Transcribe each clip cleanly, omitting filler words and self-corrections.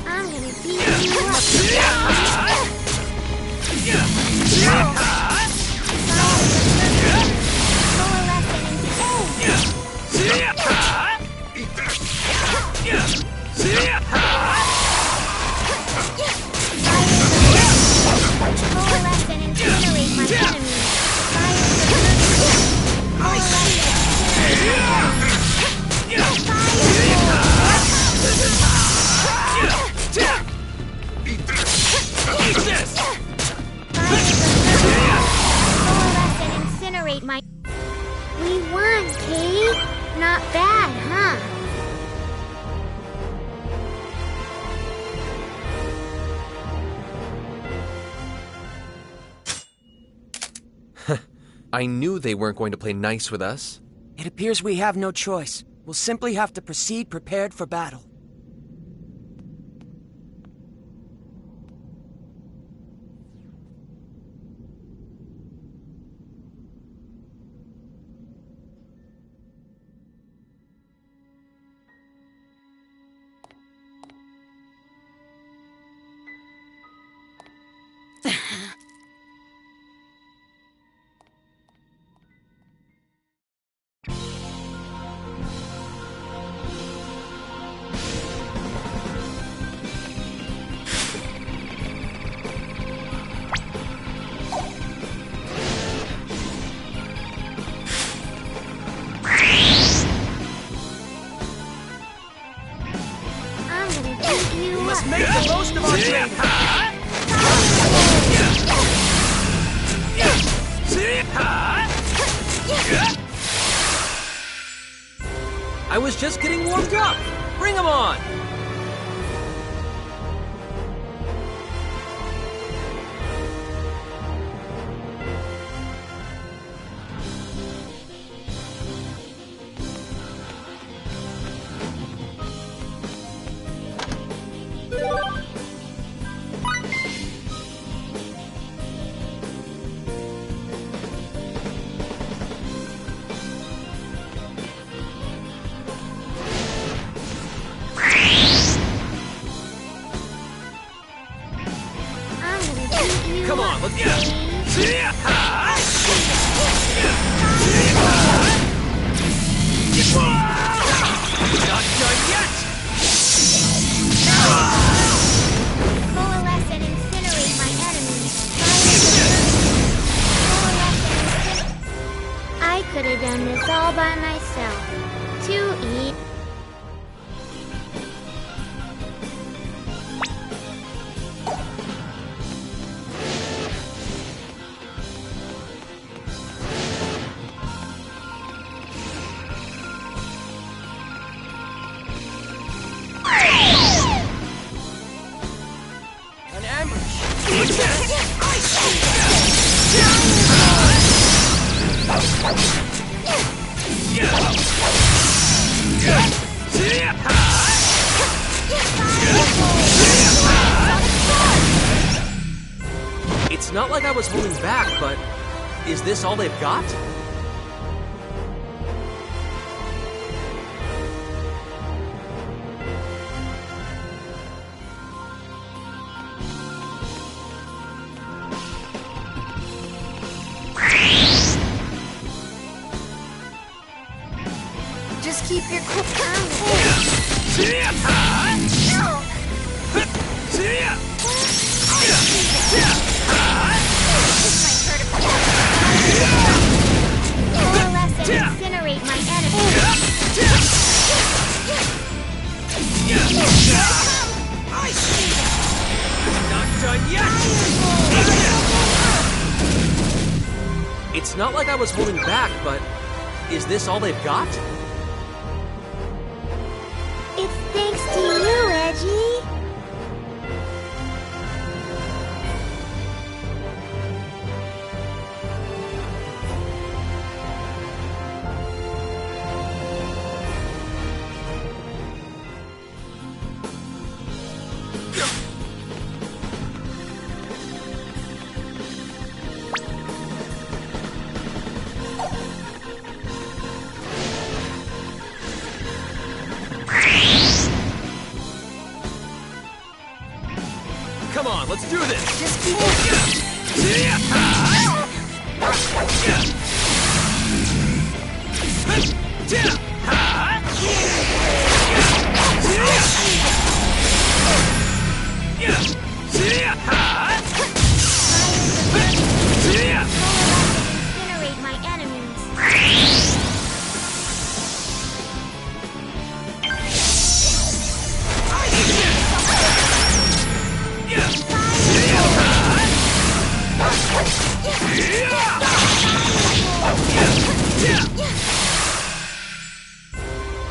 I'm gonna beat you up. Coalesce and incinerate my enemies. Coalesce and incinerate my... We won, Kate. Not bad, huh? I knew they weren't going to play nice with us. It appears we have no choice. We'll simply have to proceed prepared for battle. Make the most of our training. I was just getting warmed up. Bring them on. Come on, let's go. Not done yet. Coalesce and incinerate my enemies. I could have done this all by myself. To eat. It's not like I was holding back, but is this all they've got? Just keep your cool. Coalesce and incinerate my enemies. Not done yet! It's not like I was holding back, but is this all they've got? It's thanks to you, Edgy.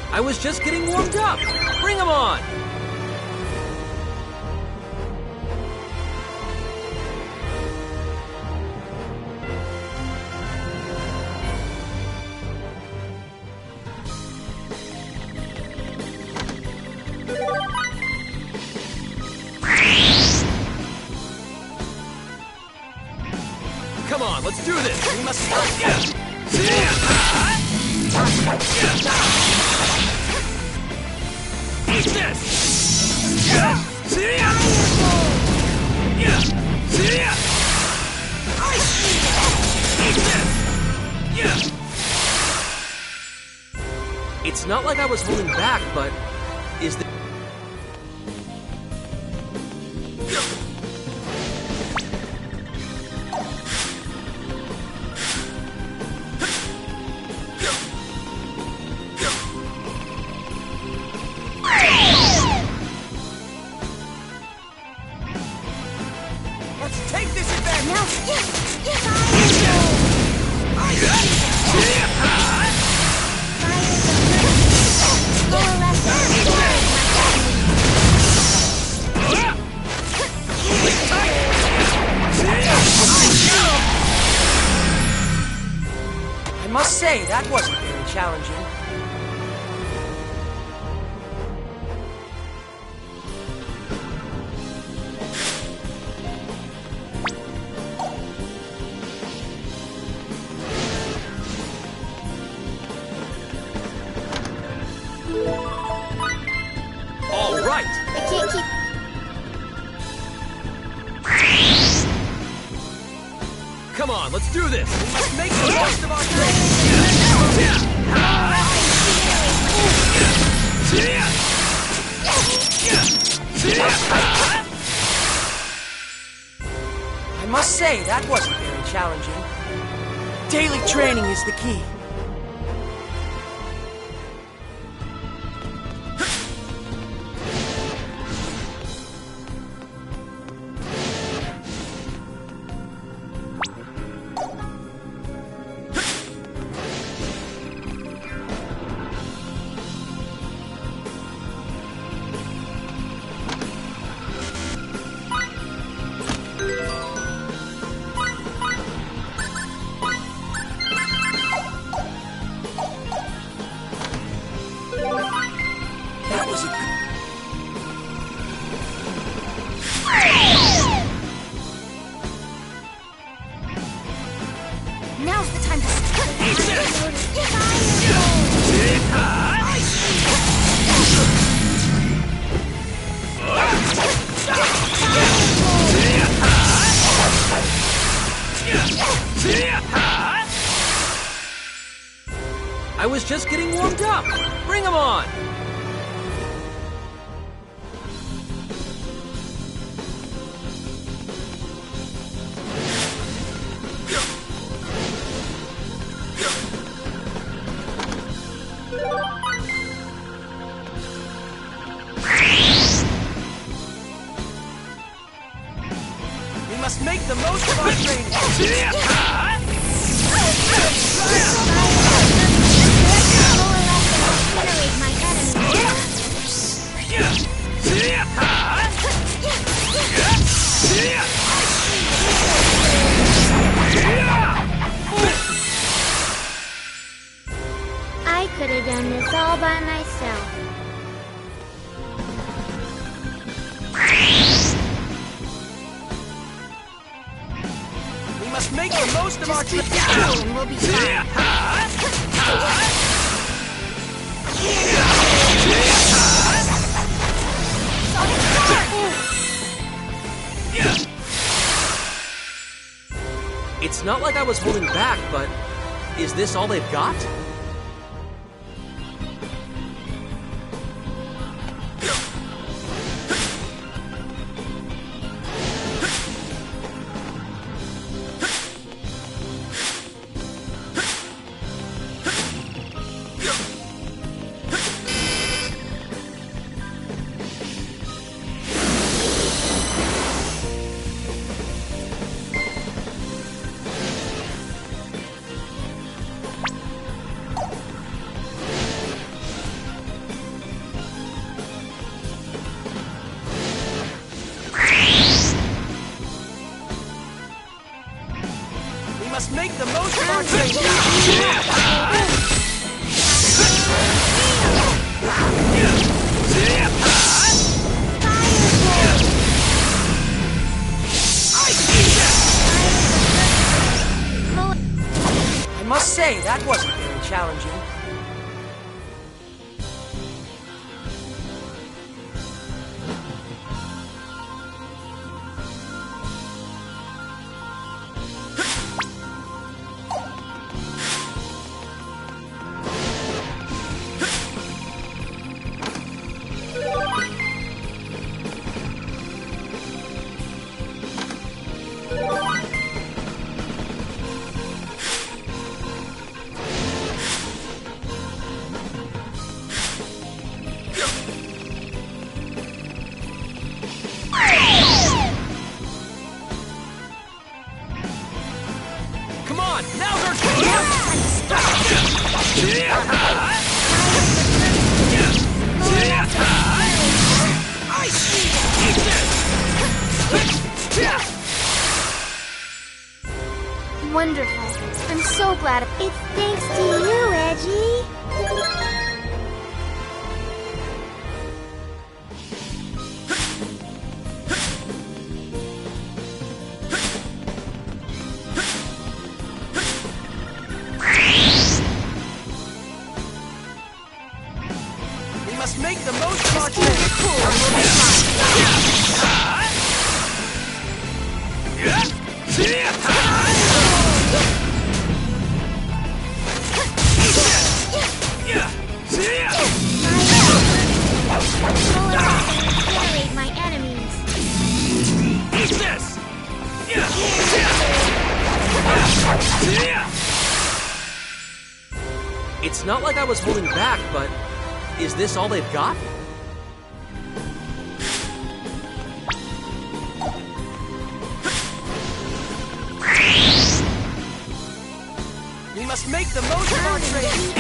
I was just getting warmed up. Bring 'em on! Come on, let's do this! We must start! Eat this! It's not like I was holding back, but is the Let's take this advantage! I must say, that wasn't very challenging. all right? I can't keep... Come on, let's do this! We must make the most of our I must say, that wasn't very challenging. Daily training is the key. That was a good... Now's the time to I was just getting warmed up. Bring 'em on! We must make the most of our training. incinerate my I could have done this all by myself. We must make the most of our Just keep training. still and we'll be fine. It's not like I was holding back, but is this all they've got? must make the most of our training. I must say, that wasn't very challenging. Come on, now's our chance! Wonderful. I'm so glad. It's thanks to you, Edgy. We must make the most of our training. Incinerate my enemies. Eat this! It's not like I was holding back, but is this all they've got? We must make the most of our training.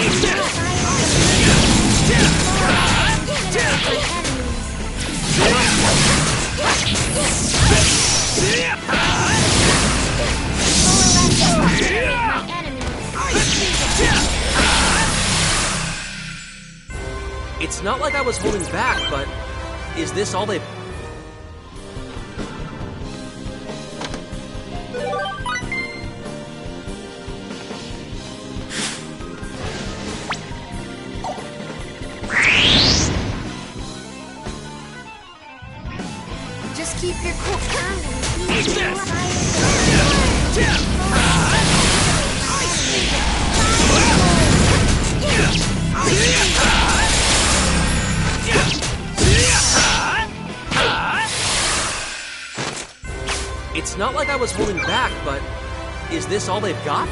It's not like I was holding back, but is this all they've... Just keep your cool. It's not like I was holding back, but is this all they've got?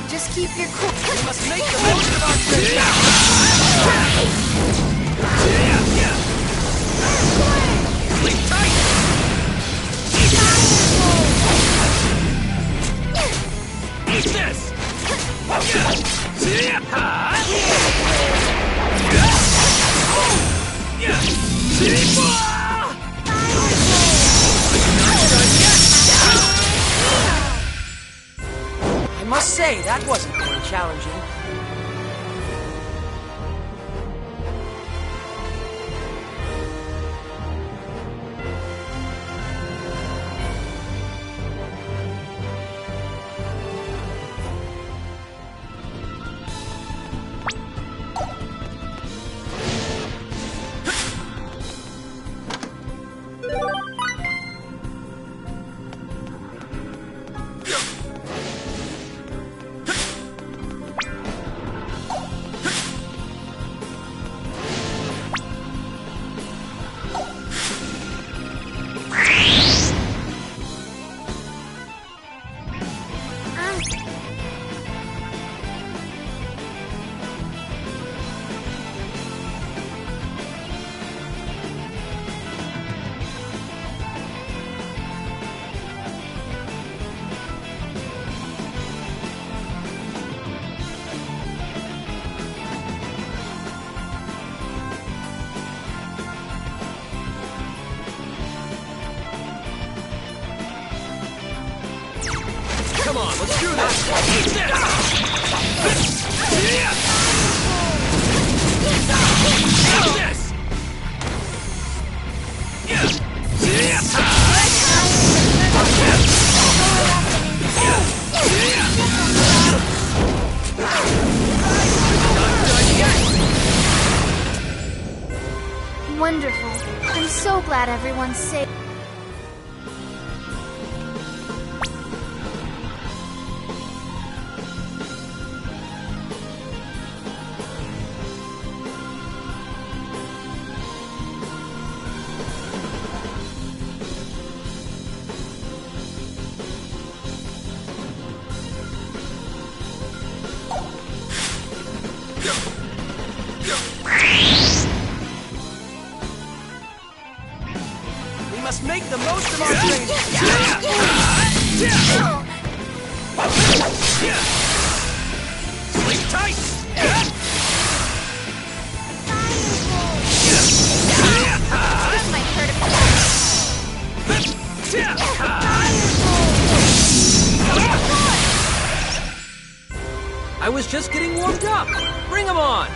Just keep your cool. We must make the most of our training. Sleep tight! Eat this! I must say, that wasn't very challenging. Come on, let's do this! Eat this! Eat this! Wonderful. I'm so glad everyone's safe. We must make the most of our training. Sleep tight! This might hurt I was just getting warmed up! Bring 'em on!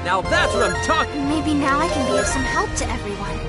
Now that's what I'm talking. Maybe now I can be of some help to everyone.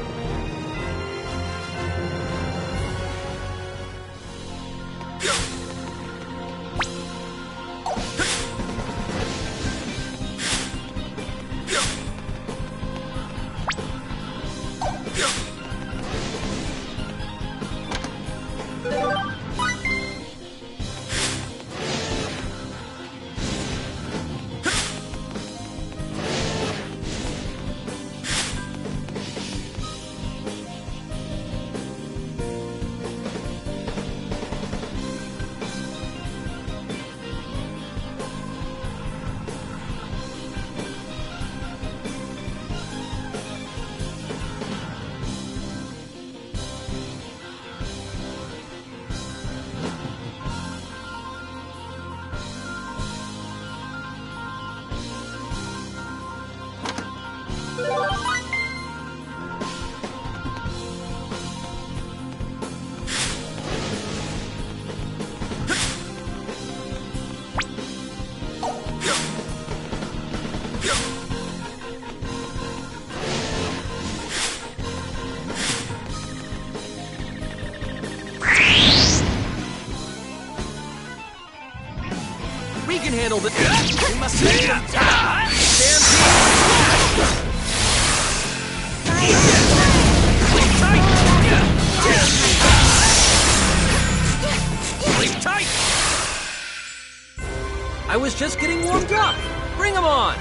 We can handle this. We must make them die. Stand Sleep tight! I was just getting warmed up. Bring 'em on!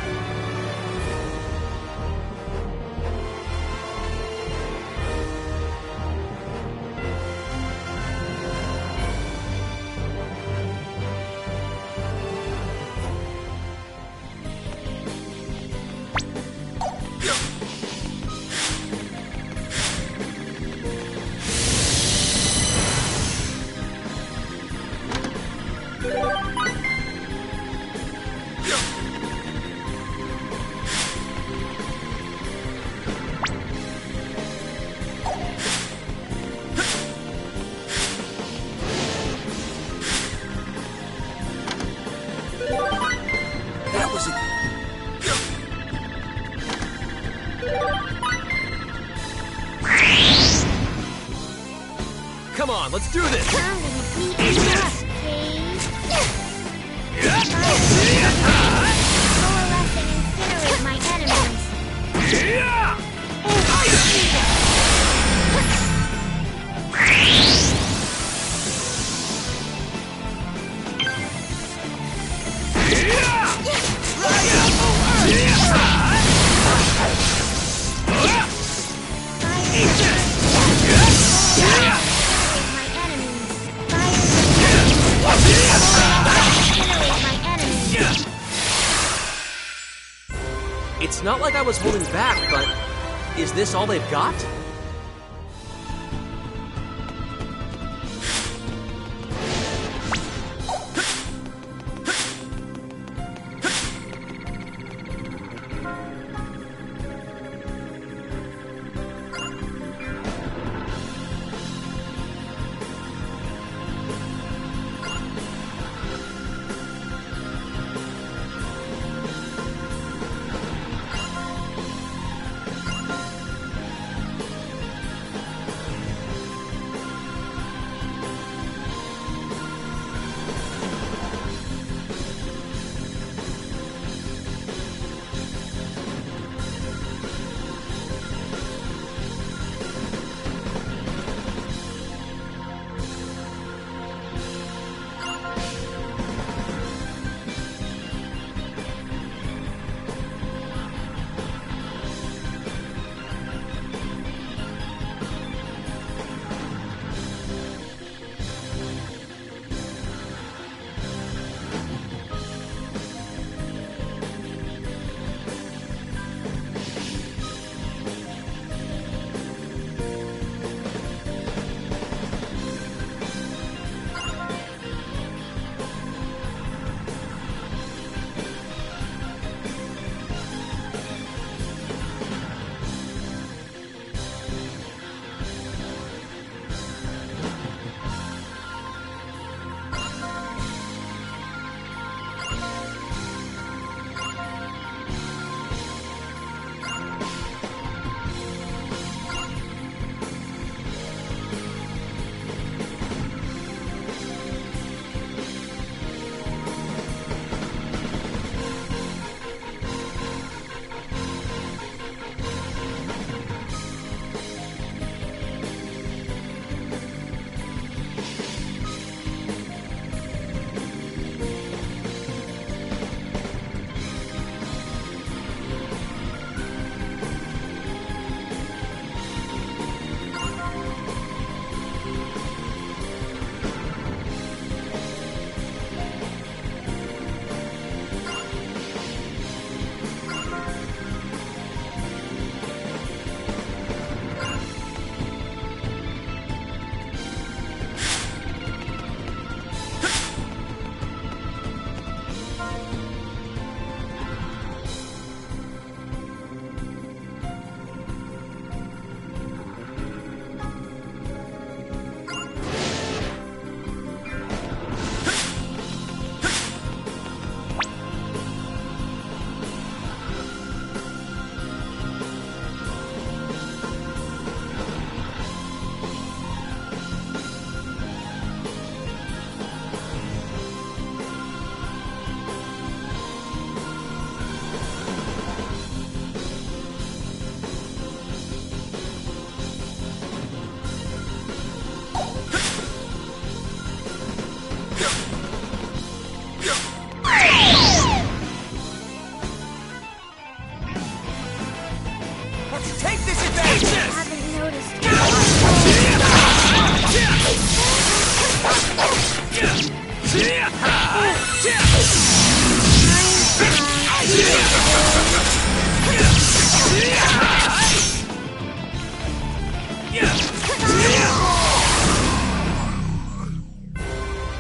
That was a... Come on, let's do this! I'm gonna beat you up, Cage. Coalesce and incinerate my enemies. It's not like I was holding back, but is this all they've got?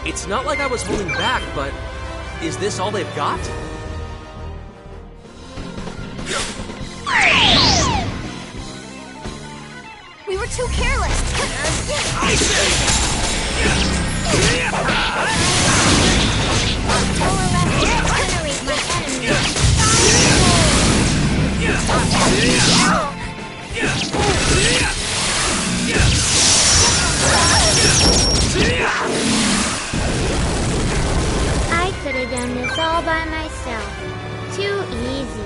It's not like I was holding back, but is this all they've got? We were too careless. I say! Lower left incinerate my enemy. I could have done this all by myself. Too easy.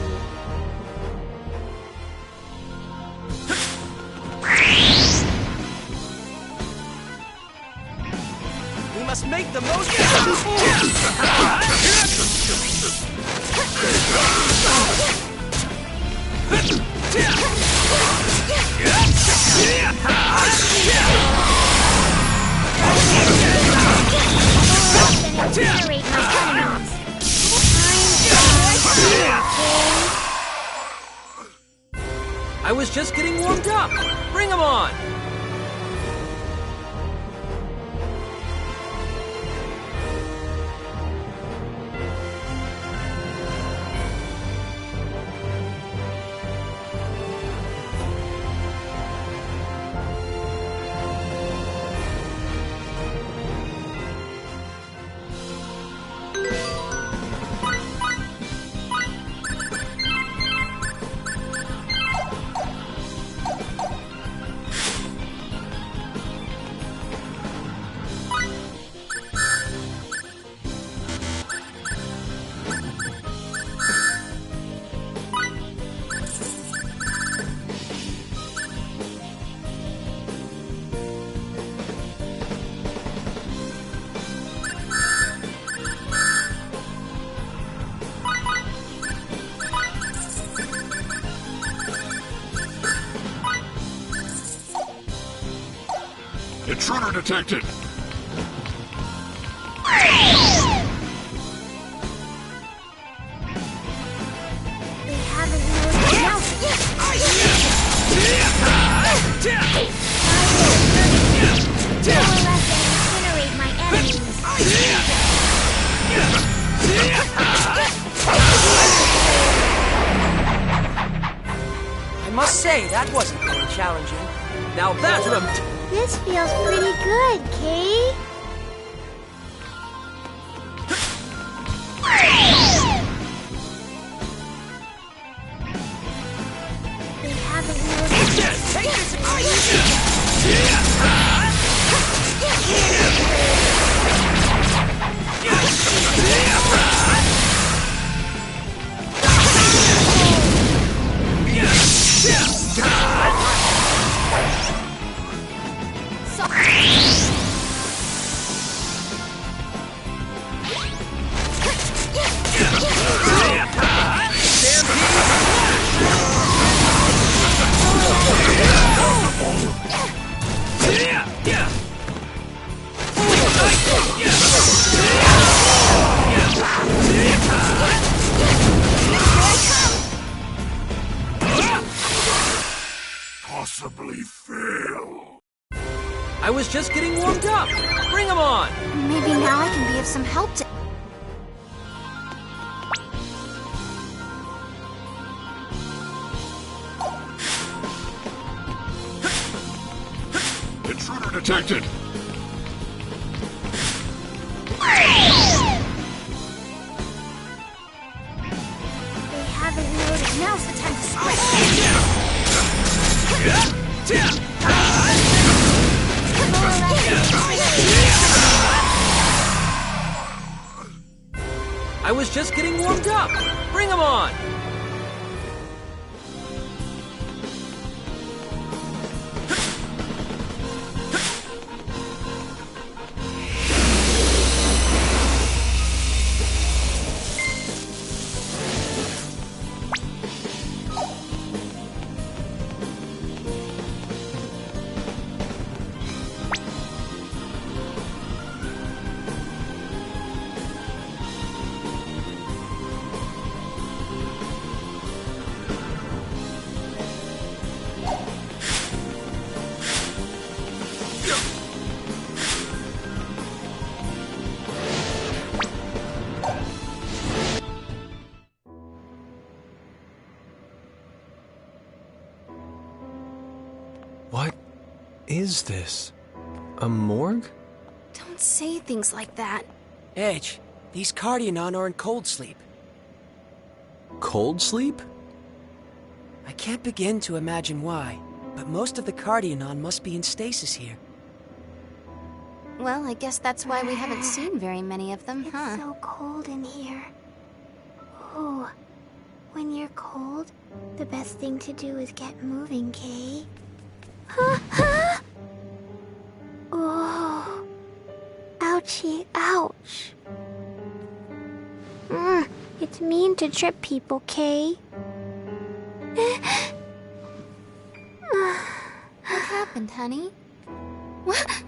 We must make the most of it. Incinerate my enemies. I'm I was just getting warmed up. Bring 'em on! Intruder detected! They haven't noticed More or less than incinerate my enemies. I must say, that wasn't very challenging. Now that's what I'm... This feels pretty good, Kay. They haven't noticed. Take this! Possibly fail. I was just getting warmed up. Bring 'em on! Maybe now I can be of some help to... Intruder detected! They haven't noticed. Now's the time to split. I was just getting warmed up. Bring 'em on! What is this? A morgue? Don't say things like that. Edge, these Cardionon are in cold sleep. Cold sleep? I can't begin to imagine why, but most of the Cardionon must be in stasis here. Well, I guess that's why we haven't seen very many of them, huh? It's so cold in here. Oh, when you're cold, the best thing to do is get moving, Kay. Oh, ouchie, ouch. It's mean to trip people, Kay. What happened, honey? What?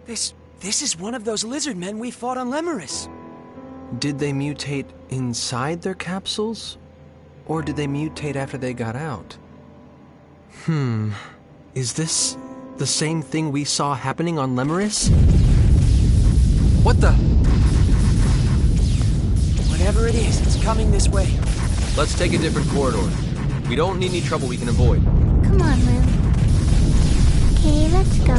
This is one of those lizard men we fought on Lemuris. Did they mutate inside their capsules? Or did they mutate after they got out? Is this the same thing we saw happening on Lemuris? What the? Whatever it is, it's coming this way. Let's take a different corridor. We don't need any trouble we can avoid. Come on, Lou. Okay, let's go.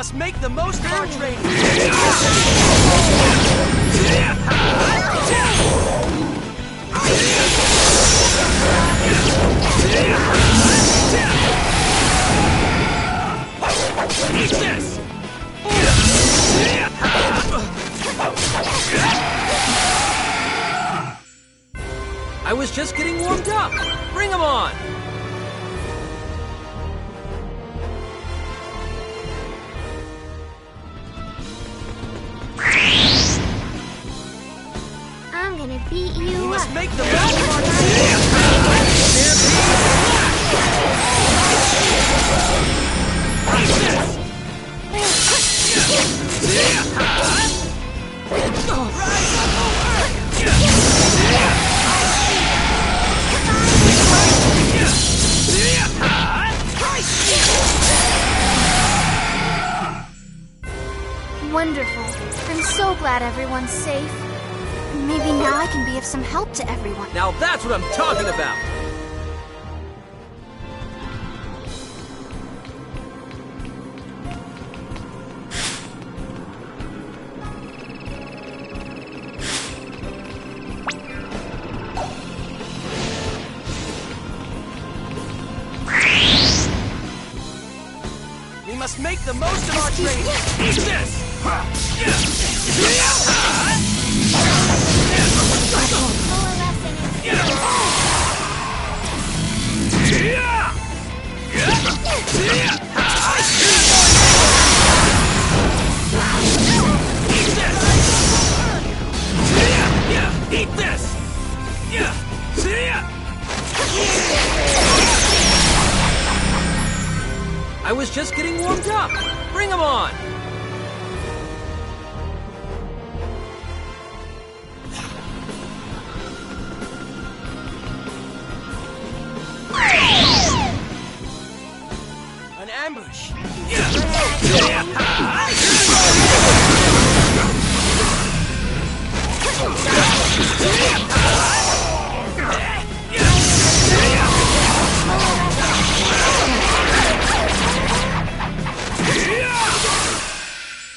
must make the most of our training. Eat this! I was just getting warmed up. Bring 'em on! I'm gonna beat you We up. must make the most of our training. Wonderful. I'm so glad everyone's safe. Maybe now I can be of some help to everyone. Now that's what I'm talking about! We must make the most of our training. Eat this! Eat this! I was just getting warmed up. Bring 'em on! An ambush.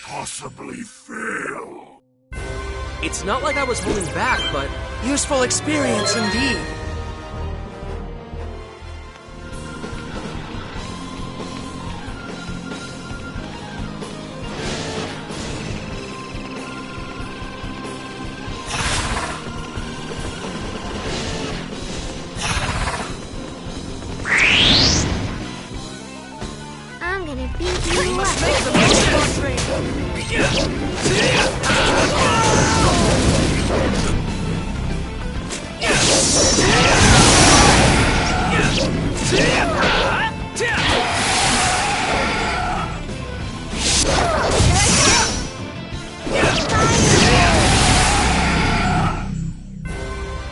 Possibly fail. It's not like I was holding back, but Useful experience indeed. I'm gonna beat We you must up. make the most of our training.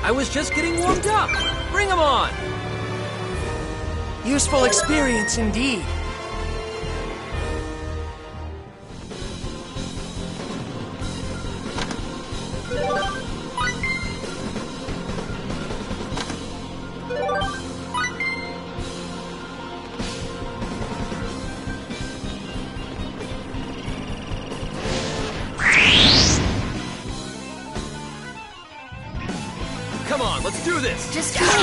I was just getting warmed up. Bring 'em on! Useful experience indeed. Come on, let's do this! Just keep your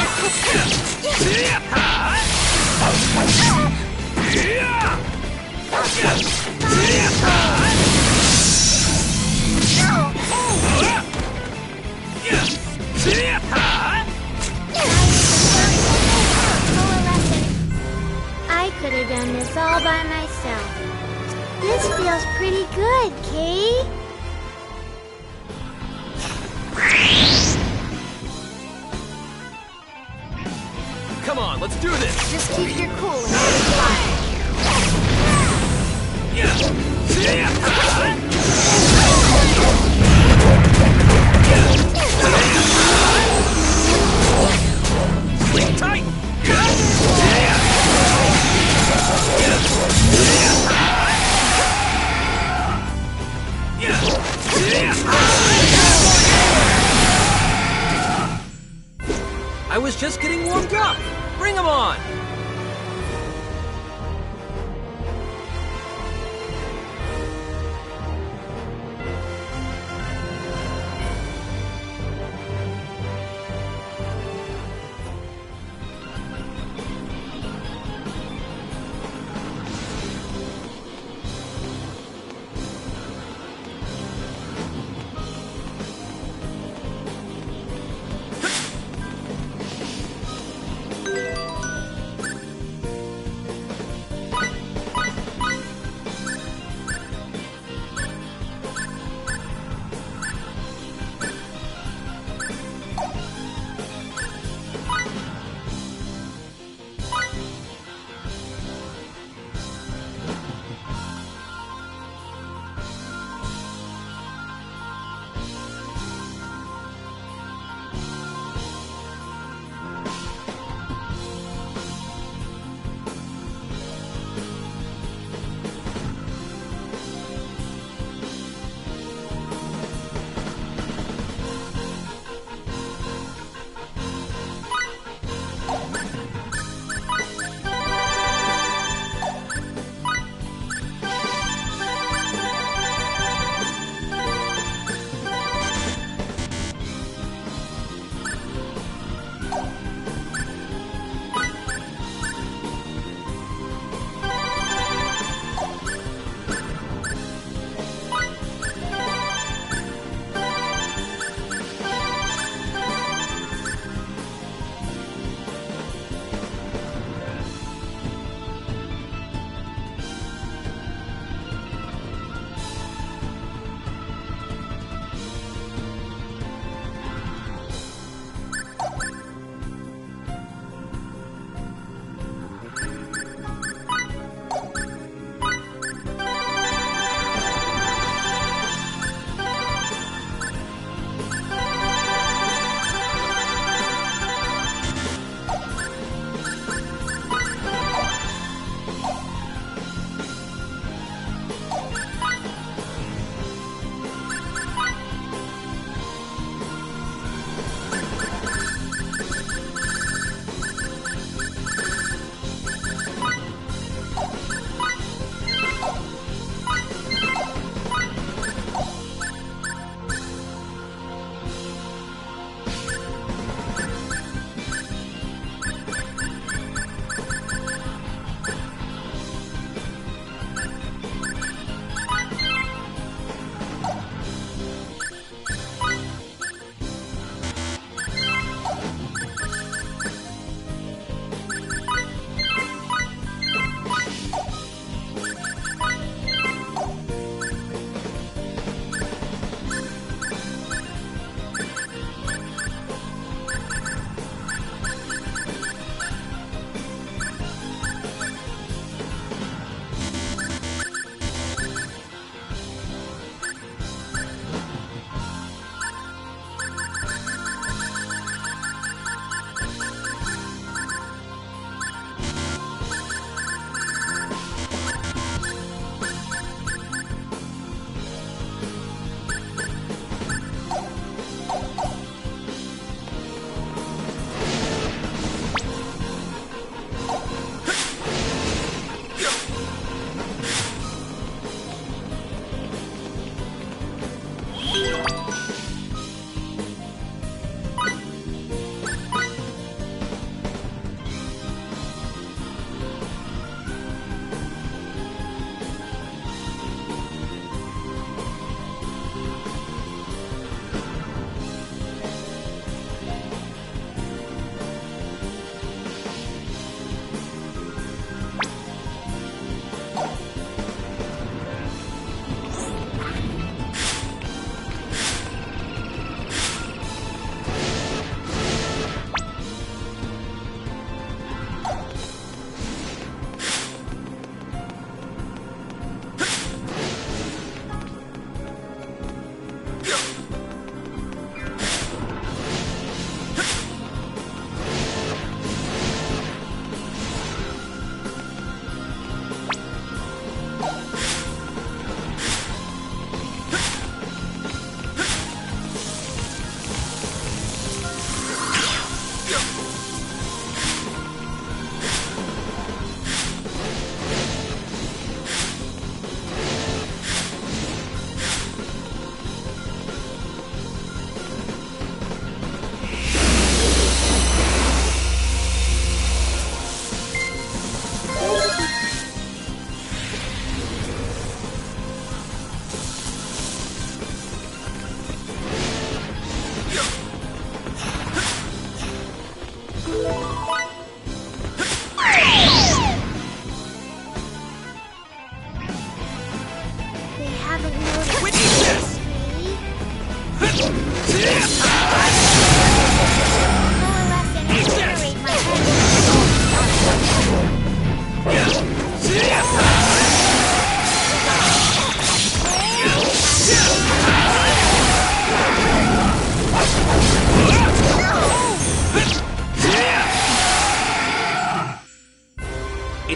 I could have done this all by myself. This feels pretty good, Kay. Come on, let's do this! Just keep your cool and hold it flat. Sleep tight! I was just getting warmed up. Bring 'em on!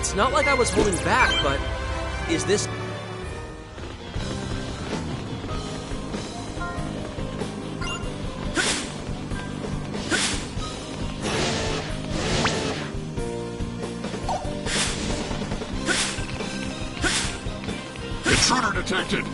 It's not like I was holding back, but is this... Intruder detected!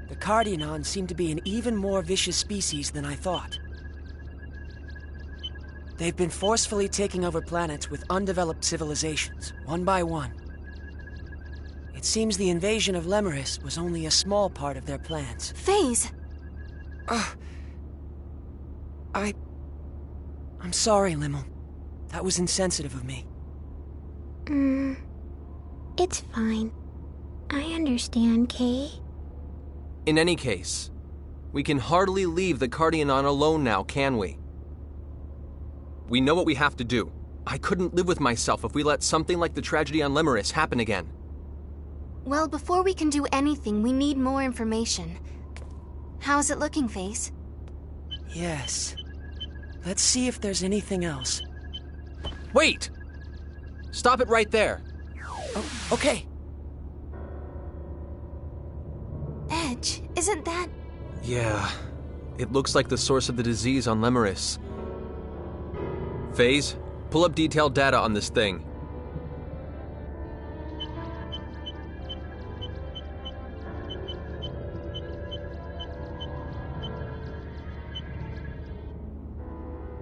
The Cardionons seem to be an even more vicious species than I thought. They've been forcefully taking over planets with undeveloped civilizations, one by one. It seems the invasion of Lemuris was only a small part of their plans. Phase! I'm sorry, Limmel. That was insensitive of me. It's fine. I understand, Kay. In any case, we can hardly leave the Cardionon alone now, can we? We know what we have to do. I couldn't live with myself if we let something like the tragedy on Lemuris happen again. Well, before we can do anything, we need more information. How's it looking, Phase? Yes. Let's see if there's anything else. Wait! Stop it right there. Oh, okay. Edge, isn't that... Yeah, it looks like the source of the disease on Lemuris. Phase, pull up detailed data on this thing.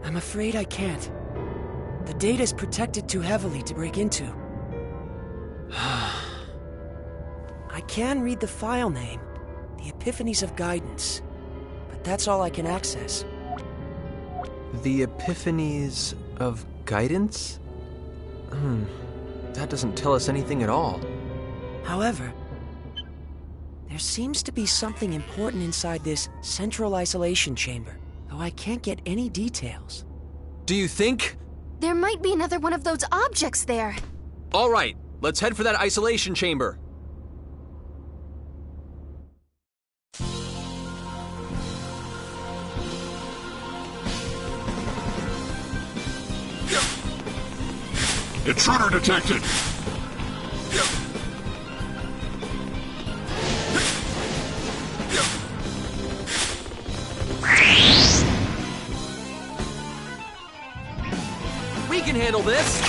I'm afraid I can't. The data's protected too heavily to break into. I can read the file name, the Epiphanies of Guidance, but that's all I can access. The Epiphanies of Guidance? That doesn't tell us anything at all. However, there seems to be something important inside this central isolation chamber, though I can't get any details. Do you think? There might be another one of those objects there. All right, let's head for that isolation chamber. Intruder detected! We can handle this!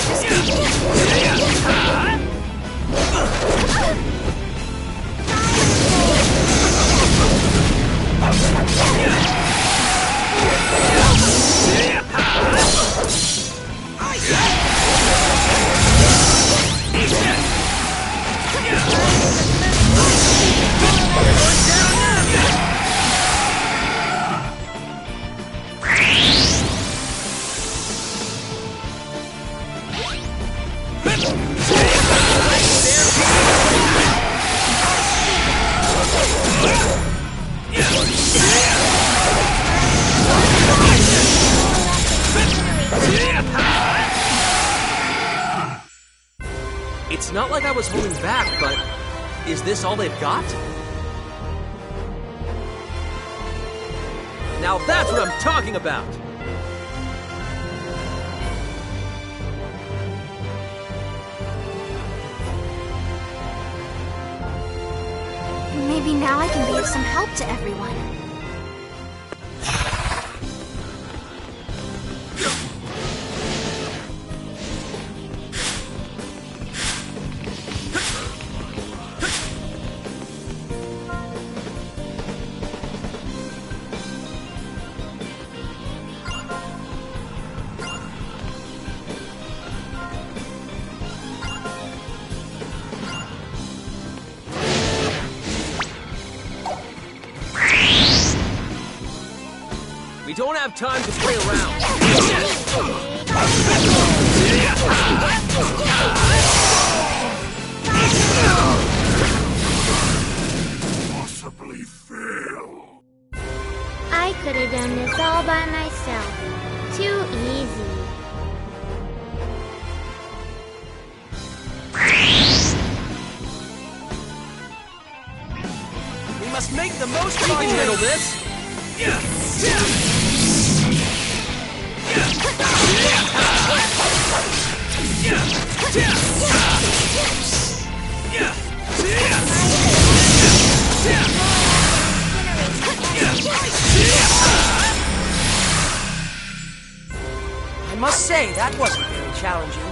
It's not like I was holding back, but is this all they've got? Now that's what I'm talking about! Maybe now I can be of some help to everyone. don't have time to play around. Possibly fail. I could have done this all by myself. Too easy. We must make the most of We our can handle chance. this. I must say, that wasn't very challenging.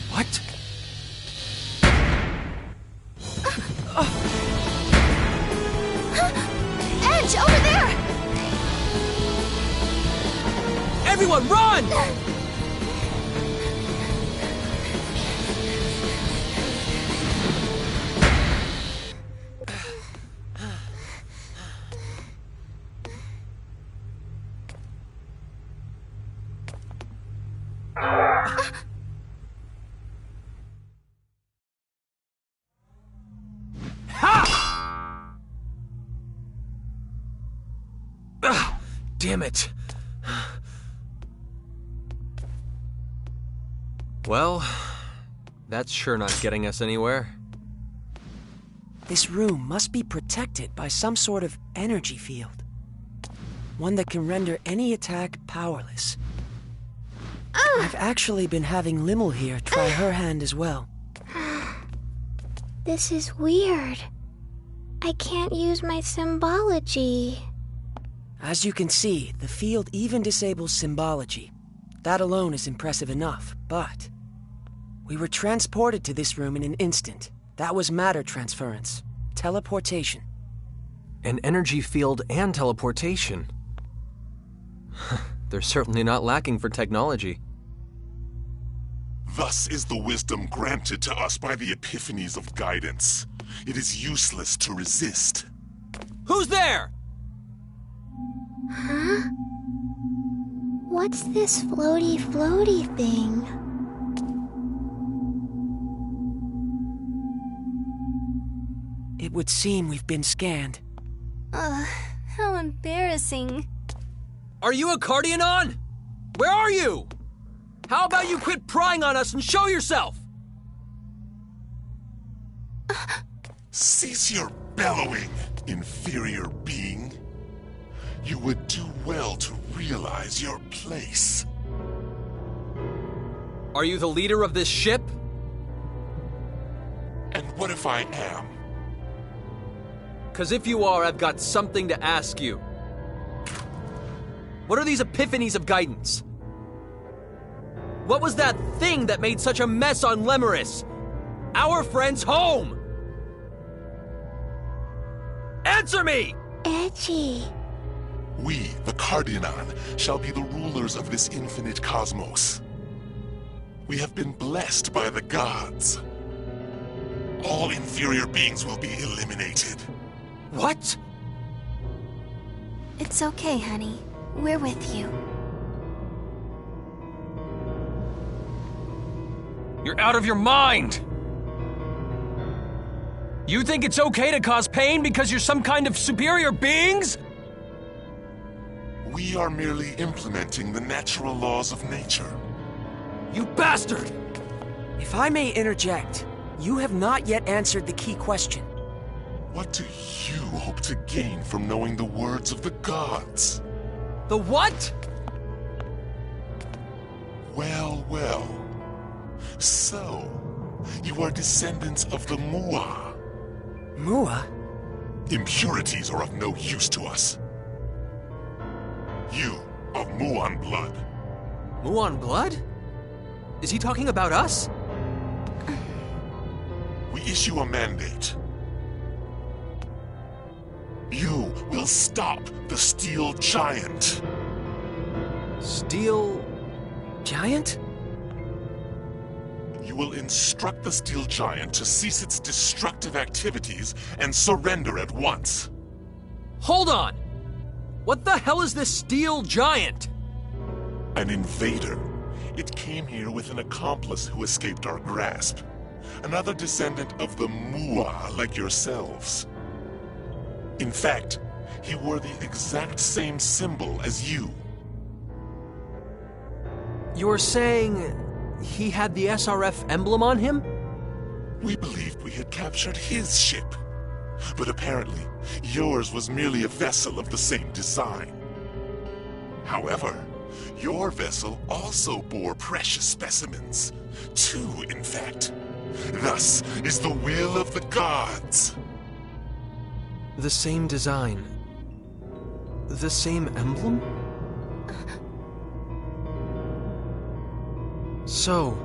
What? Edge, over there! Everyone, run! Damn it. Well, that's sure not getting us anywhere. This room must be protected by some sort of energy field. One that can render any attack powerless. I've actually been having Limmel here try her hand as well. This is weird. I can't use my symbology. As you can see, the field even disables symbology. That alone is impressive enough, but... we were transported to this room in an instant. That was matter transference. Teleportation. An energy field and teleportation. They're certainly not lacking for technology. Thus is the wisdom granted to us by the epiphanies of guidance. It is useless to resist. Who's there? Huh? What's this floaty thing? It would seem we've been scanned. How embarrassing. Are you a Cardionon? Where are you? How about you quit prying on us and show yourself? Cease your bellowing, inferior being. You would do well to realize your place. Are you the leader of this ship? And what if I am? 'Cause if you are, I've got something to ask you. What are these epiphanies of guidance? What was that thing that made such a mess on Lemuris? Our friend's home! Answer me! Edgy. We, the Cardionon, shall be the rulers of this infinite cosmos. We have been blessed by the gods. All inferior beings will be eliminated. What? It's okay, honey. We're with you. You're out of your mind! You think it's okay to cause pain because you're some kind of superior beings? We are merely implementing the natural laws of nature. You bastard! If I may interject, you have not yet answered the key question. What do you hope to gain from knowing the words of the gods? The what? Well, well. So, you are descendants of the Mua. Mua? Impurities are of no use to us. You, of Muon blood. Muon blood? Is he talking about us? We issue a mandate. You will stop the Steel Giant. Steel... Giant? You will instruct the Steel Giant to cease its destructive activities and surrender at once. Hold on! What the hell is this Steel Giant? An invader. It came here with an accomplice who escaped our grasp. Another descendant of the Mua like yourselves. In fact, he wore the exact same symbol as you. You're saying he had the SRF emblem on him? We believed we had captured his ship. But apparently, yours was merely a vessel of the same design. However, your vessel also bore precious specimens. 2, in fact. Thus is the will of the gods. The same design. The same emblem? So,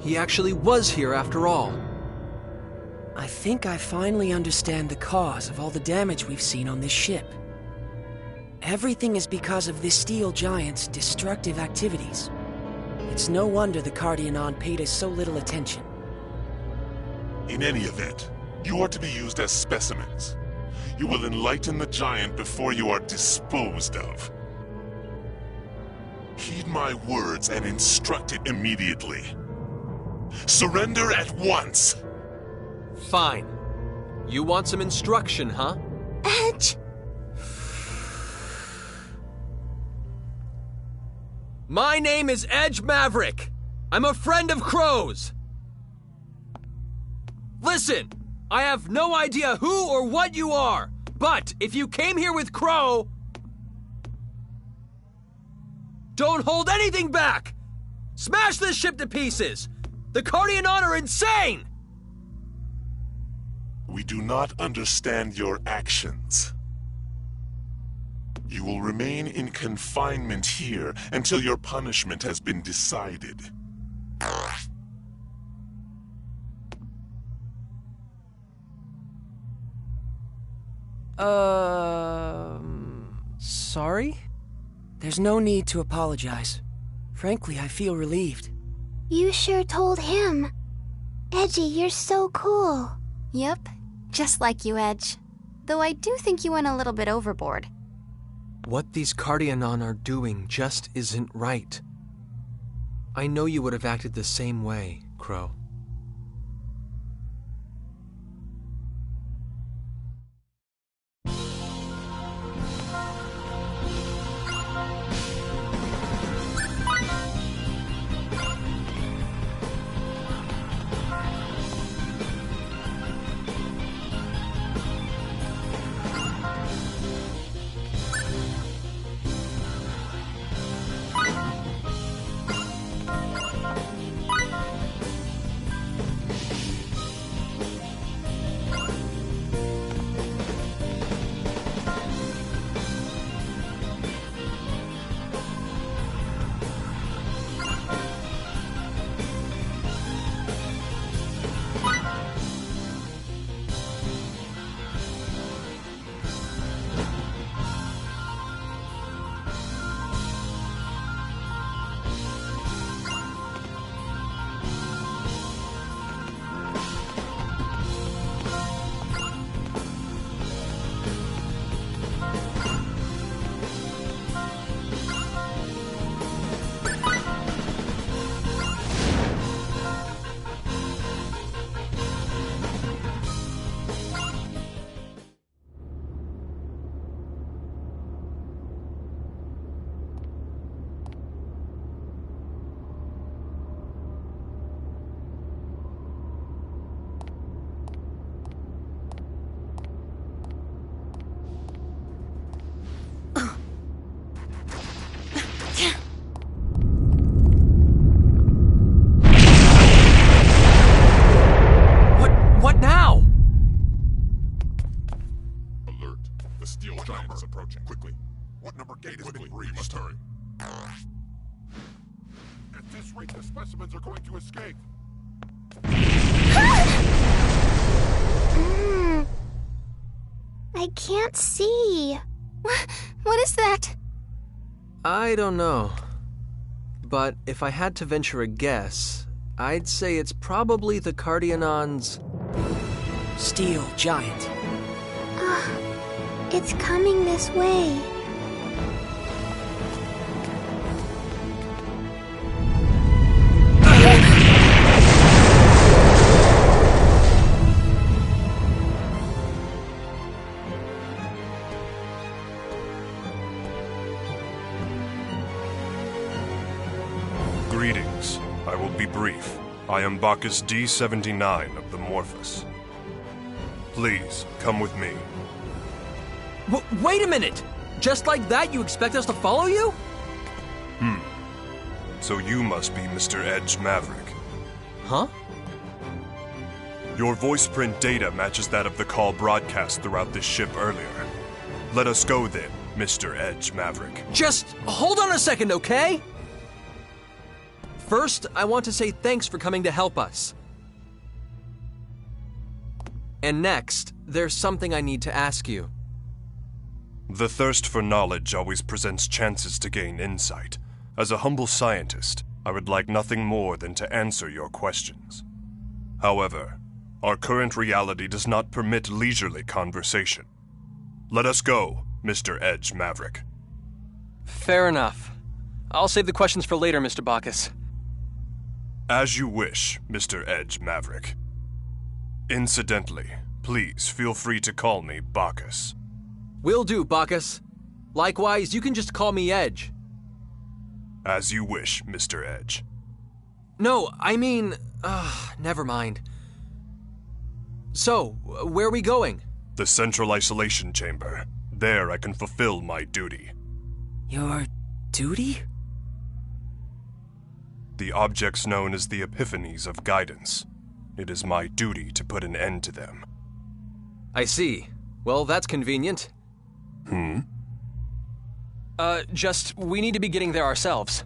he actually was here after all. I think I finally understand the cause of all the damage we've seen on this ship. Everything is because of this Steel Giant's destructive activities. It's no wonder the Cardionon paid us so little attention. In any event, you are to be used as specimens. You will enlighten the giant before you are disposed of. Heed my words and instruct it immediately. Surrender at once! Fine. You want some instruction, huh? Edge! My name is Edge Maverick. I'm a friend of Crow's. Listen, I have no idea who or what you are, but if you came here with Crow, don't hold anything back! Smash this ship to pieces! The Cardionon are insane! We do not understand your actions. You will remain in confinement here until your punishment has been decided. Sorry? There's no need to apologize. Frankly, I feel relieved. You sure told him. Edgy, you're so cool. Yep, just like you, Edge. Though I do think you went a little bit overboard. What these Cardionon are doing just isn't right. I know you would have acted the same way, Crow. humans are going to escape. I can't see. What is that? I don't know. But if I had to venture a guess, I'd say it's probably the Cardionon's Steel giant. It's coming this way. Greetings. I will be brief. I am Bacchus D79 of the Morphus. Please, come with me. Wait a minute! Just like that, you expect us to follow you? So you must be Mr. Edge Maverick. Huh? Your voice print data matches that of the call broadcast throughout this ship earlier. Let us go then, Mr. Edge Maverick. Just hold on a second, okay? First, I want to say thanks for coming to help us. And next, there's something I need to ask you. The thirst for knowledge always presents chances to gain insight. As a humble scientist, I would like nothing more than to answer your questions. However, our current reality does not permit leisurely conversation. Let us go, Mr. Edge Maverick. Fair enough. I'll save the questions for later, Mr. Bacchus. As you wish, Mr. Edge Maverick. Incidentally, please feel free to call me Bacchus. Will do, Bacchus. Likewise, you can just call me Edge. As you wish, Mr. Edge. No, I mean... never mind. So, where are we going? The Central Isolation Chamber. There I can fulfill my duty. Your duty? The objects known as the Epiphanies of Guidance. It is my duty to put an end to them. I see. Well, that's convenient. We need to be getting there ourselves.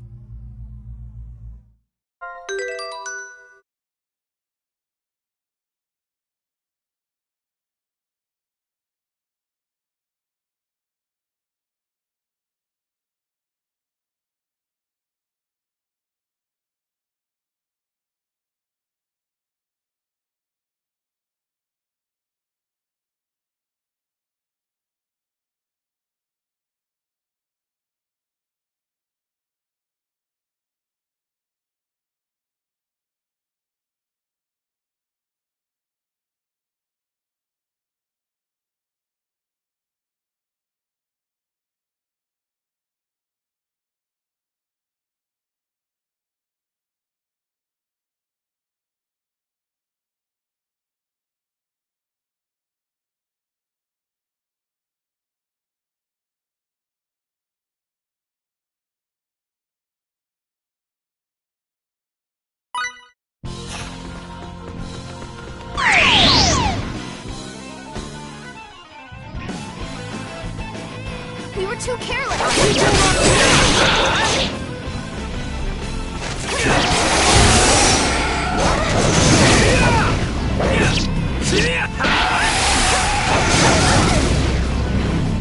We were too careless.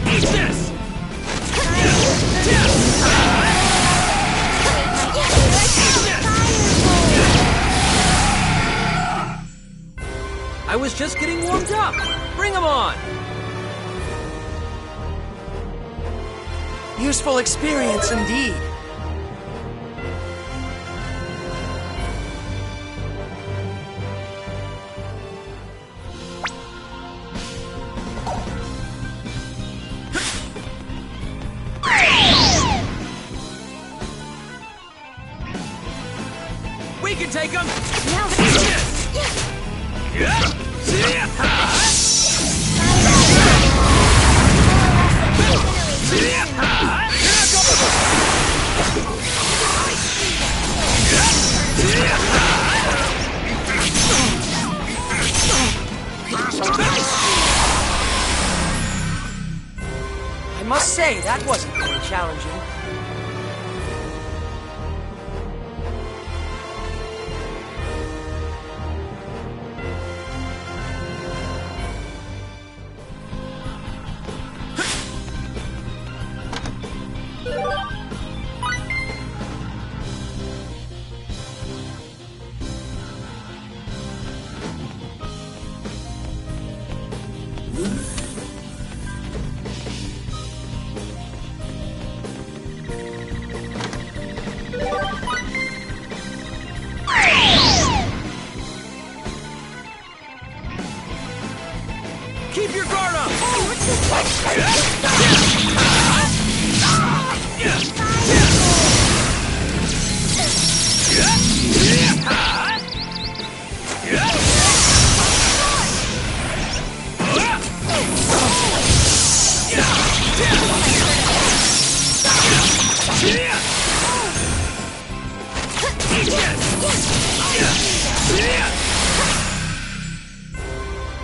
Eat this! I was just getting warmed up. Bring 'em on! Useful experience indeed. We can take 'em! I must say, that wasn't very challenging.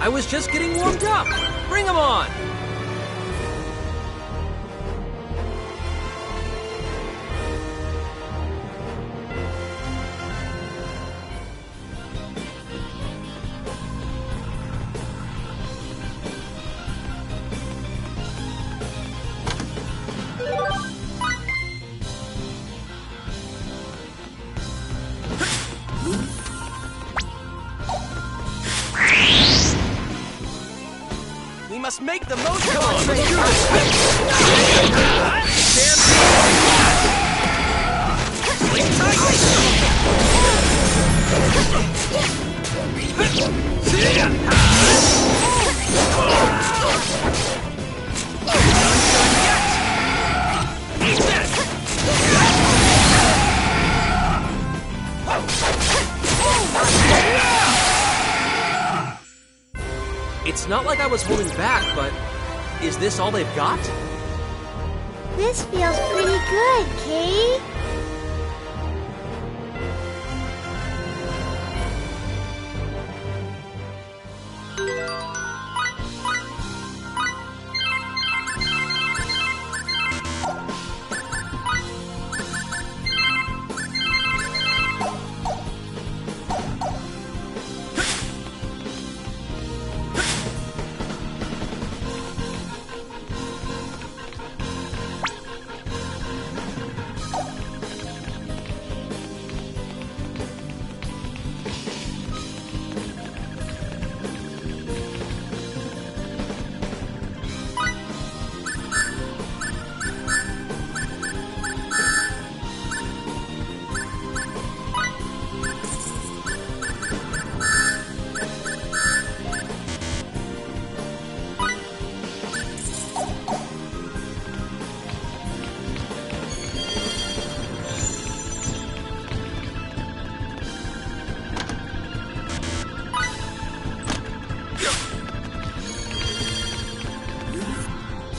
I was just getting warmed up. Bring 'em on! We must make the most of Come on, our let's do It's not like I was holding back, but is this all they've got? This feels pretty good, Kay.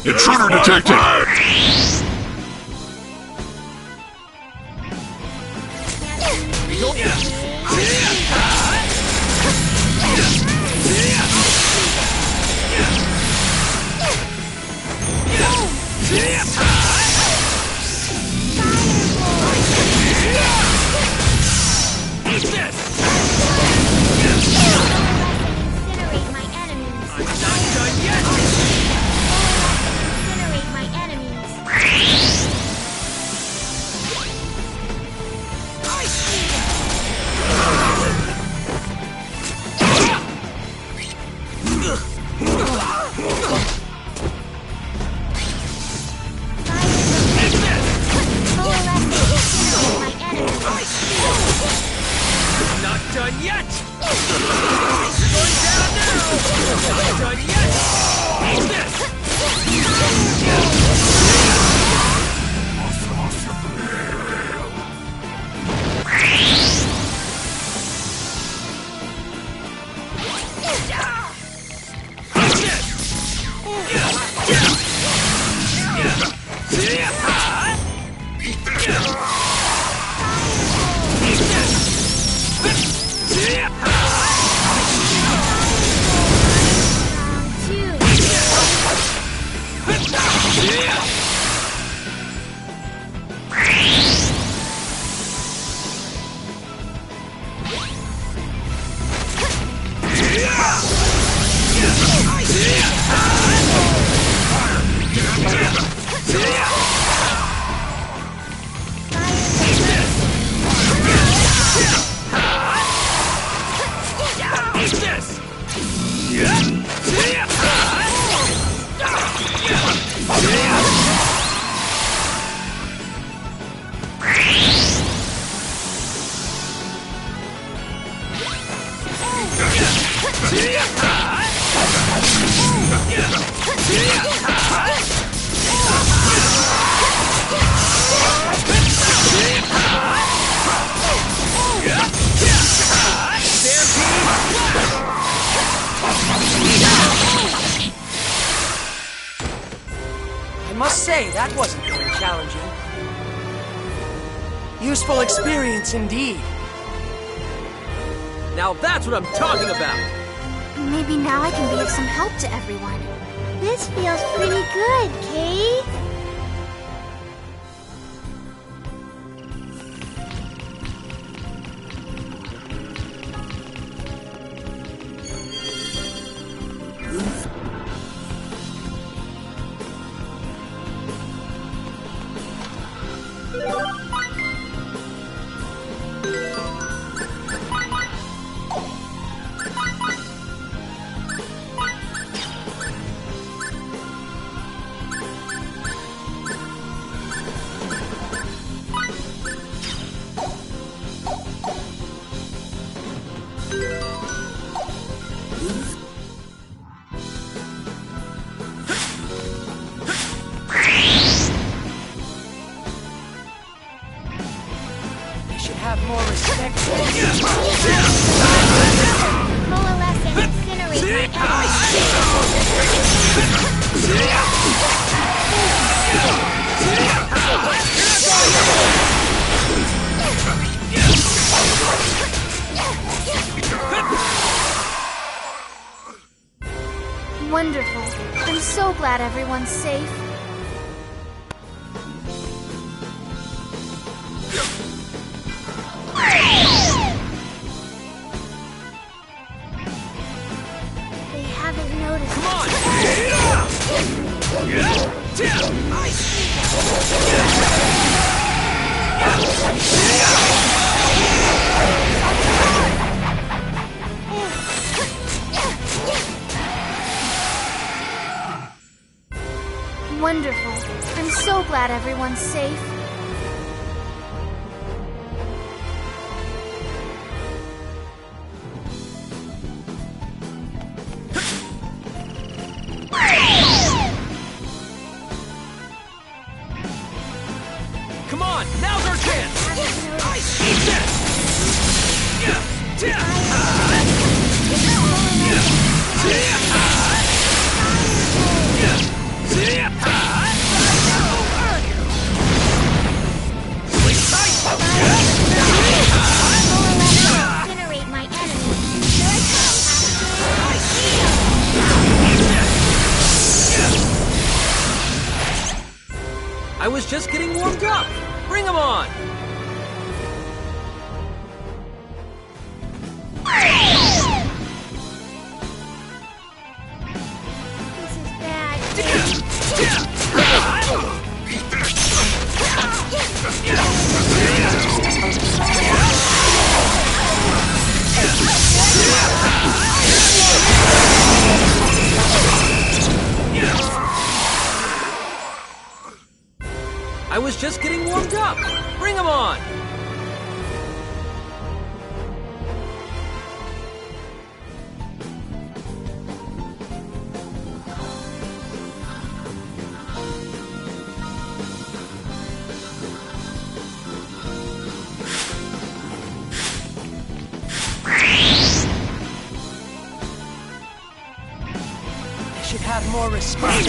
Intruder detected! Incinerate my enemies. I'm not done yet! Incinerate my enemies. Not done yet! You're going down now! Not done yet! Eat this! I must say, that wasn't very challenging. Useful experience indeed. Now that's what I'm talking about! Maybe now I can be of some help to everyone. This feels pretty good, Kay. Have more respect. Coalesce and incinerate my Wonderful. I'm so glad everyone's safe. They haven't noticed. Come on! Wonderful. I'm so glad everyone's safe. Come on! Now's our chance! Eat this! Incinerate my enemy. I was just getting warmed up! Bring 'em on! This is bad. I was just getting warmed up! Bring 'em on! They should have more respect.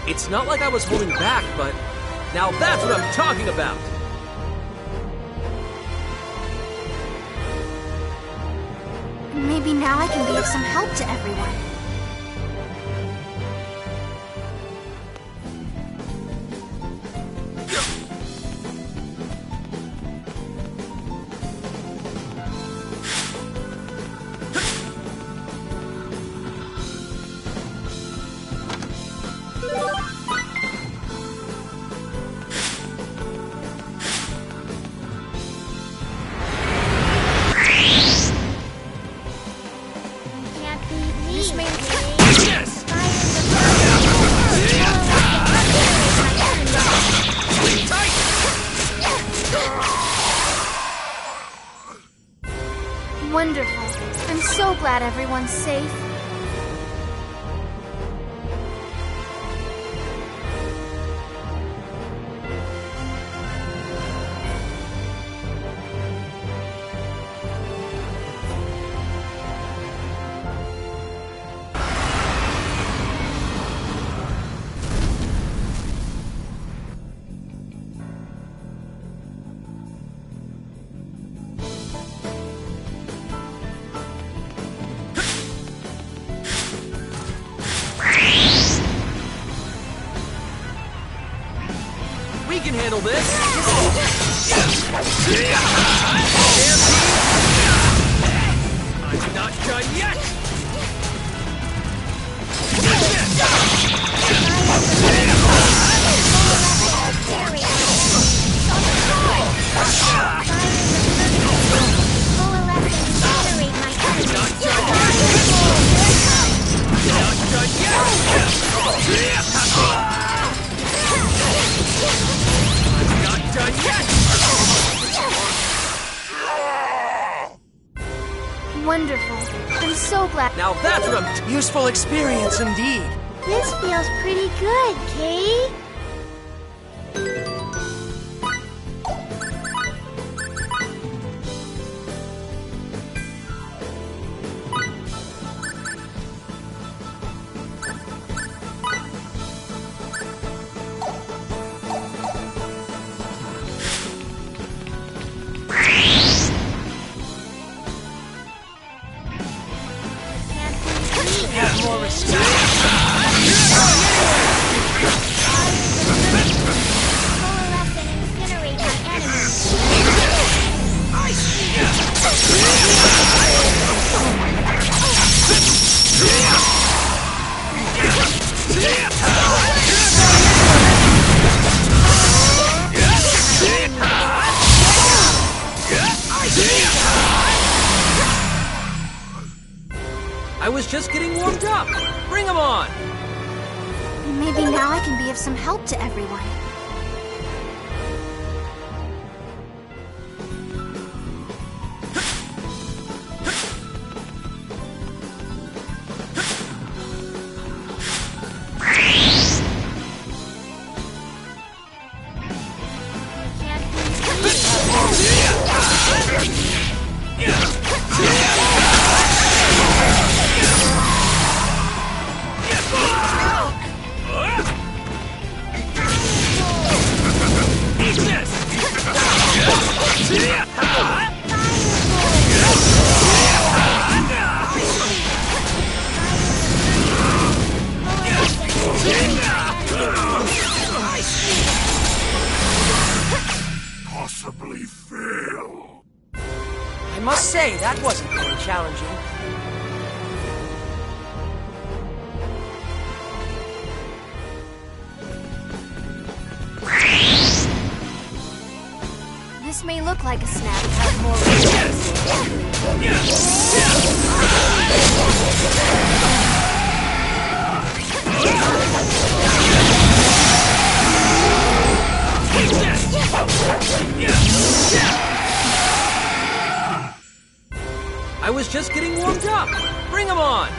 It's not like I was holding back, but now that's what I'm talking about! Maybe now I can be of some help to everyone. Can't beat me. This man Yes! Wonderful. I'm so glad everyone's safe. We can handle this! I'm not done yet! Wonderful. I'm so glad. Now that's what I'm... Useful experience indeed. This feels pretty good, Kay. Have more respect. I was just getting warmed up! Bring 'em on! Maybe now I can be of some help to everyone. Possibly fail. I must say, that wasn't very challenging. This may look like a snap, but has more resistance. I was just getting warmed up! Bring 'em on!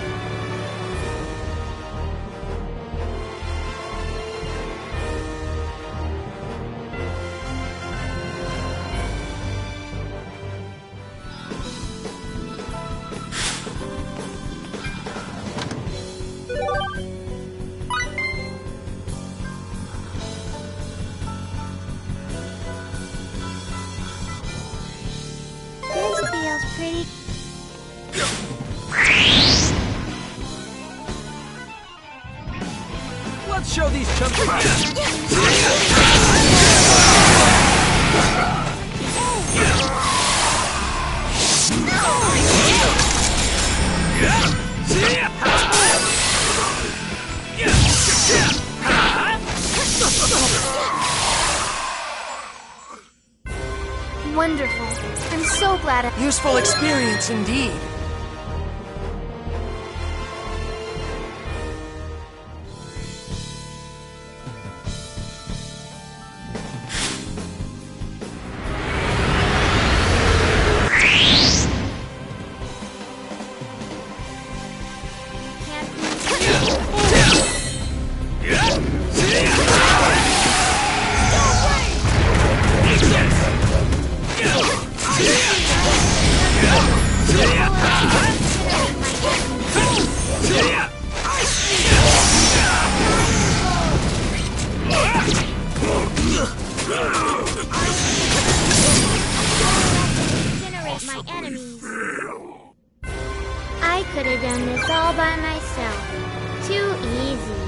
This feels pretty. Let's show these chumps again! Wonderful. I'm so glad I... Useful experience indeed. Incinerate my enemies. I could have done this all by myself. Too easy.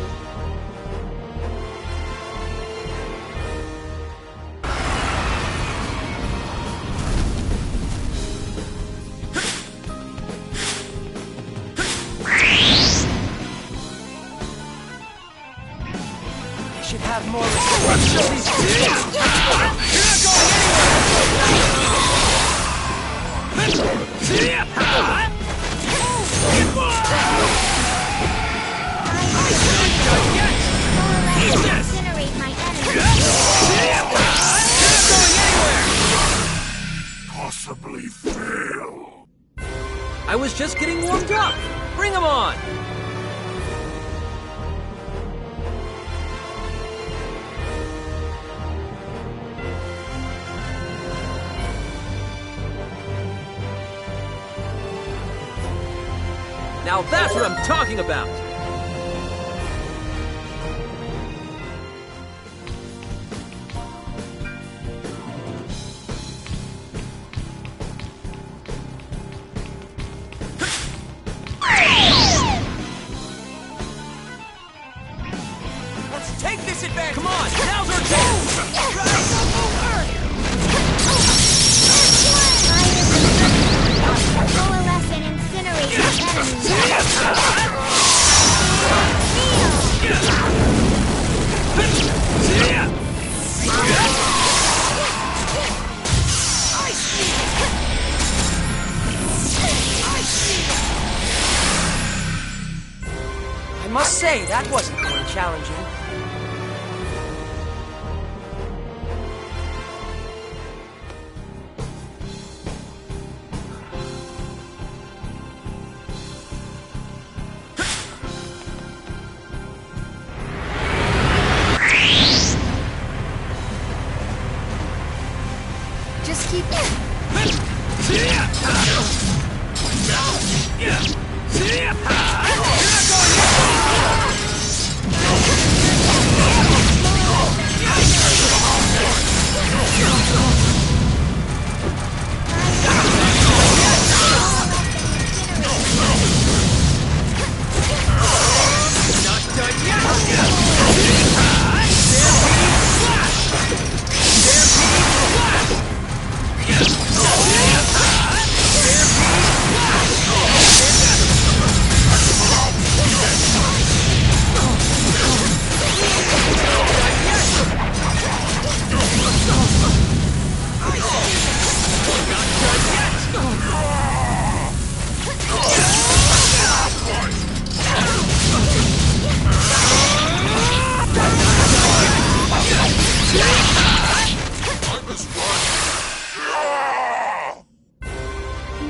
Incinerate my enemy. Possibly fail. I was just getting warmed up. Bring him on. Now that's what I'm talking about! Let's take this advantage! Come on, now's our chance! Coalesce and incinerate my enemy. I must say, that wasn't very challenging. Just keep it.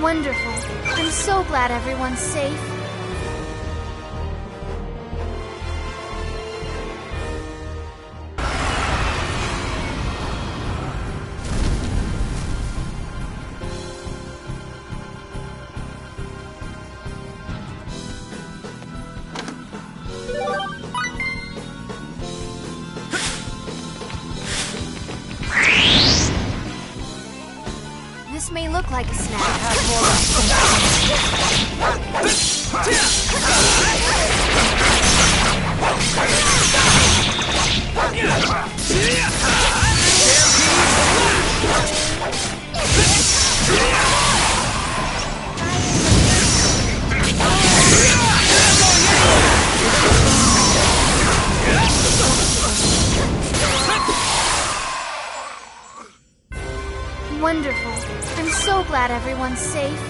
Wonderful. I'm so glad everyone's safe. This may look like a snack. Wonderful. I'm so glad everyone's safe.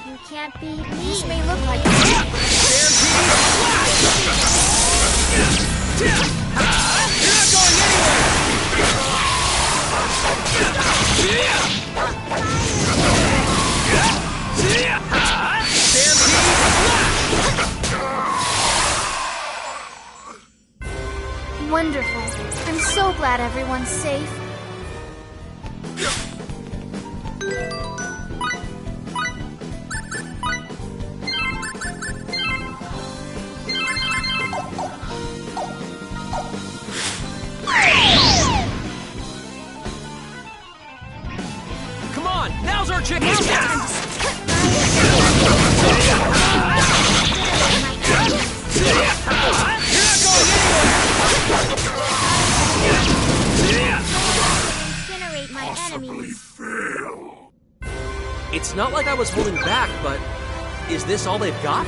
You can't beat me. This may look like a Wonderful. I'm so glad everyone's safe. Come on, now's our chance! Incinerate my enemy. Fail. not like I was holding back, but is this all they've got?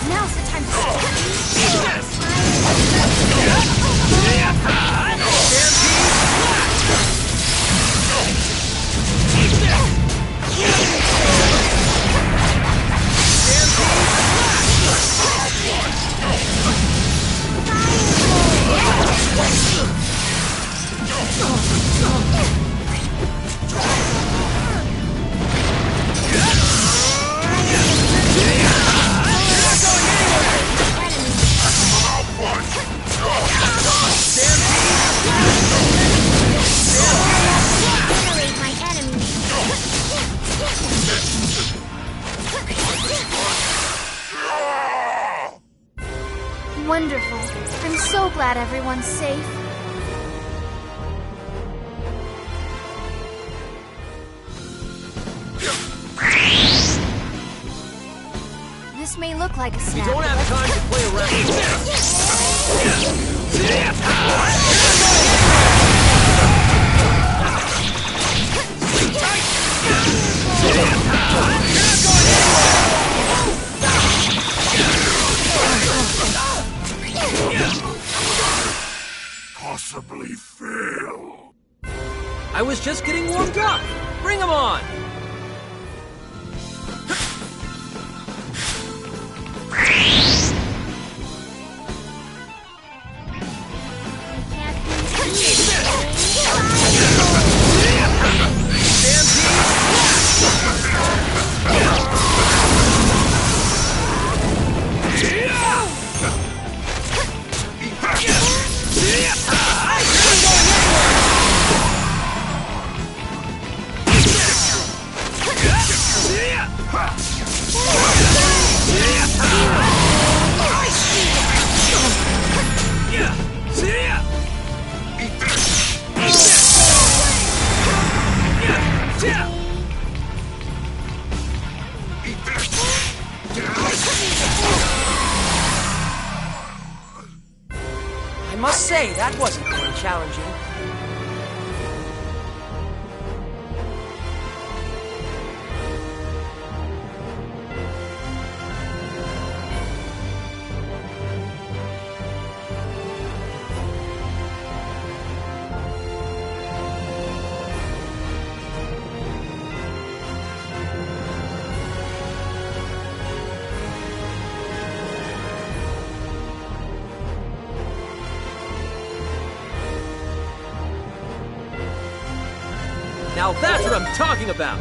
Now's the time to Wonderful. I'm so glad everyone's safe. This may look like a snap. We don't have time to play Possibly fail. I was just getting warmed up. Bring 'em on. I must say, that wasn't very challenging. Now that's what I'm talking about!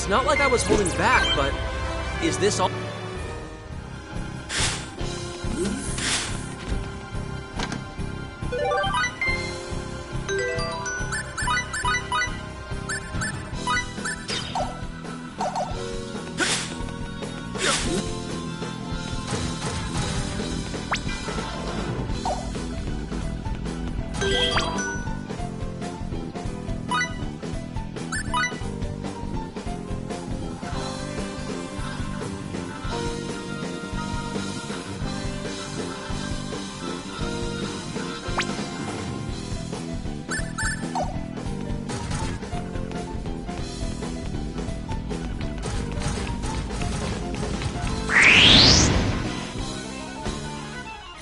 It's not like I was holding back, but is this all?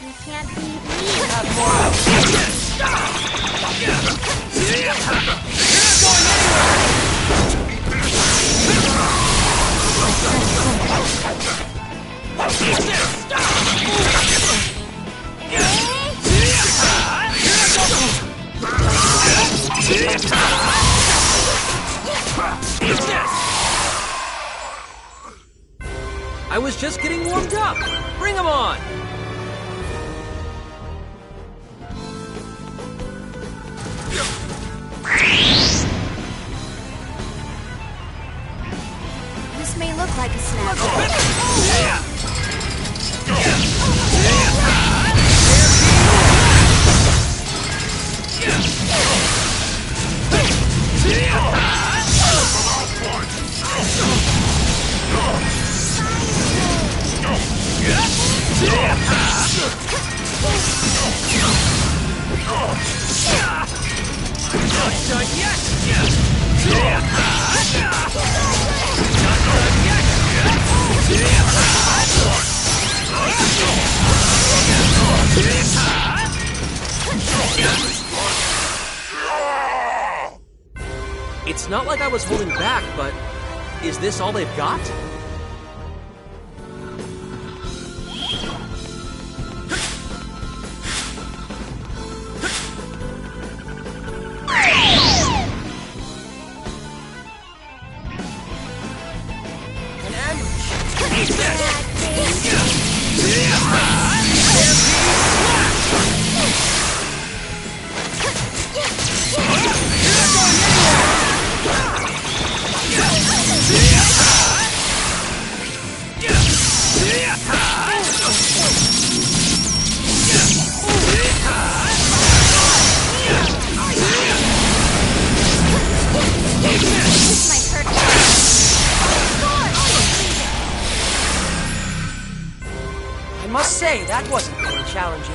You can't beat me. I was just getting warmed up. Bring 'em on. This may look like a snap. It's not like I was holding back, but is this all they've got? An ambush. I must say, that wasn't very challenging.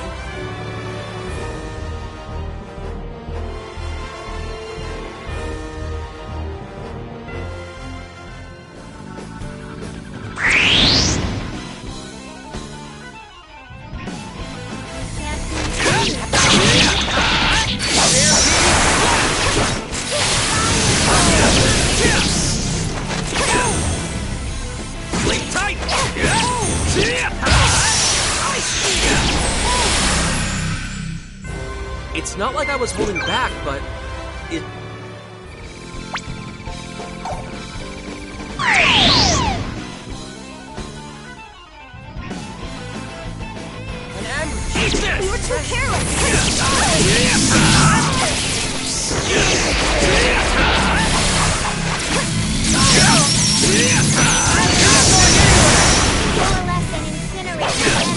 It's not like I was holding back, but it... An ambush. You were too careless. Coalesce and incinerate the enemy.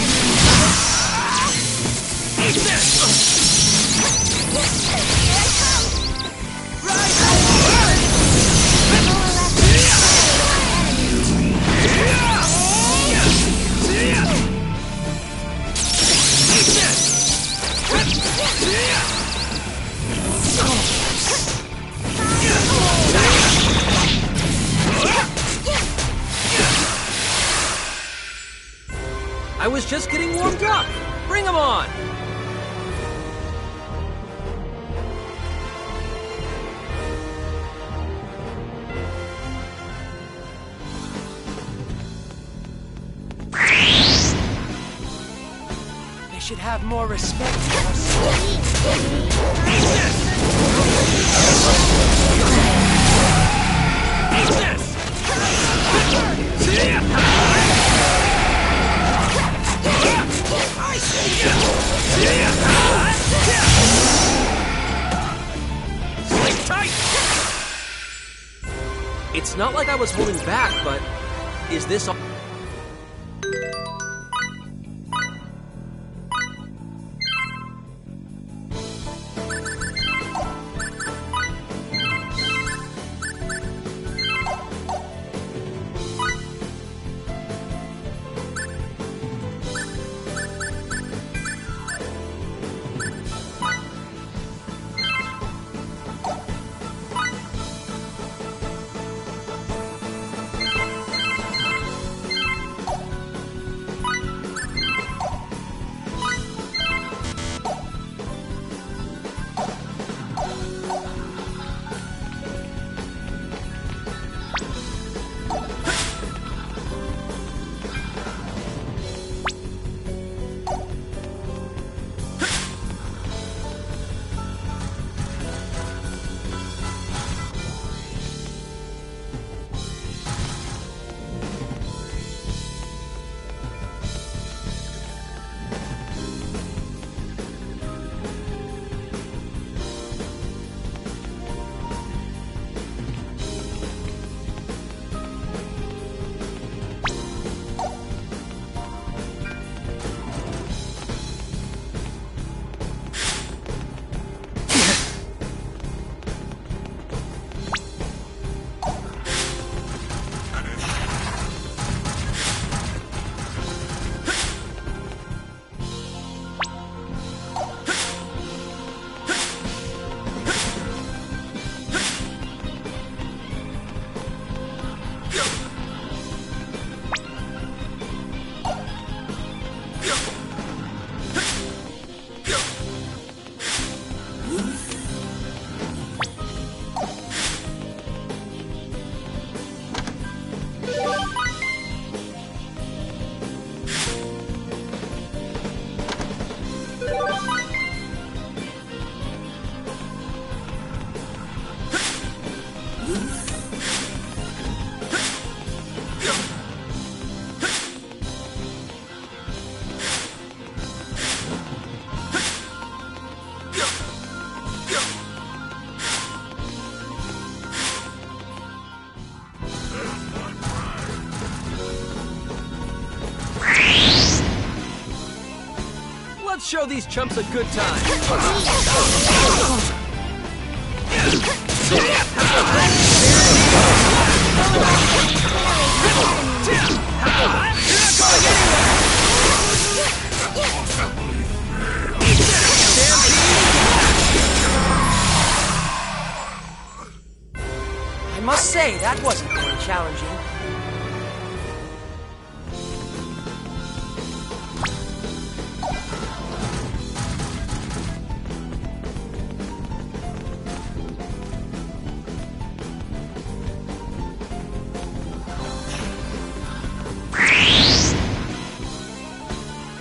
I was just getting warmed up. Bring 'em on. They should have more respect for us. Eat this! It's not like I was holding back, but is this all? Let's show these chumps a good time. I must say, that wasn't very challenging.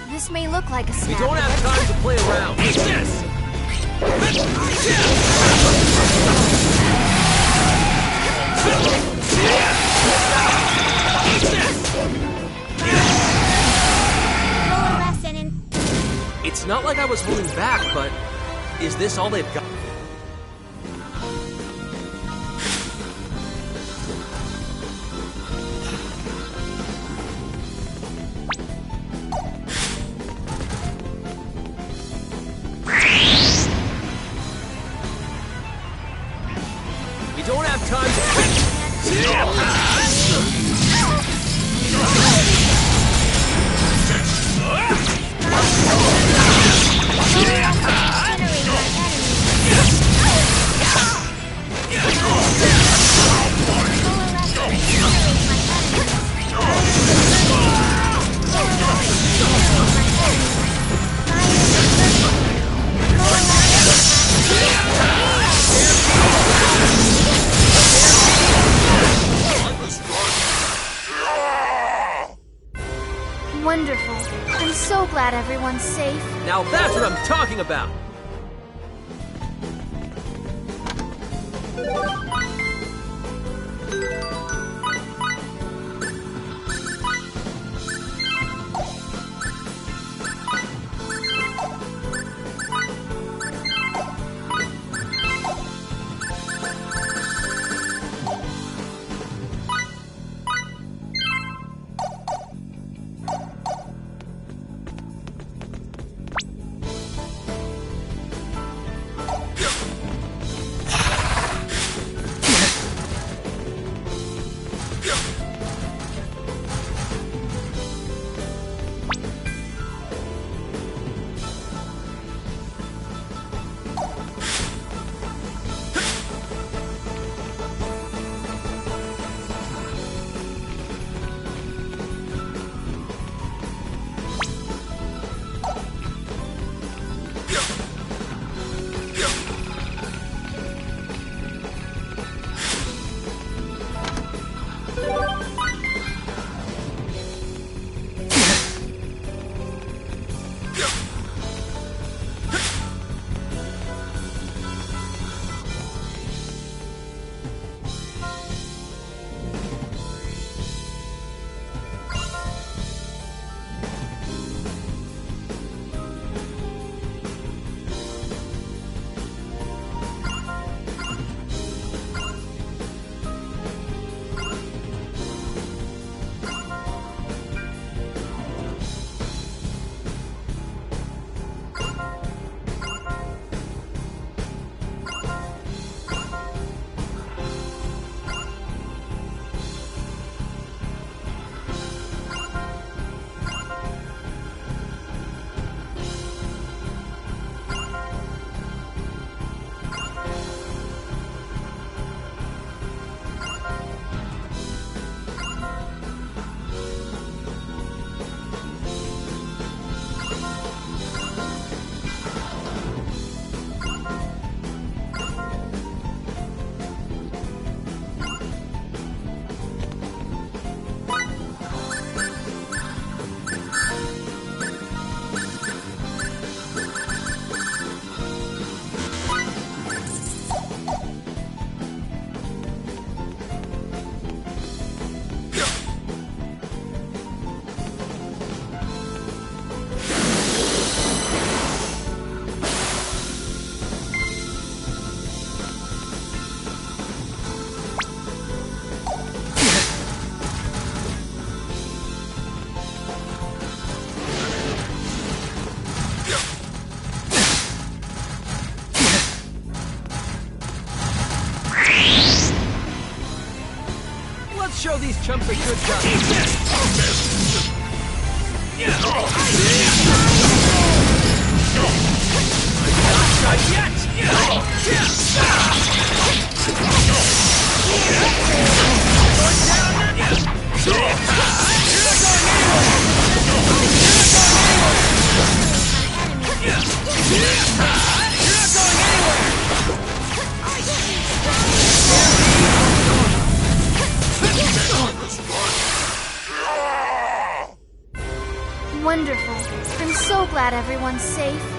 This may look like a We snap. don't have time to play around. Eat this! Roll a lesson and It's not like I was holding back, but is this all they've got? We don't have time Wonderful. I'm so glad everyone's safe. Now that's what I'm talking about! chump's a good guy. Not yet! Wonderful. I'm so glad everyone's safe.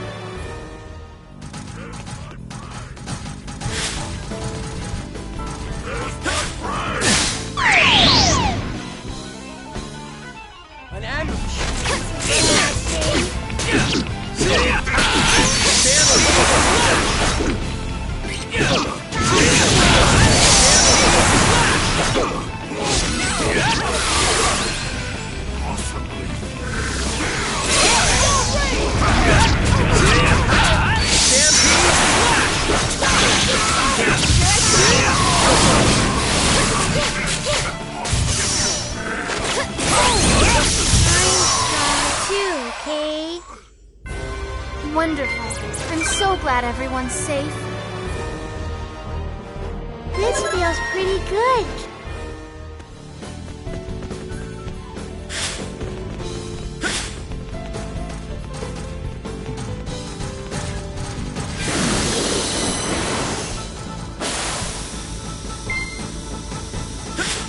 An ambush! Okay. Wonderful. I'm so glad everyone's safe. This feels pretty good.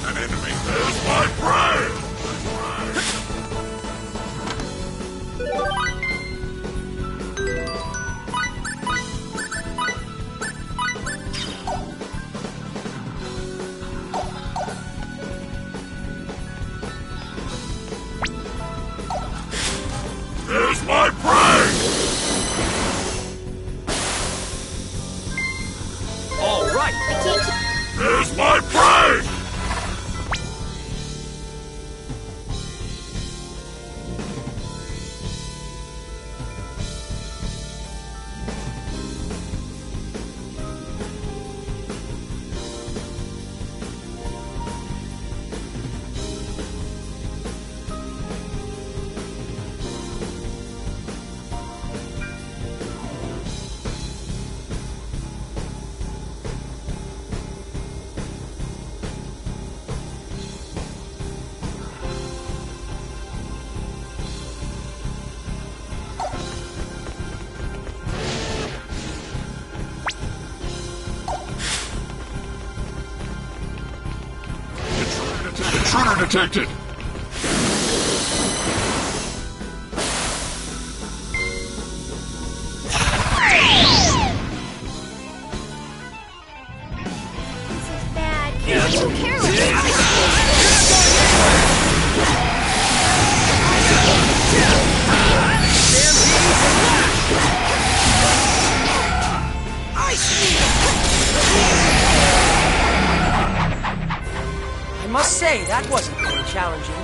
An enemy. There's my prey! There's my prey! All right. I can't keep... There's my prey! Intruder detected! This is bad. You're too careless. I must say, that wasn't very challenging.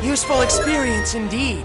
Useful experience indeed.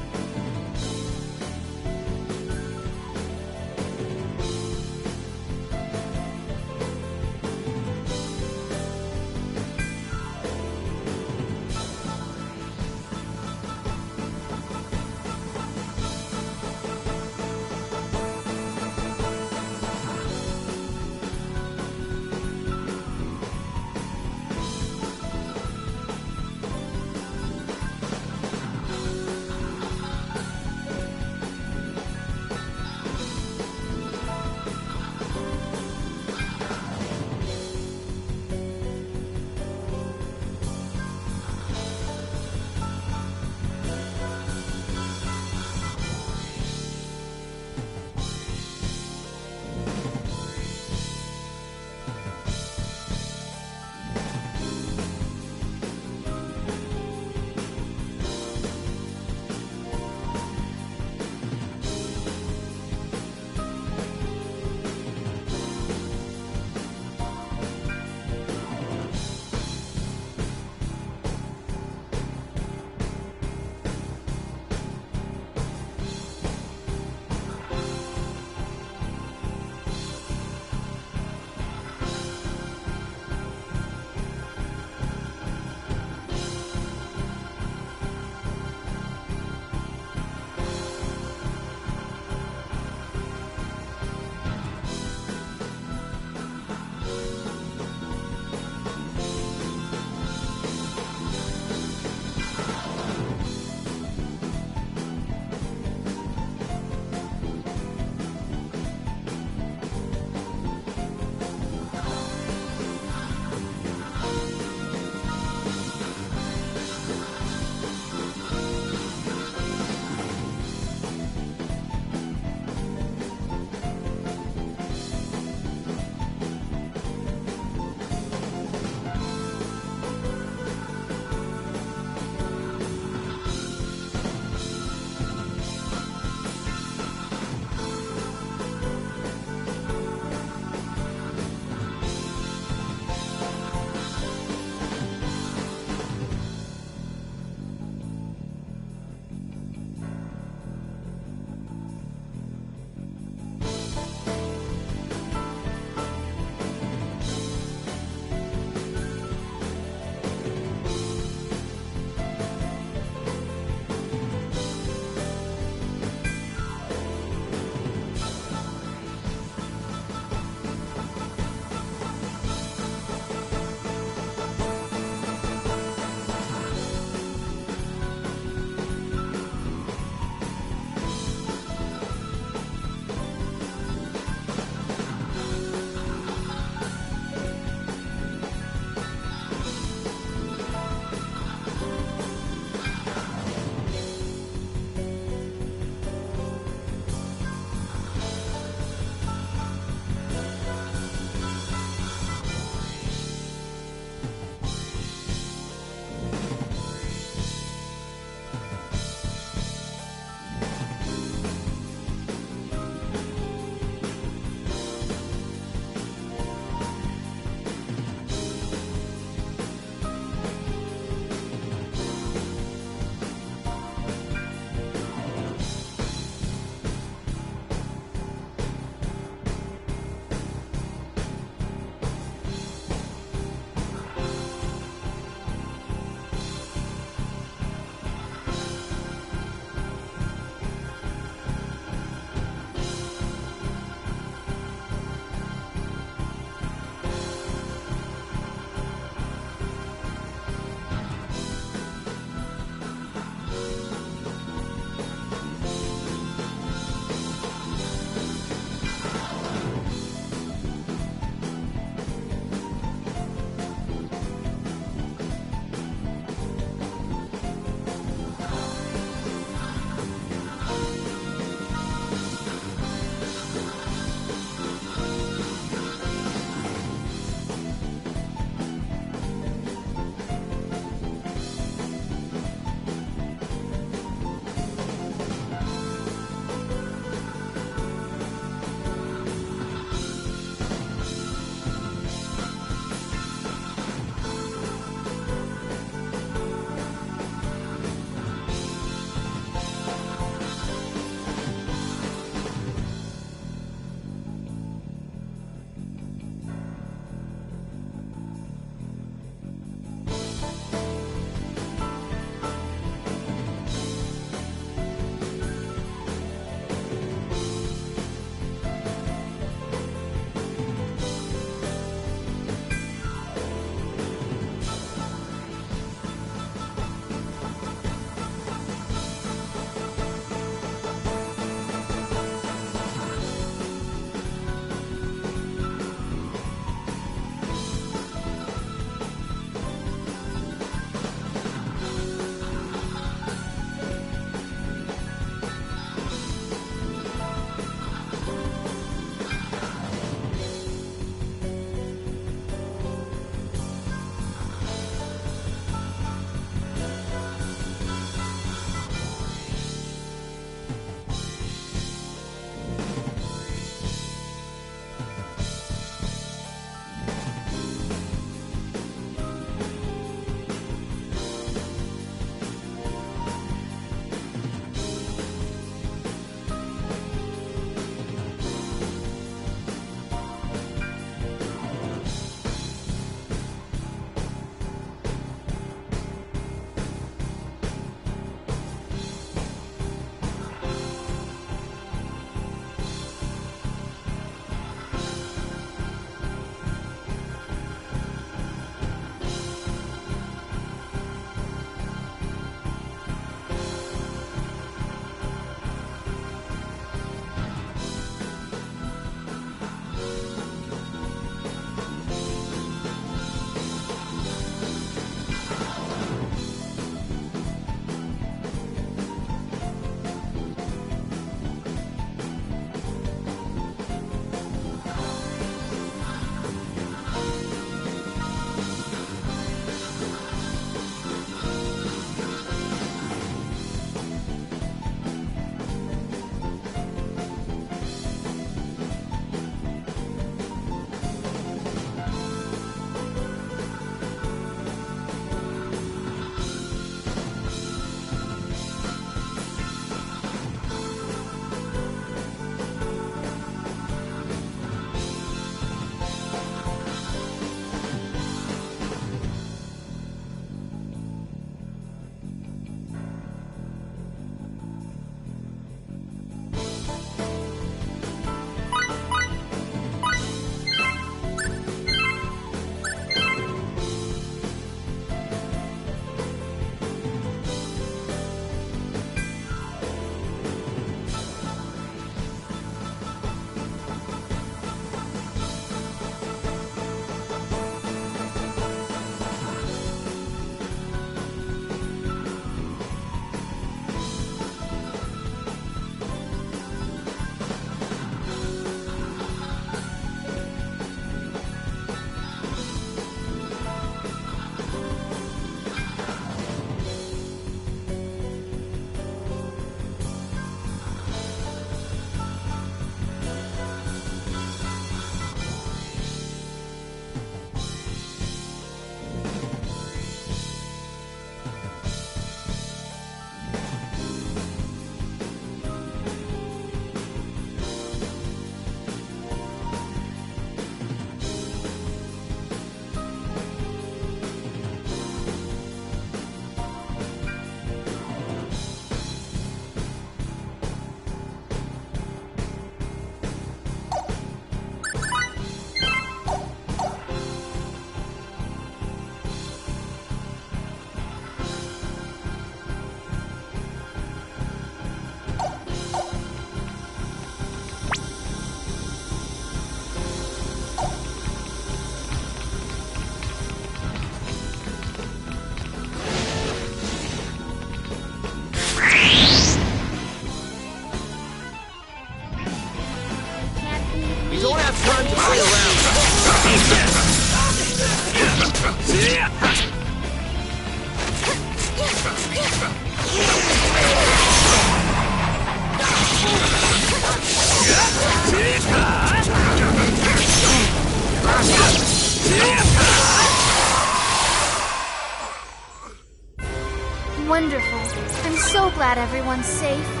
Wonderful. I'm so glad everyone's safe.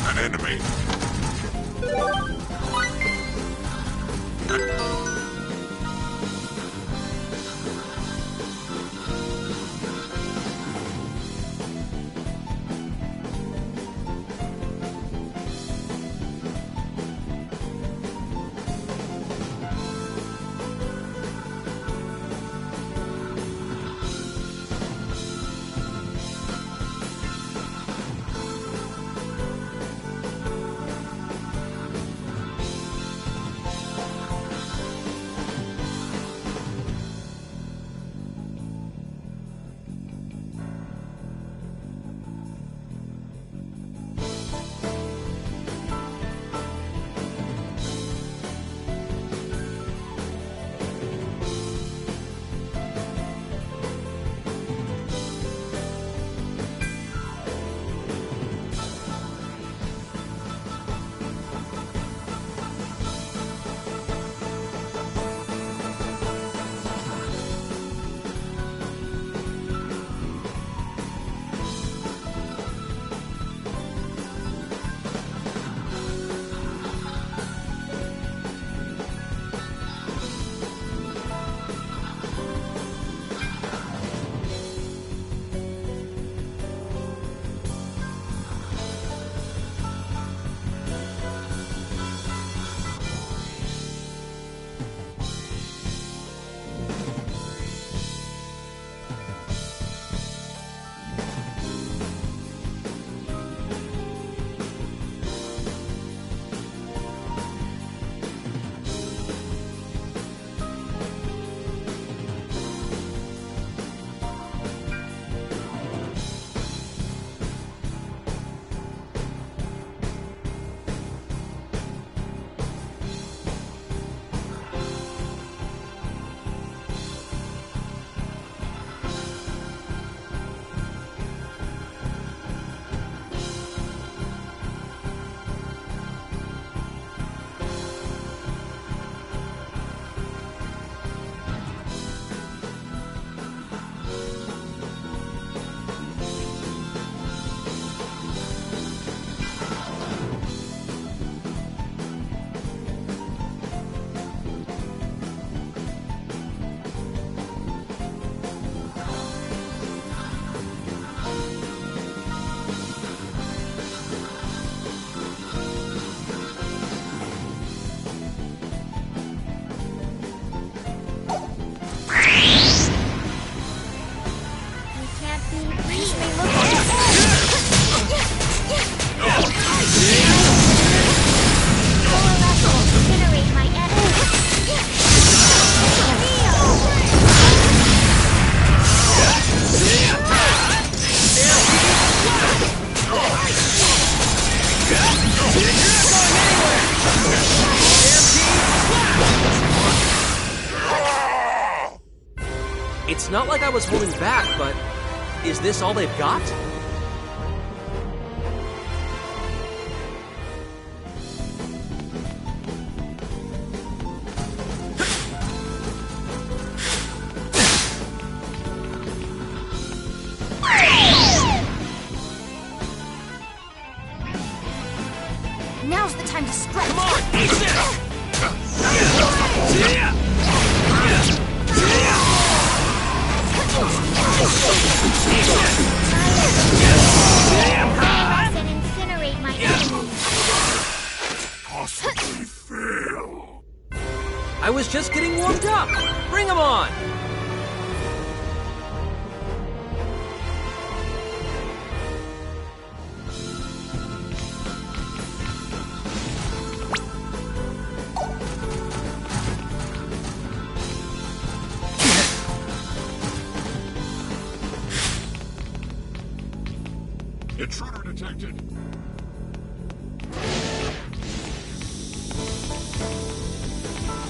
An enemy. It's not like I was holding back, but is this all they've got? Now's the time to strike. Come on, eat this! And incinerate my enemies. Possibly fail. I was just getting warmed up. Bring 'em on! Intruder detected.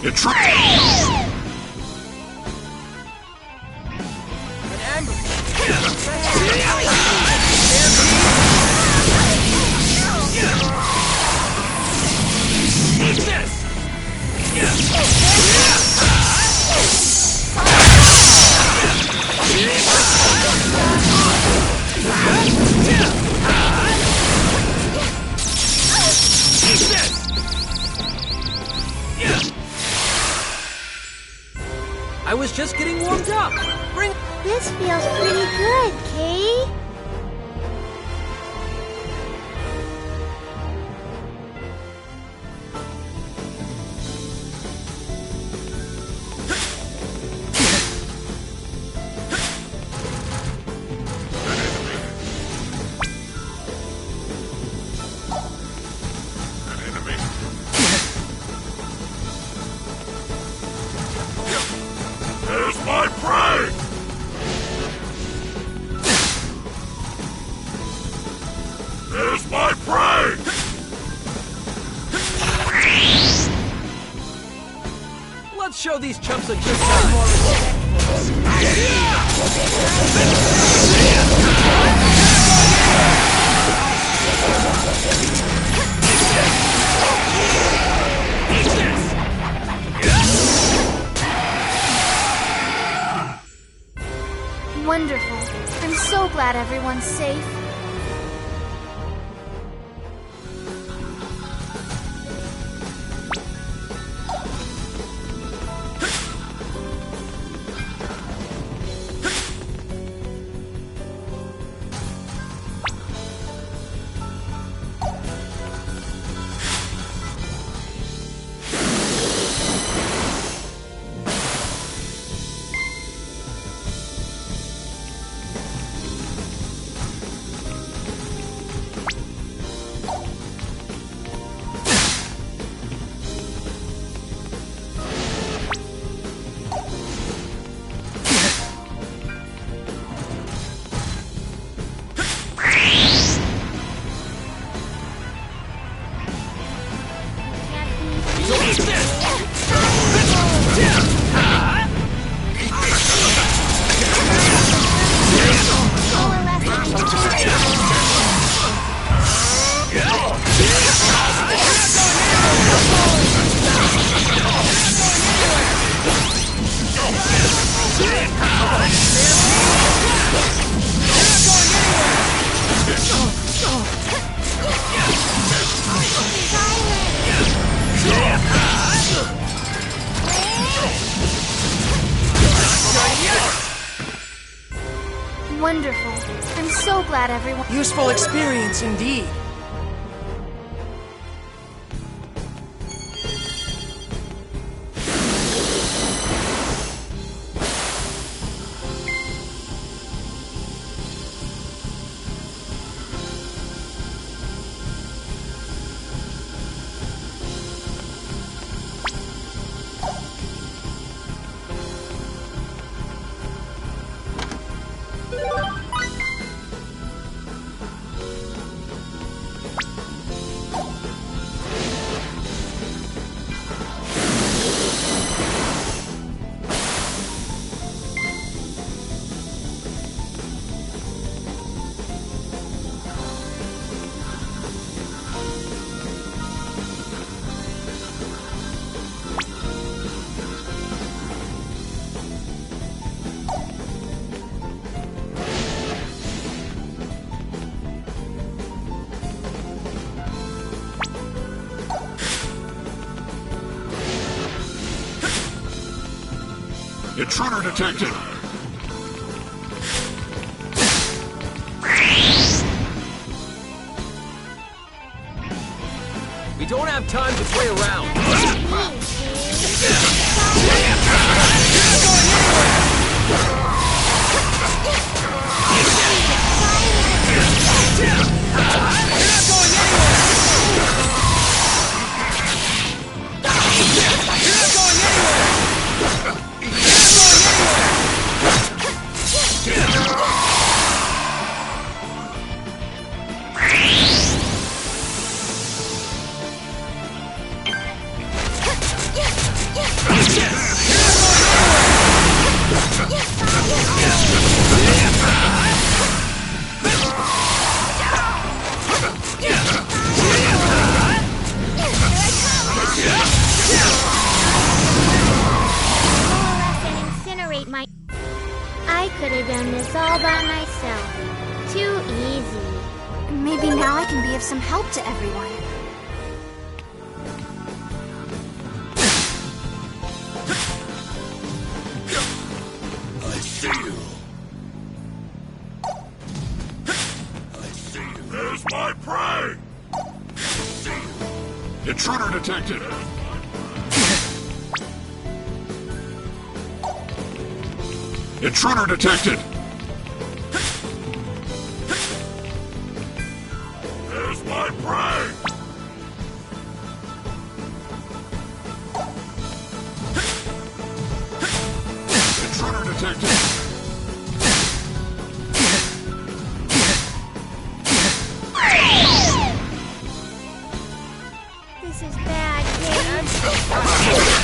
Intruder! An ambush! Eat this! I was just getting warmed up. Bring. This feels pretty good, Kay. There's my prey! There's my prey! Let's show these chumps a good time. Wonderful. I'm so glad everyone's safe. Wonderful. I'm so glad everyone... Useful experience indeed. Intruder detected! We don't have time to play around. this all by myself. Too easy. Maybe now I can be of some help to everyone. I see you. I see you. There's my prey! I see you. Intruder detected. Intruder detected! There's my prey! Intruder detected! This is bad, James.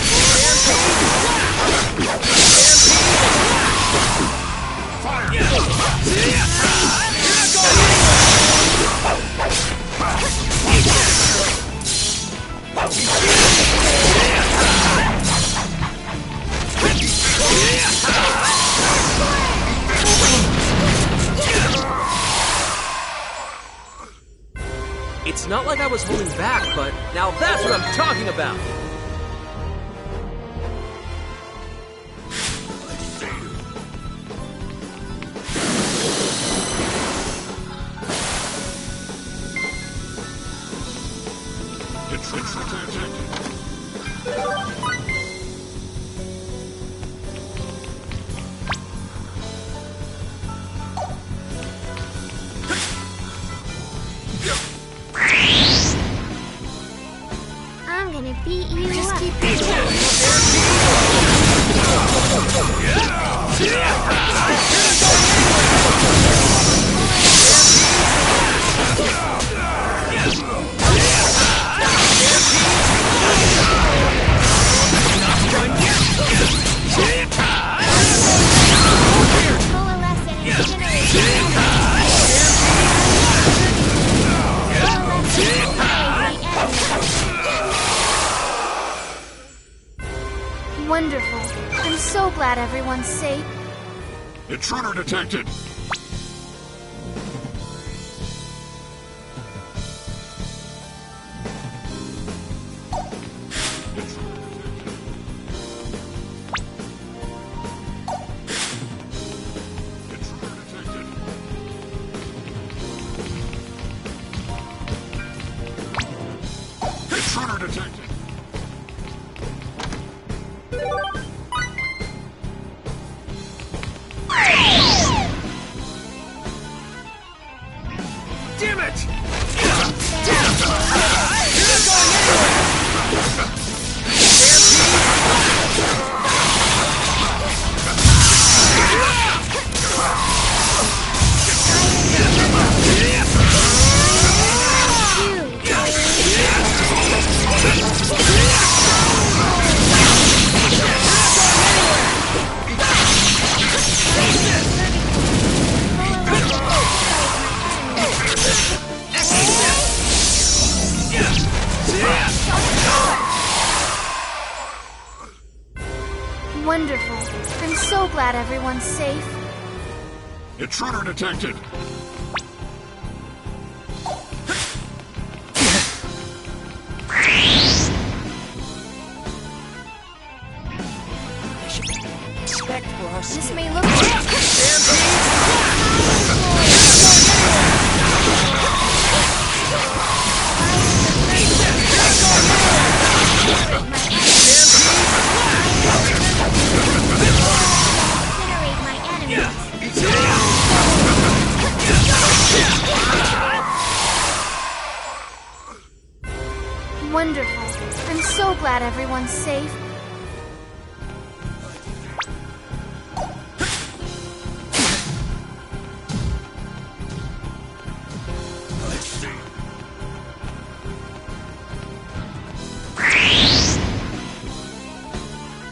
It's not like I was holding back, but now that's what I'm talking about! I'm gonna beat you Just up. keep going. Coalesce and incinerate. Wonderful. I'm so glad everyone's safe. Intruder detected! Intruder detected! Damn it! Wonderful. I'm so glad everyone's safe. Intruder detected! Respect for our This skill. may look Incinerate my enemies. wonderful. I'm so glad everyone's safe.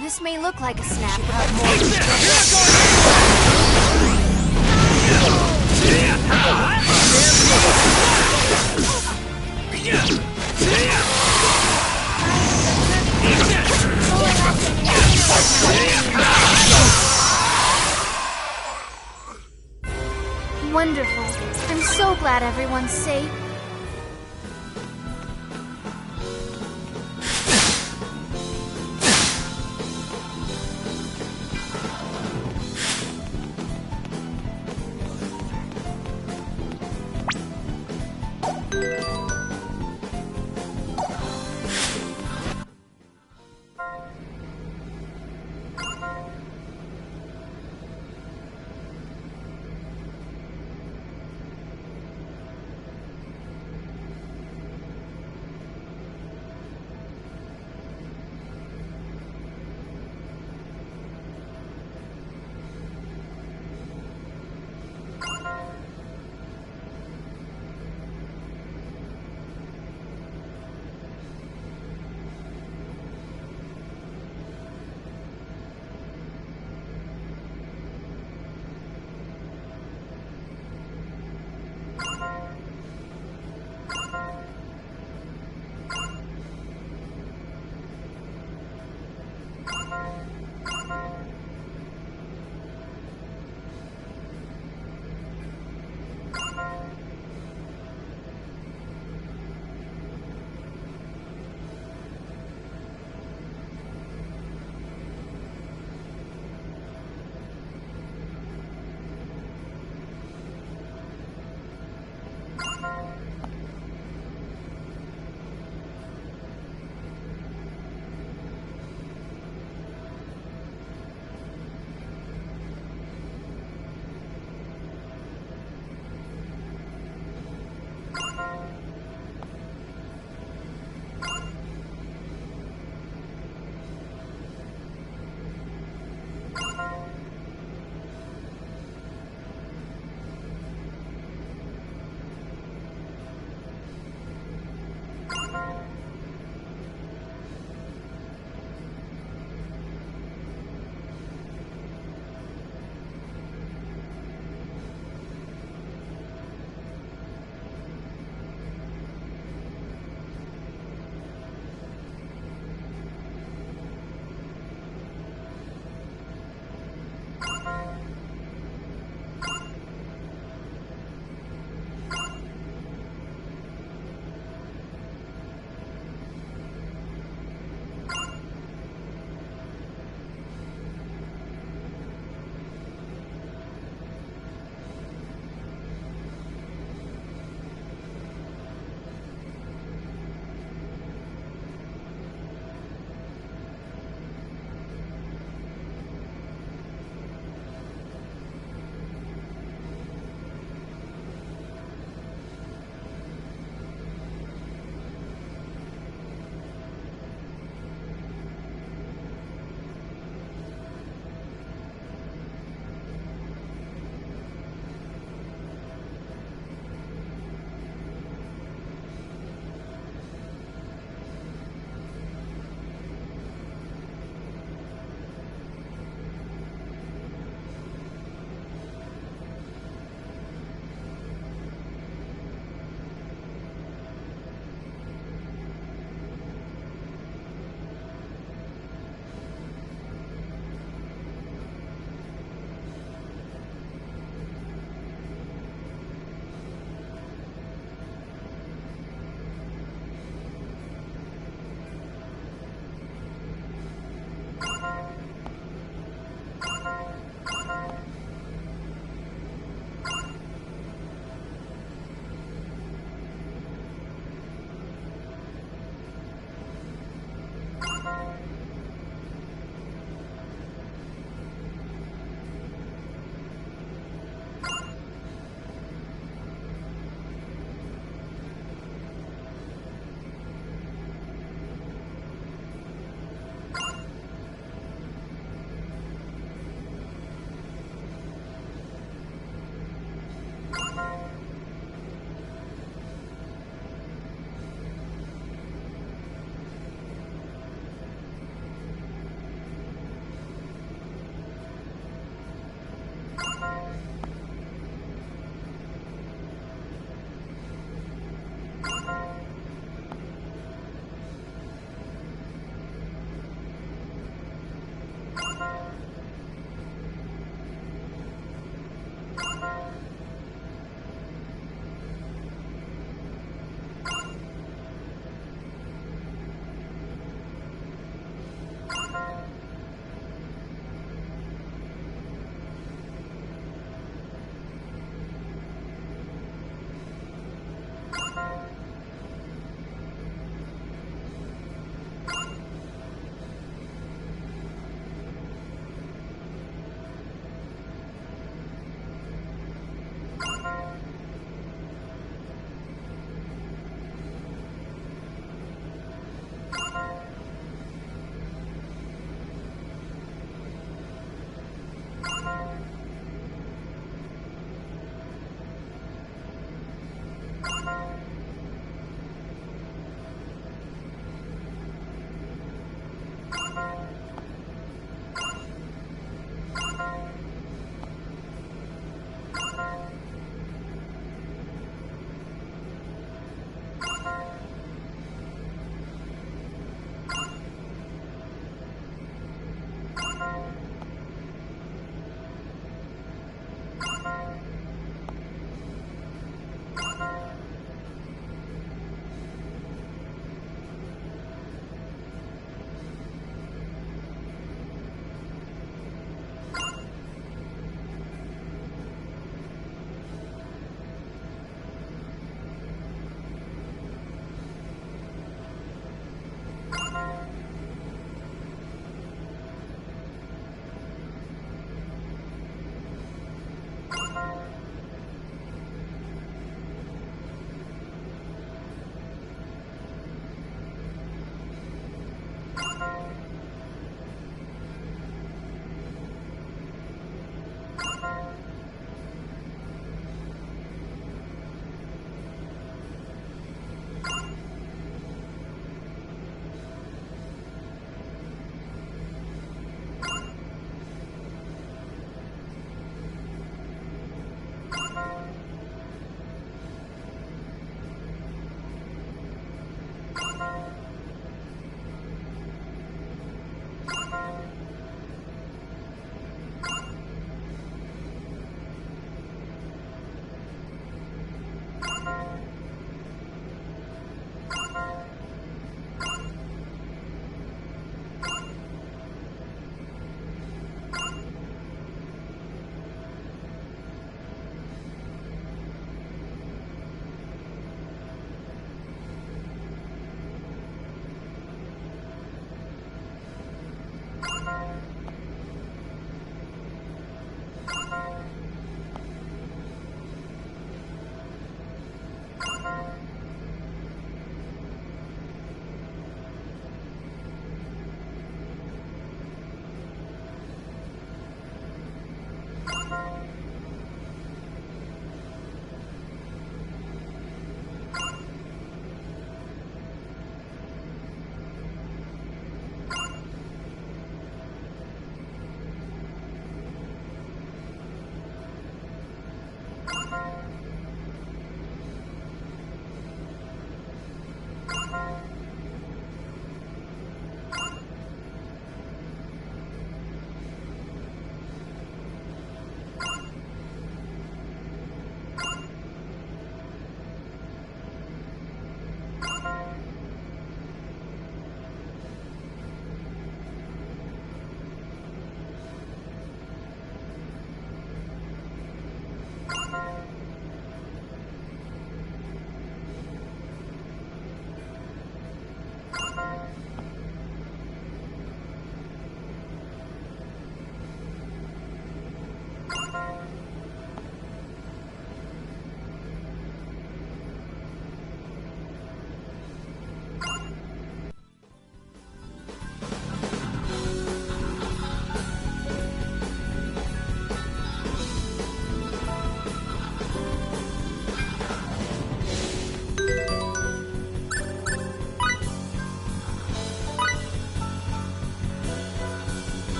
This may look like a snap. glad everyone's safe.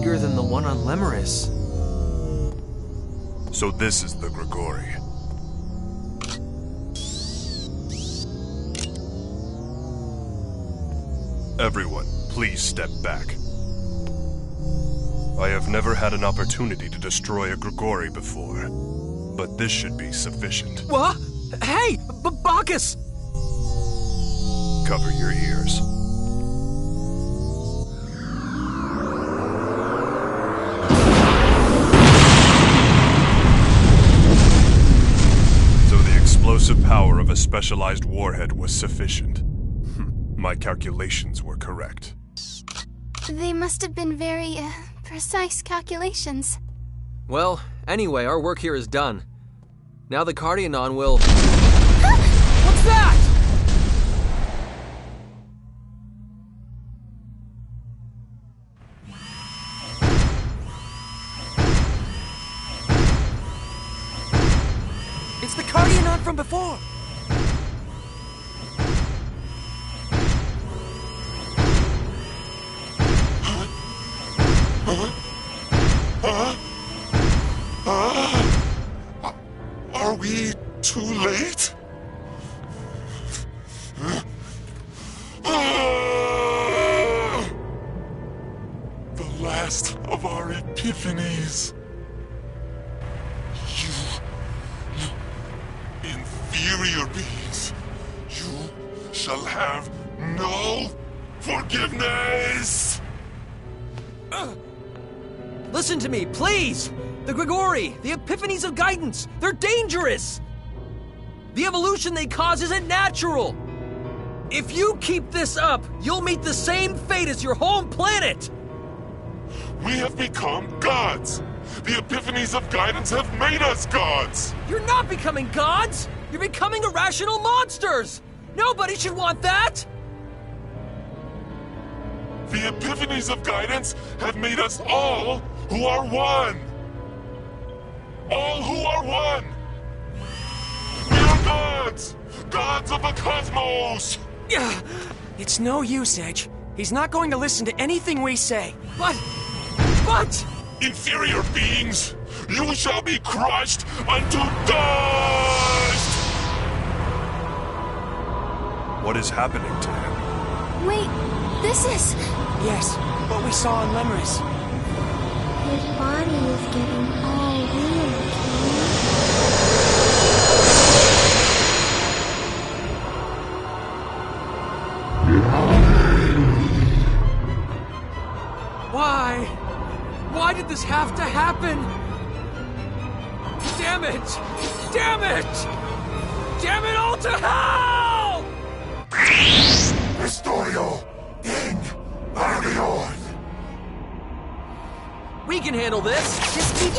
bigger than the one on Lemuris. So this is the Grigori. Everyone, please step back. I have never had an opportunity to destroy a Grigori before, but this should be sufficient. What? Hey, Bacchus! Cover your ears. So the explosive power of a specialized warhead was sufficient. My calculations were correct. They must have been very, precise calculations. Well, anyway, our work here is done. Now the Cardionon will... What's that? It's the Cardionon from before! Are we too late? The last of our epiphanies. You inferior beings, you shall have no forgiveness! Listen to me, please! The Grigori, the epiphanies of guidance, they're dangerous! The evolution they cause isn't natural! If you keep this up, you'll meet the same fate as your home planet! We have become gods! The epiphanies of guidance have made us gods! You're not becoming gods! You're becoming irrational monsters! Nobody should want that! The epiphanies of guidance have made us all who are one! All who are one! We are gods! Gods of the cosmos! It's no use, Edge. He's not going to listen to anything we say. But... Inferior beings, you shall be crushed unto dust! What is happening to him? Wait, this is... Yes, what we saw on Lemuris. His body is getting all weird, Why? Why did this have to happen? Damn it! Damn it! Damn it all to hell! Historio in Arion! We can handle this! Just keep...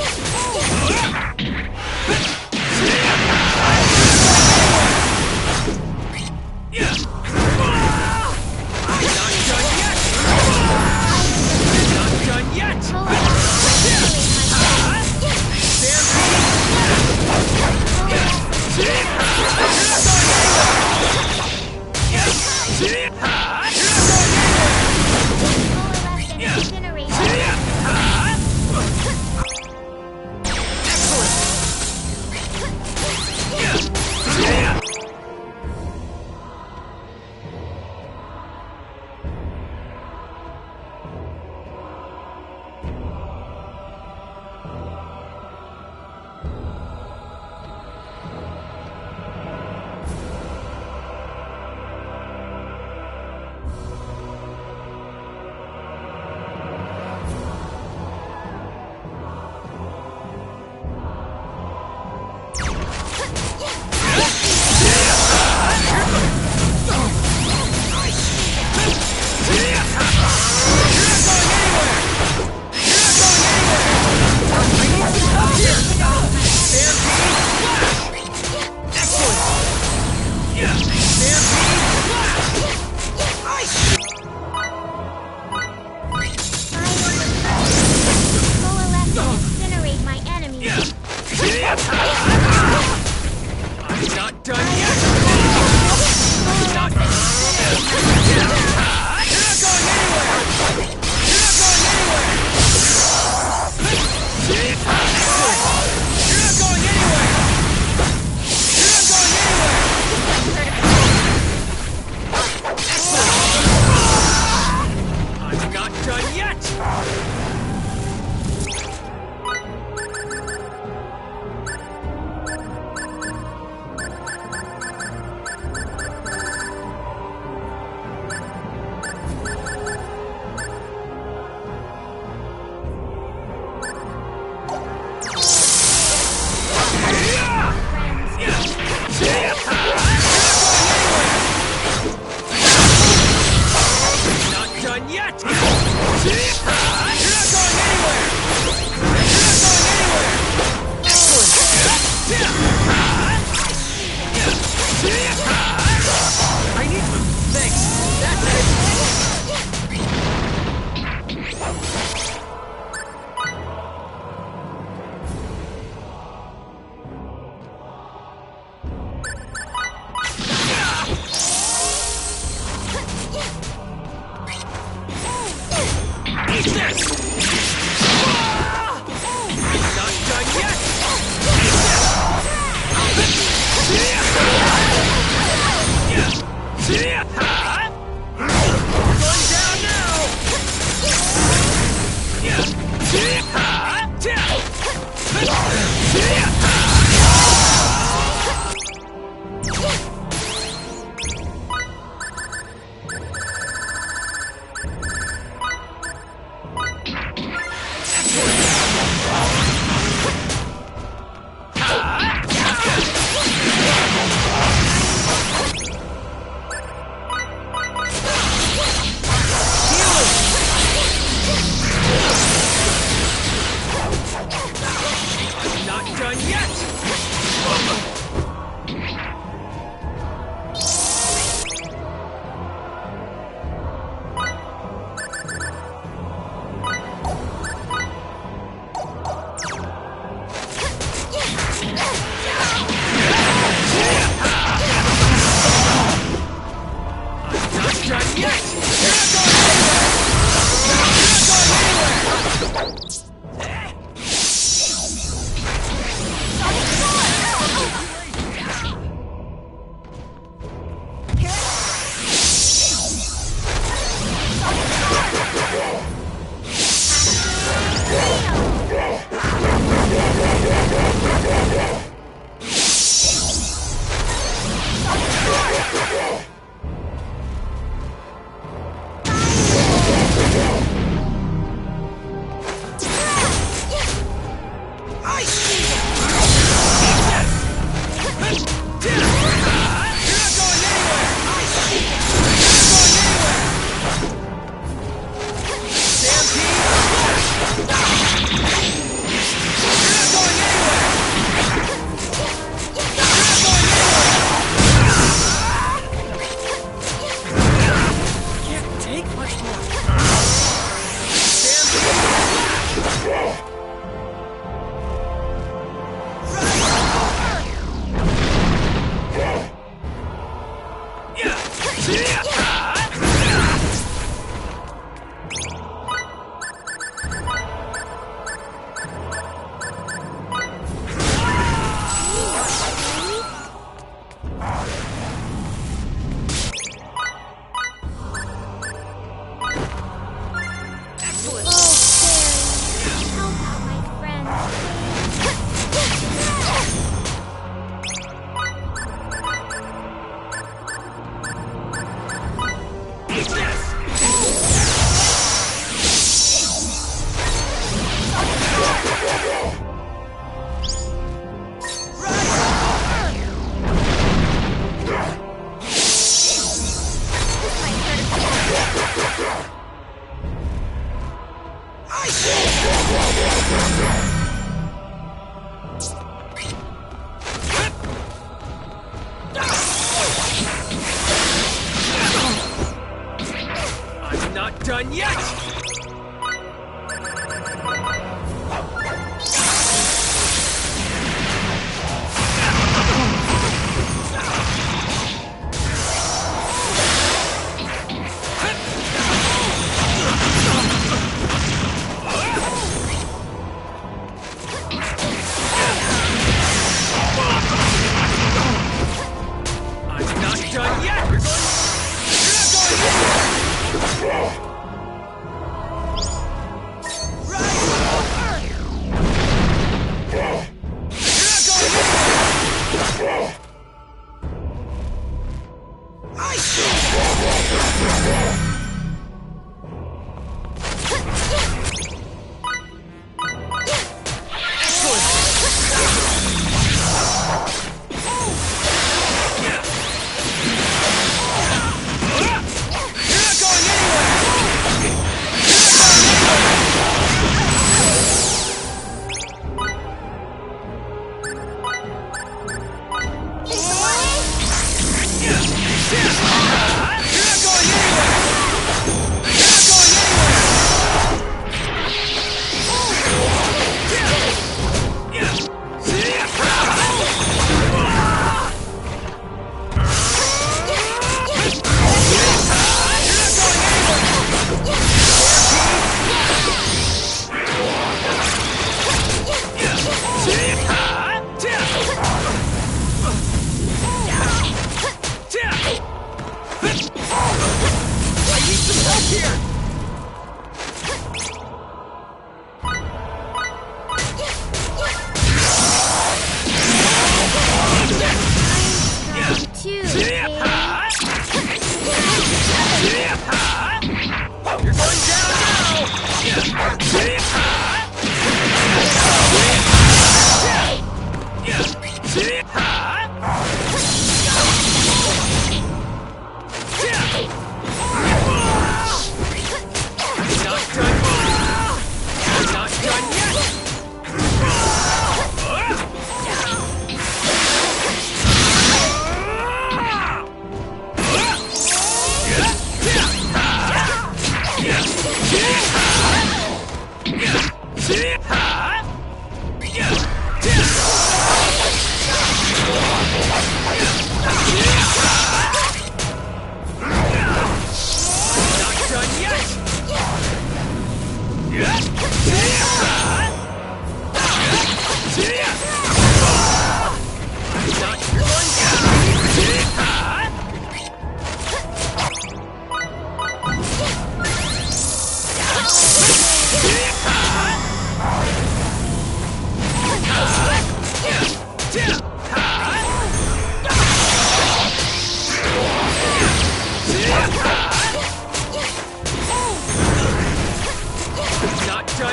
done yet!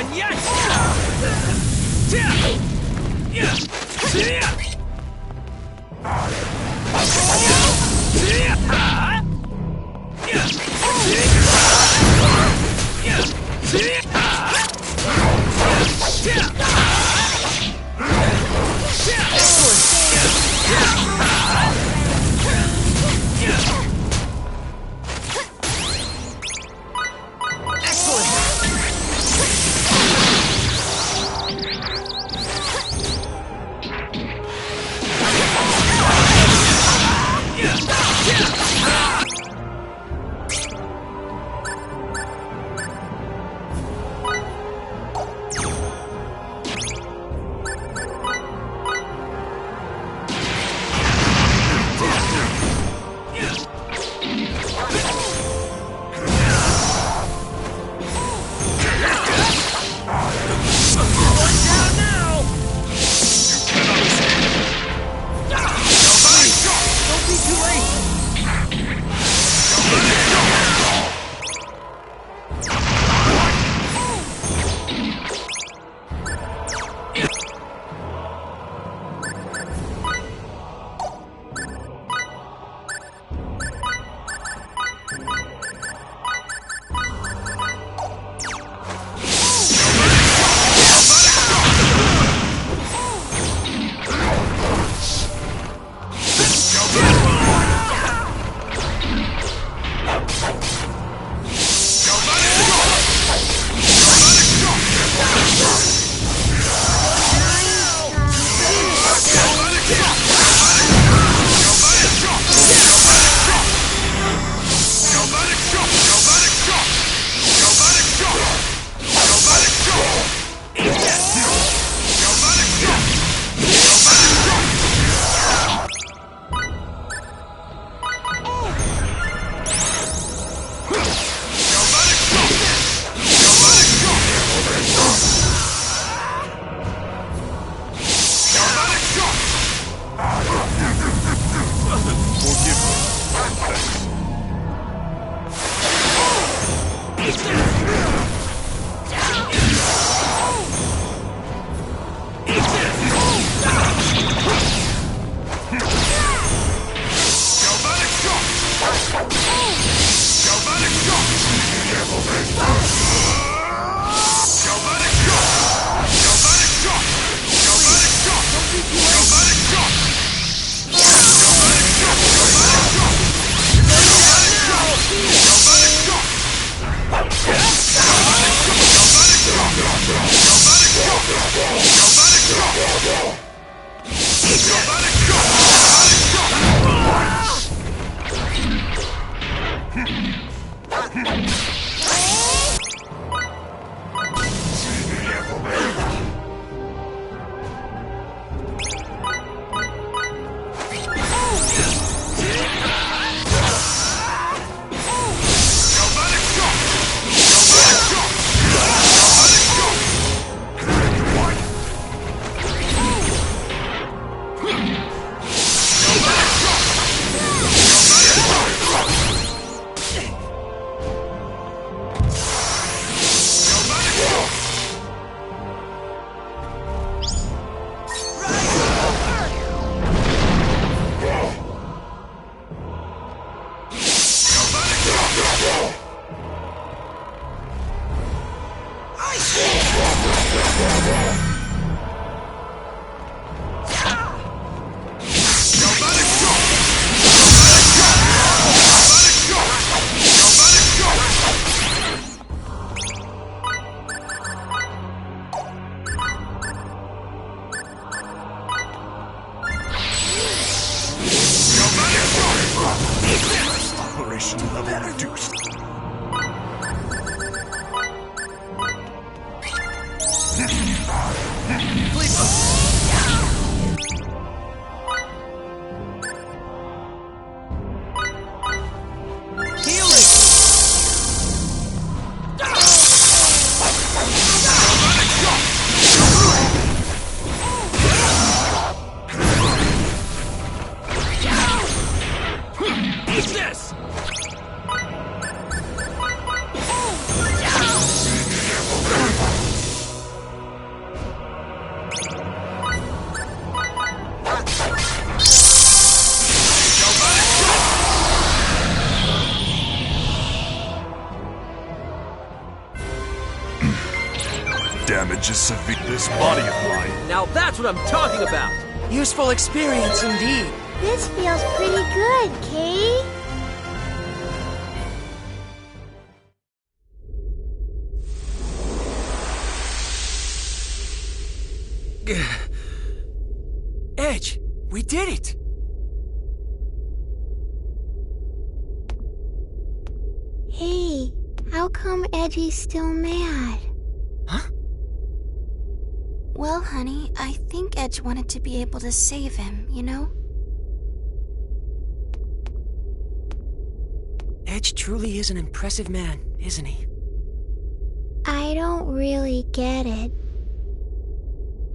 done yet! Operation level reduced. damage is severe. This body of mine. Now that's what I'm talking about! Useful experience indeed. This feels pretty good, Kay. Edge, we did it! Hey, how come Edgy's still mad? Huh? Well, honey, I think Edge wanted to be able to save him, you know? Edge truly is an impressive man, isn't he? I don't really get it.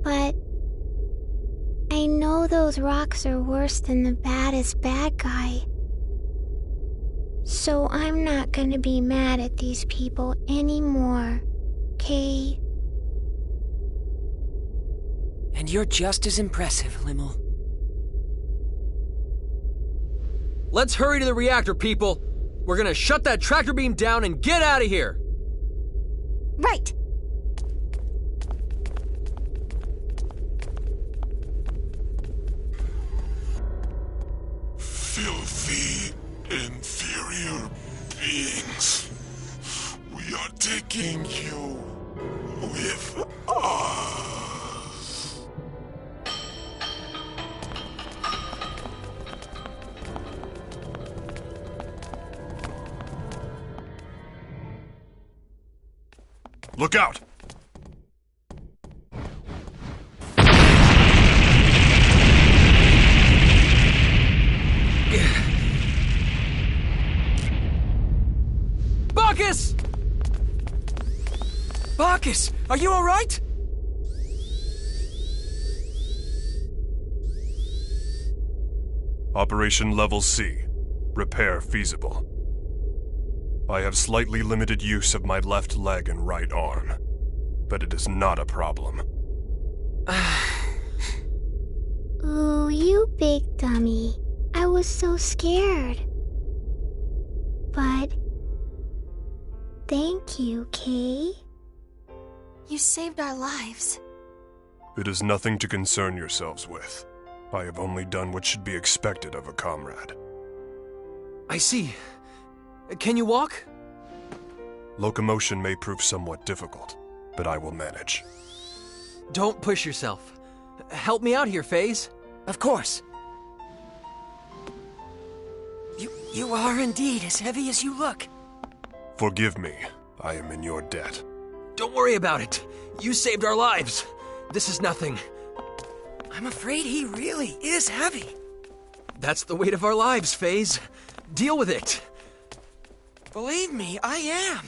But I know those rocks are worse than the baddest bad guy. So I'm not gonna be mad at these people anymore, Kay? And you're just as impressive, Limmel. Let's hurry to the reactor, people! We're gonna shut that tractor beam down and get out of here! Right! Filthy, inferior beings. We are taking you with us. Look out! Bacchus! Bacchus, are you alright? Operation Level C. Repair feasible. I have slightly limited use of my left leg and right arm, but it is not a problem. Ooh, you big dummy. I was so scared. But thank you, Kay. You saved our lives. It is nothing to concern yourselves with. I have only done what should be expected of a comrade. I see. Can you walk? Locomotion may prove somewhat difficult, but I will manage. Don't push yourself. Help me out here, FaZe. Of course. You are indeed as heavy as you look. Forgive me, I am in your debt. Don't worry about it. You saved our lives. This is nothing. I'm afraid he really is heavy. That's the weight of our lives, FaZe. Deal with it. Believe me, I am.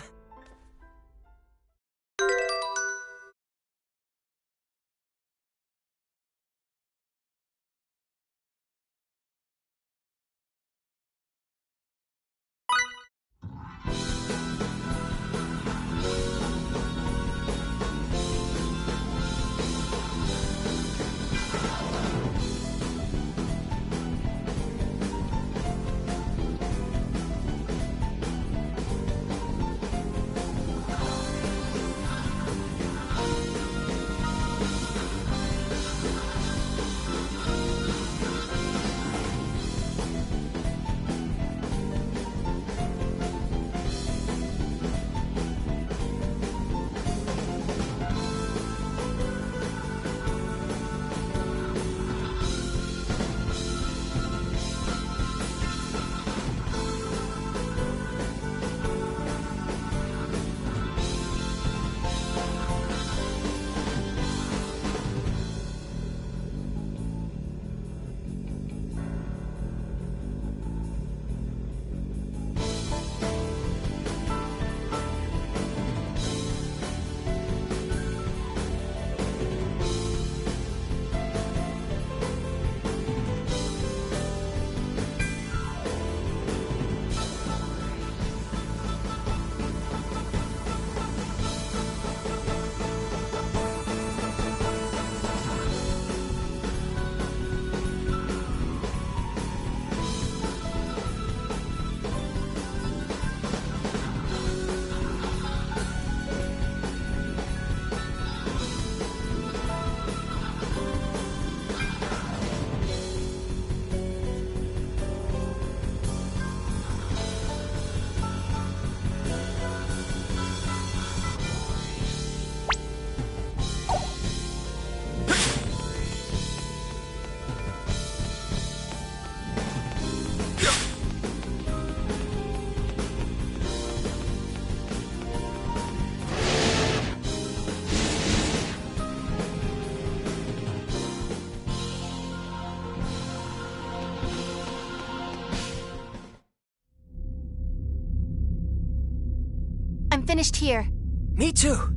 finished here. Me too.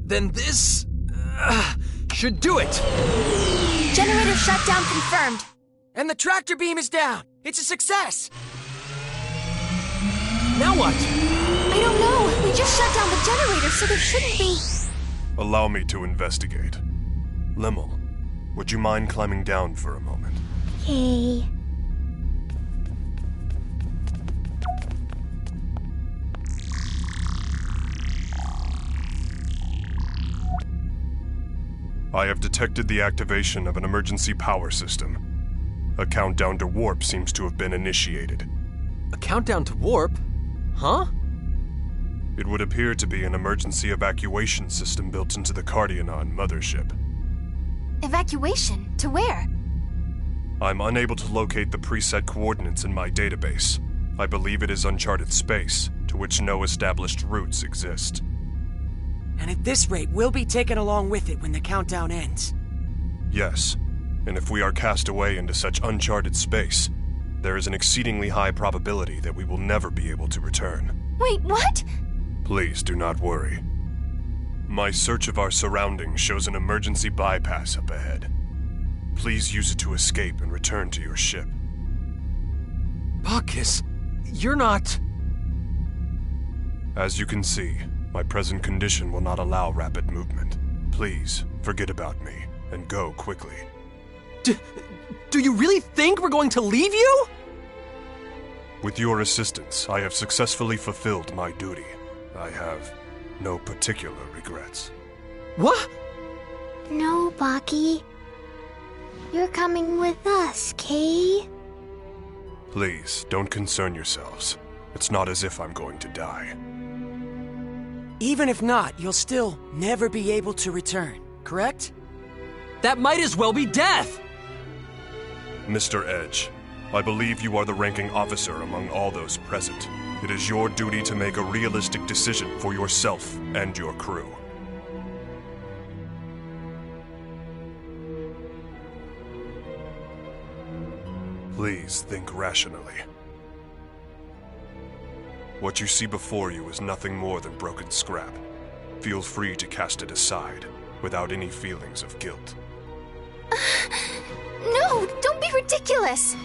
Then this... should do it! Generator shutdown confirmed. And the tractor beam is down. It's a success. Now what? I don't know. We just shut down the generator, so there shouldn't be... Allow me to investigate. Limmel, would you mind climbing down for a moment? Okay. I have detected the activation of an emergency power system. A countdown to warp seems to have been initiated. A countdown to warp? Huh? It would appear to be an emergency evacuation system built into the Cardionon mothership. Evacuation? To where? I'm unable to locate the preset coordinates in my database. I believe it is uncharted space, to which no established routes exist. And at this rate, we'll be taken along with it when the countdown ends. Yes, and if we are cast away into such uncharted space, there is an exceedingly high probability that we will never be able to return. Wait, what? Please do not worry. My search of our surroundings shows an emergency bypass up ahead. Please use it to escape and return to your ship. Bacchus, you're not... As you can see, my present condition will not allow rapid movement. Please, forget about me, and go quickly. Do you really think we're going to leave you? With your assistance, I have successfully fulfilled my duty. I have no particular regrets. What? No, Baki. You're coming with us, Kay? Please, don't concern yourselves. It's not as if I'm going to die. Even if not, you'll still never be able to return, correct? That might as well be death! Mr. Edge, I believe you are the ranking officer among all those present. It is your duty to make a realistic decision for yourself and your crew. Please think rationally. What you see before you is nothing more than broken scrap. Feel free to cast it aside, without any feelings of guilt. No, don't be ridiculous!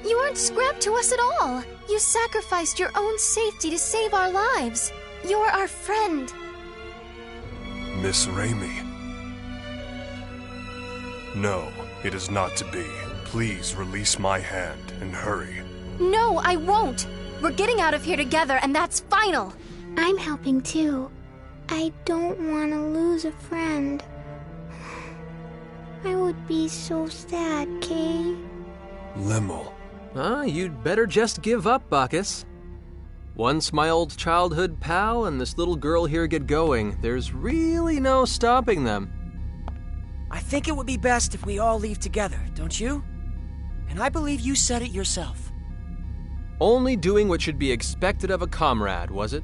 You aren't scrap to us at all. You sacrificed your own safety to save our lives. You're our friend. Miss Raimi. No, it is not to be. Please release my hand and hurry. No, I won't. We're getting out of here together, and that's final. I'm helping too. I don't want to lose a friend. I would be so sad, Kay. Limmel. You'd better just give up, Bacchus. Once my old childhood pal and this little girl here get going, there's really no stopping them. I think it would be best if we all leave together, don't you? And I believe you said it yourself. Only doing what should be expected of a comrade, was it?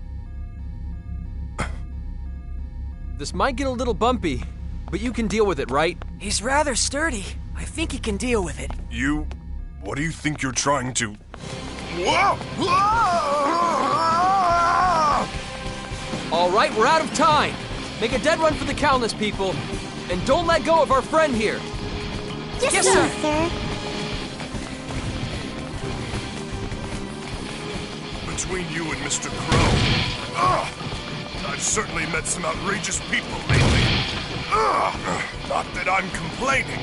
This might get a little bumpy, but you can deal with it, right? He's rather sturdy. I think he can deal with it. You... what do you think you're trying to... All right, we're out of time. Make a dead run for the Calnus, people. And don't let go of our friend here. Yes, sir. Between you and Mr. Crow, I've certainly met some outrageous people lately. Not that I'm complaining.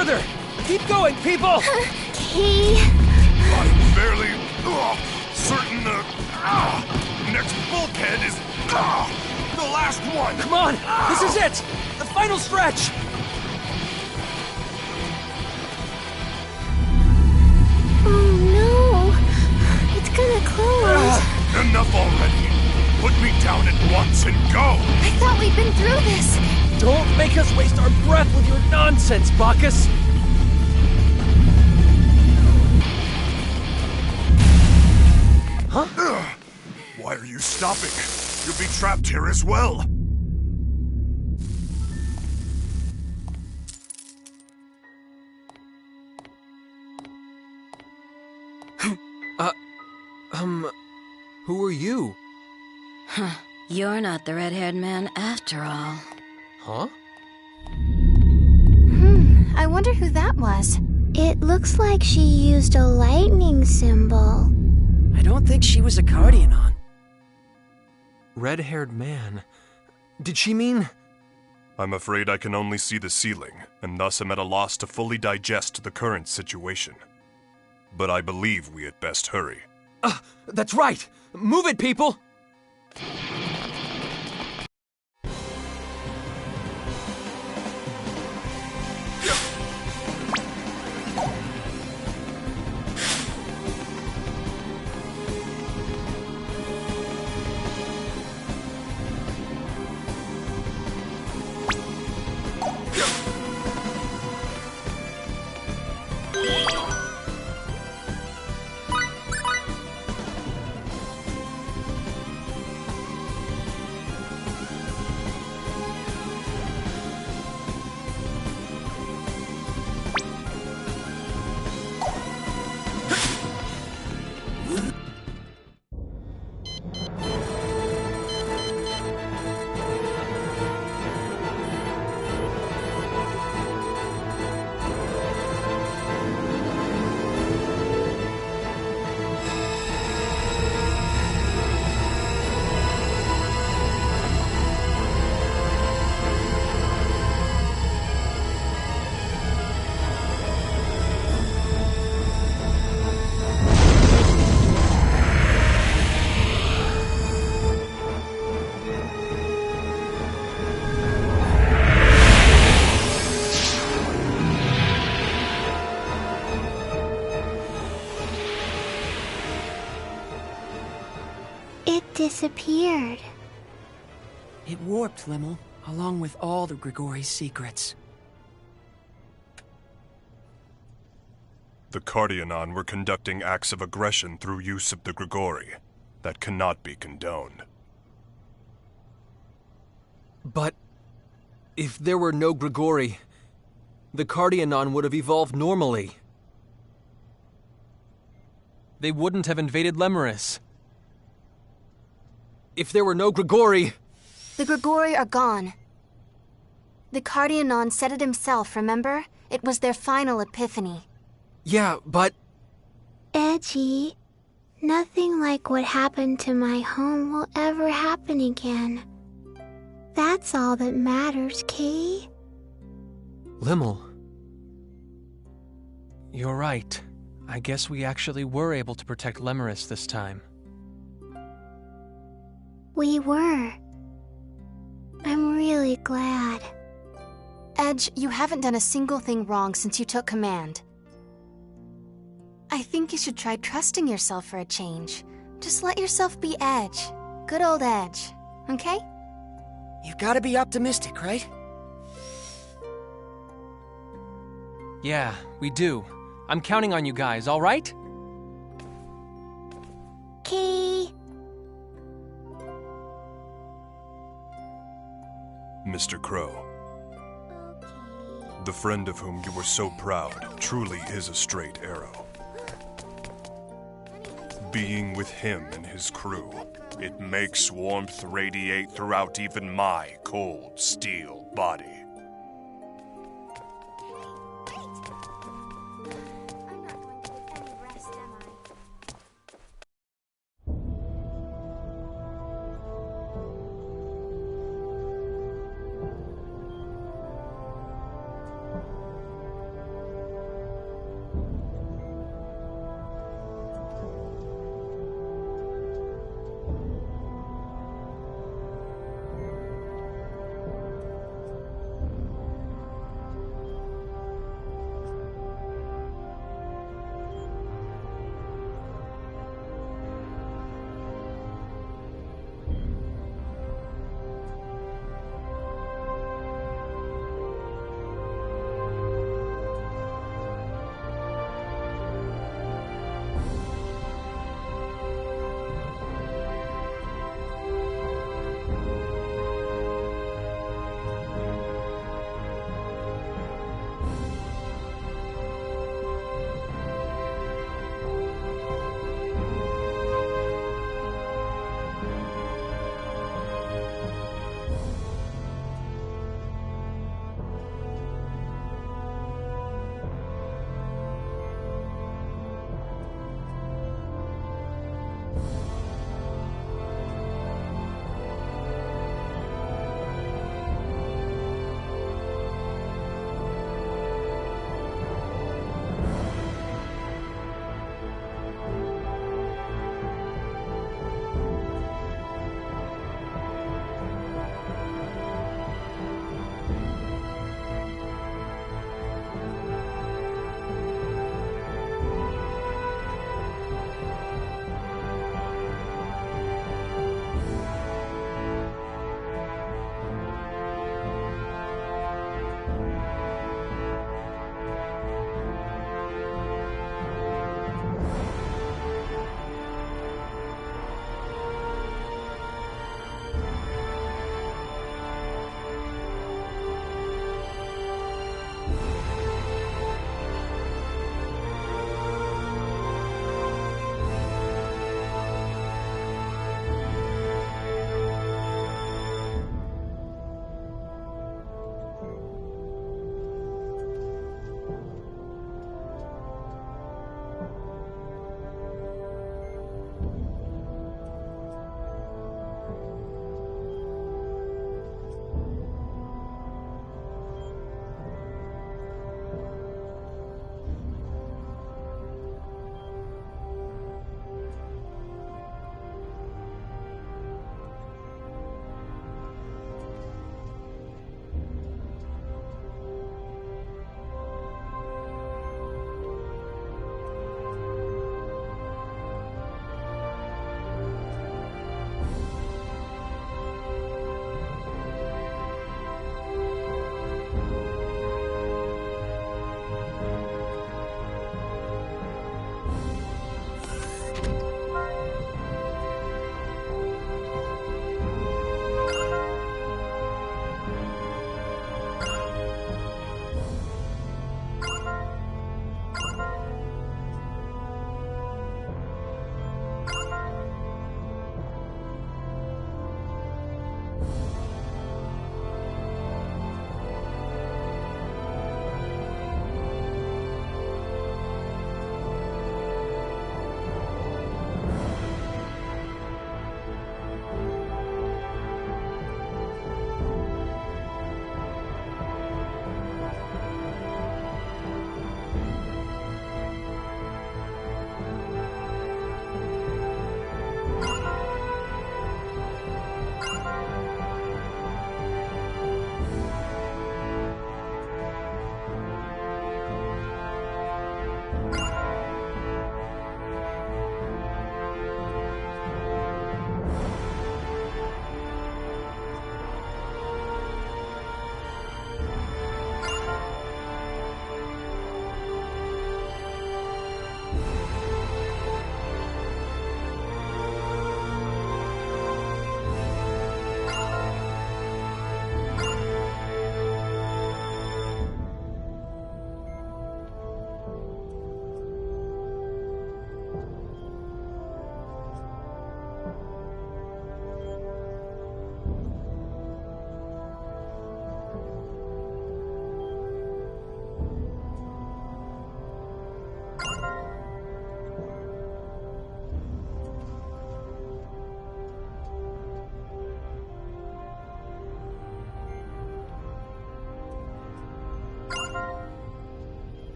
further! Keep going, people! Kay... I'm barely certain the next bulkhead is the last one. Come on! This is it! The final stretch! Oh no! It's gonna close. Enough already. Put me down at once and go. I thought we'd been through this. Don't make us waste our breath with your nonsense, Bacchus! Huh? Why are you stopping? You'll be trapped here as well. Who are you? You're not the red-haired man after all. Huh? I wonder who that was. It looks like she used a lightning symbol. I don't think she was a Cardionon. Red-haired man. Did she mean... I'm afraid I can only see the ceiling, and thus am at a loss to fully digest the current situation. But I believe we had best hurry. That's right! Move it, people! It disappeared. It warped, Limmel, along with all the Grigori's secrets. The Cardionon were conducting acts of aggression through use of the Grigori. That cannot be condoned. But... if there were no Grigori, the Cardionon would have evolved normally. They wouldn't have invaded Lemuris. If there were no Grigori... The Grigori are gone. The Cardionon said it himself, remember? It was their final epiphany. Yeah, but... Edgy. Nothing like what happened to my home will ever happen again. That's all that matters, Kay. Limmel... You're right. I guess we actually were able to protect Lemuris this time. We were. I'm really glad. Edge, you haven't done a single thing wrong since you took command. I think you should try trusting yourself for a change. Just let yourself be Edge. Good old Edge, okay? You've got to be optimistic, right? Yeah, we do. I'm counting on you guys, all right? Kay. Mr. Crow, the friend of whom you were so proud truly is a straight arrow. Being with him and his crew, it makes warmth radiate throughout even my cold steel body.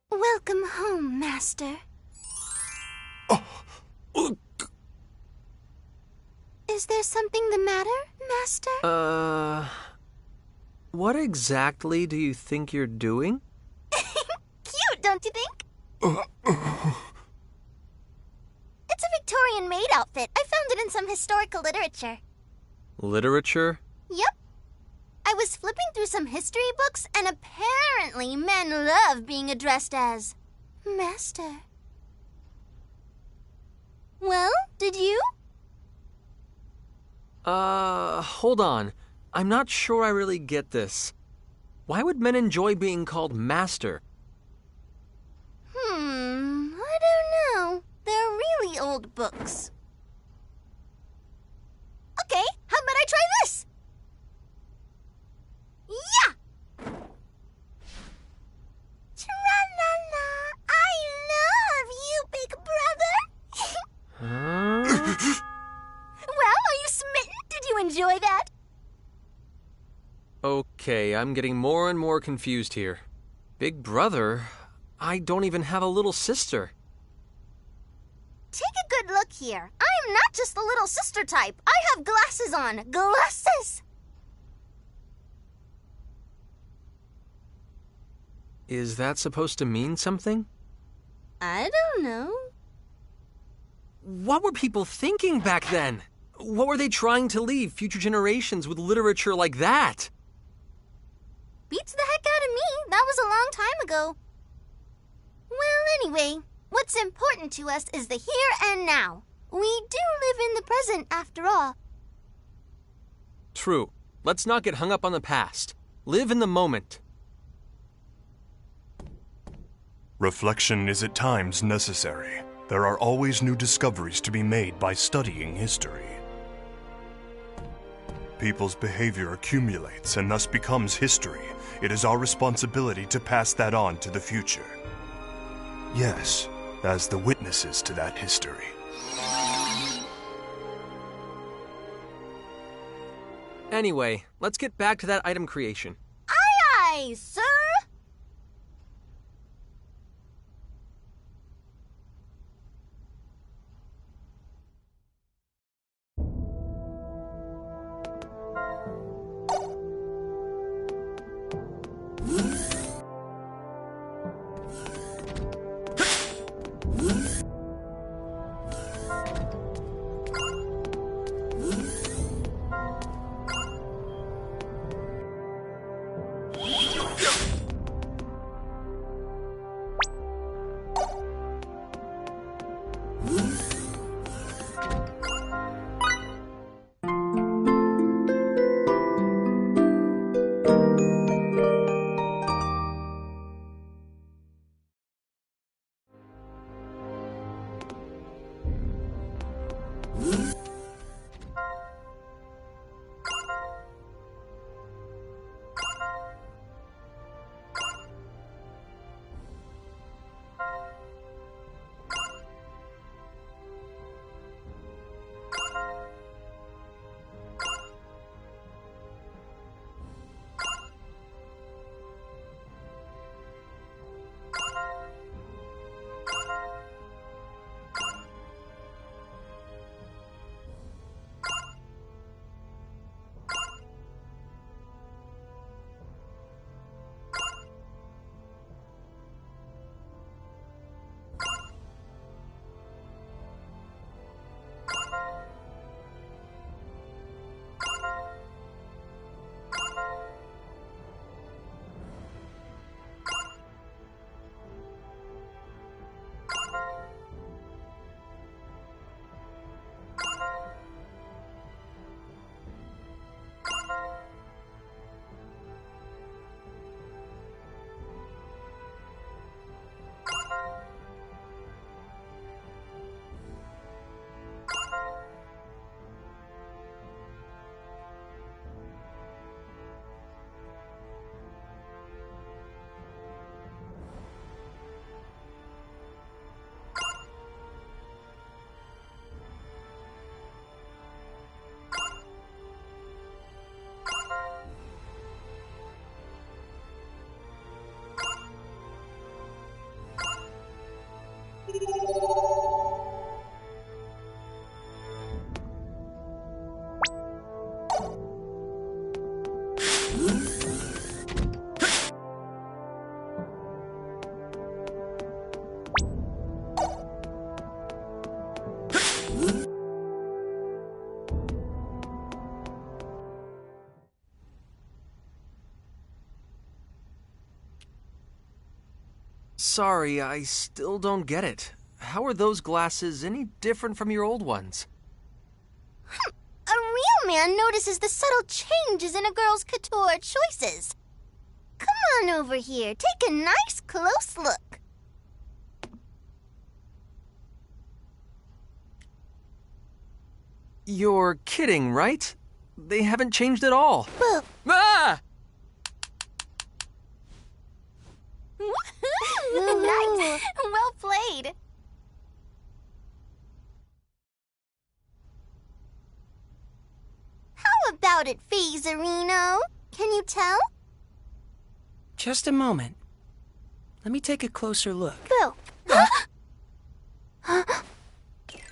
Welcome home, Master. Is there something the matter, Master? What exactly do you think you're doing? Cute, don't you think? It's a Victorian maid outfit. I found it in some historical literature. Literature? Yep. I was flipping through some history books, and apparently men love being addressed as Master. Well, did you? Hold on. I'm not sure I really get this. Why would men enjoy being called Master? I don't know. They're really old books. Okay, how about I try this? Yeah! Tra-la-la, I love you, big brother. Huh? Well, are you smitten? Did you enjoy that? Okay, I'm getting more and more confused here. Big brother? I don't even have a little sister. Take a good look here. I'm not just the little sister type. I have glasses on. Glasses! Is that supposed to mean something? I don't know. What were people thinking back then? What were they trying to leave future generations with literature like that? Beats the heck out of me. That was a long time ago. Well, anyway, what's important to us is the here and now. We do live in the present, after all. True. Let's not get hung up on the past. Live in the moment. Reflection is at times necessary. There are always new discoveries to be made by studying history. People's behavior accumulates and thus becomes history. It is our responsibility to pass that on to the future. Yes, as the witnesses to that history. Anyway, let's get back to that item creation. Aye, aye, sir! Sorry, I still don't get it. How are those glasses any different from your old ones? A real man notices the subtle changes in a girl's couture choices. Come on over here. Take a nice close look. You're kidding, right? They haven't changed at all. But Ah! nice. Well played. How about it, Phasarino? Can you tell? Just a moment. Let me take a closer look. Bill.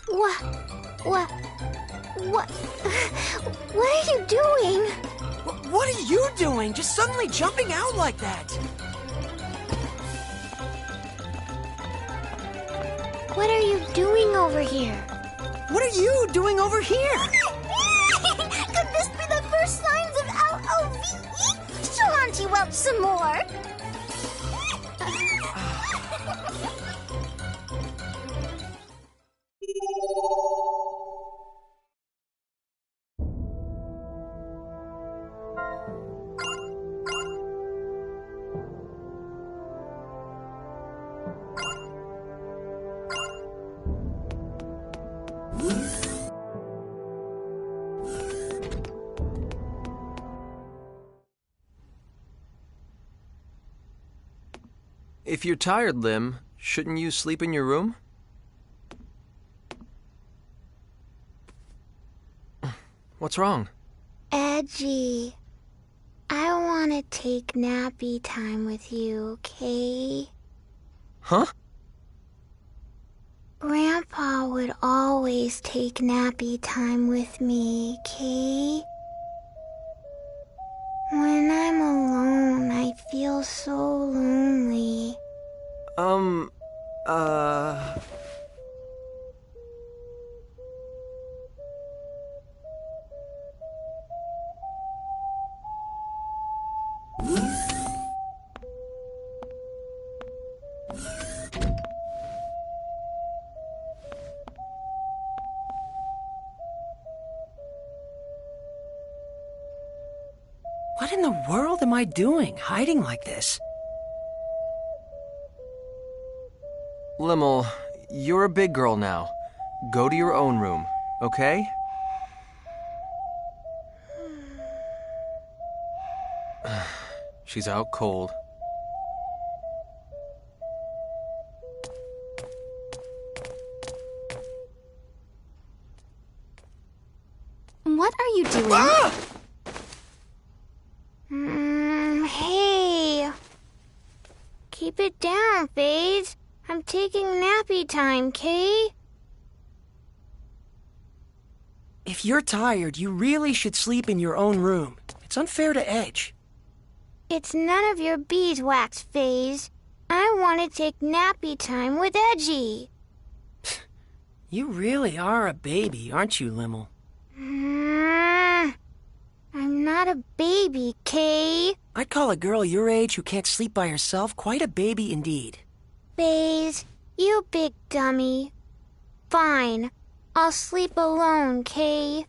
What? What are you doing? What are you doing? Just suddenly jumping out like that? What are you doing over here? What are you doing over here? Could this be the first signs of LOVE? Show Auntie Welch some more. If you're tired, Lim, shouldn't you sleep in your room? What's wrong? Edgy. I want to take nappy time with you, okay? Huh? Grandpa would always take nappy time with me, okay? When I'm alone, I feel so lonely. What in the world am I doing, hiding like this? Limmel, you're a big girl now. Go to your own room, okay? She's out cold. What are you doing? Hey. Keep it down, FaZe. I'm taking nappy time, Kay? If you're tired, you really should sleep in your own room. It's unfair to Edge. It's none of your beeswax, FaZe. I want to take nappy time with Edgy. You really are a baby, aren't you, Limmel? I'm not a baby, Kay. I'd call a girl your age who can't sleep by herself quite a baby indeed. FaZe, you big dummy. Fine. I'll sleep alone, Kay.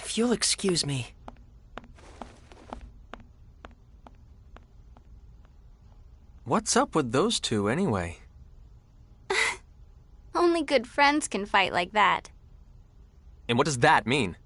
If you'll excuse me. What's up with those two, anyway? Only good friends can fight like that. And what does that mean?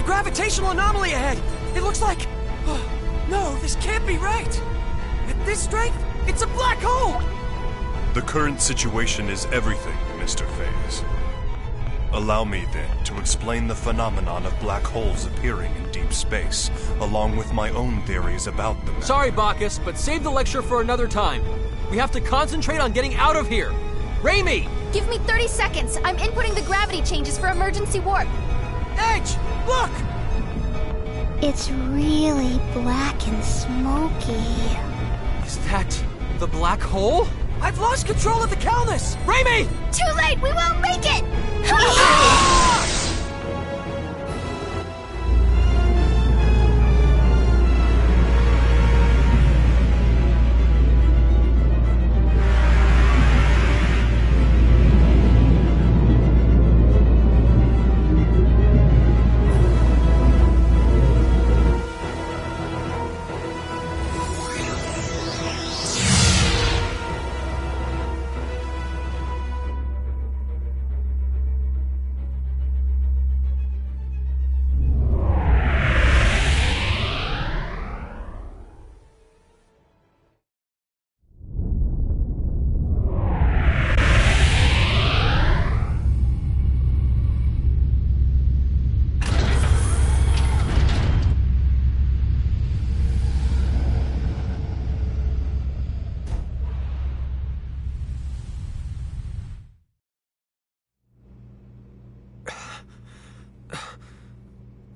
gravitational anomaly ahead! It looks like... Oh, no, this can't be right! At this strength, it's a black hole! The current situation is everything, Mr. Phase. Allow me, then, to explain the phenomenon of black holes appearing in deep space, along with my own theories about them. Sorry, Bacchus, but save the lecture for another time. We have to concentrate on getting out of here. Raimi! Give me 30 seconds. I'm inputting the gravity changes for emergency warp. Edge, look! It's really black and smoky. Is that the black hole? I've lost control of the Calnus! Raimi! Too late! We won't make it!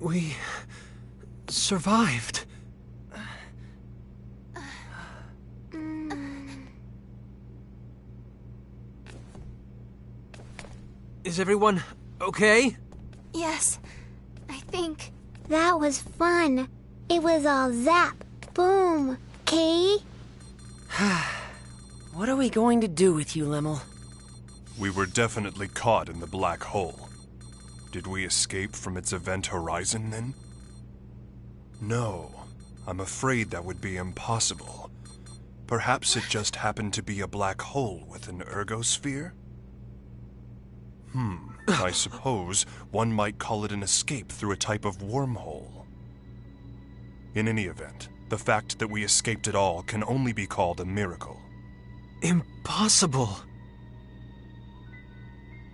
We survived. Is everyone okay? Yes, I think. That was fun. It was all zap, boom, Kay? What are we going to do with you, Lemmel? We were definitely caught in the black hole. Did we escape from its event horizon, then? No, I'm afraid that would be impossible. Perhaps it just happened to be a black hole with an ergosphere? I suppose one might call it an escape through a type of wormhole. In any event, the fact that we escaped at all can only be called a miracle. Impossible.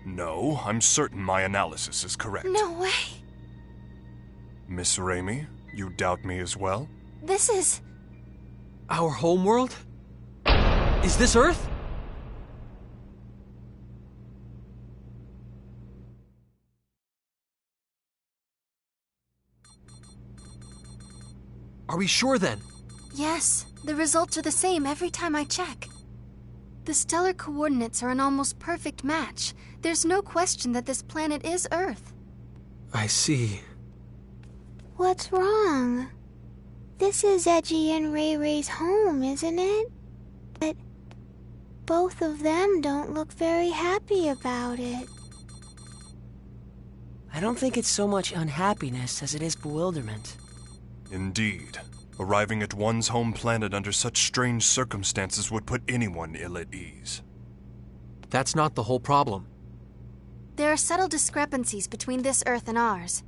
No, I'm certain my analysis is correct. No way. Miss Raimi, you doubt me as well? This is... Our homeworld? Is this Earth? Are we sure then? Yes, the results are the same every time I check. The stellar coordinates are an almost perfect match. There's no question that this planet is Earth. I see. What's wrong? This is Edgy and Ray Ray's home, isn't it? But both of them don't look very happy about it. I don't think it's so much unhappiness as it is bewilderment. Indeed. Arriving at one's home planet under such strange circumstances would put anyone ill at ease. That's not the whole problem. There are subtle discrepancies between this Earth and ours.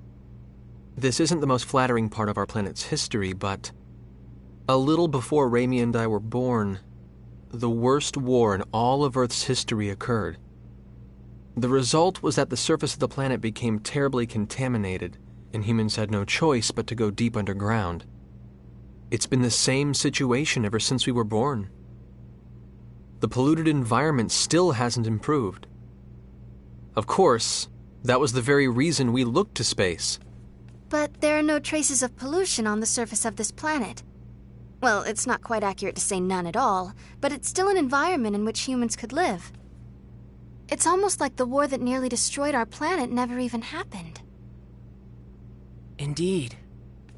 This isn't the most flattering part of our planet's history, but a little before Raimi and I were born, the worst war in all of Earth's history occurred. The result was that the surface of the planet became terribly contaminated, and humans had no choice but to go deep underground. It's been the same situation ever since we were born. The polluted environment still hasn't improved. Of course, that was the very reason we looked to space. But there are no traces of pollution on the surface of this planet. Well, it's not quite accurate to say none at all, but it's still an environment in which humans could live. It's almost like the war that nearly destroyed our planet never even happened. Indeed.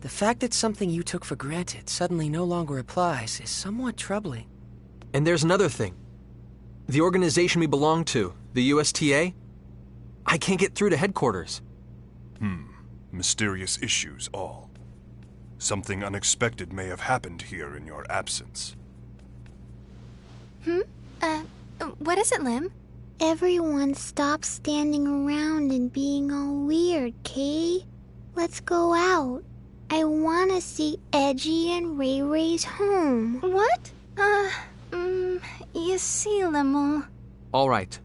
The fact that something you took for granted suddenly no longer applies is somewhat troubling. And there's another thing. The organization we belong to, the USTA, I can't get through to headquarters. Mysterious issues all. Something unexpected may have happened here in your absence. What is it, Lim? Everyone stop standing around and being all weird, Kay. Let's go out. I want to see Edgy and Ray Ray's home. What? You see, Lemel. All right.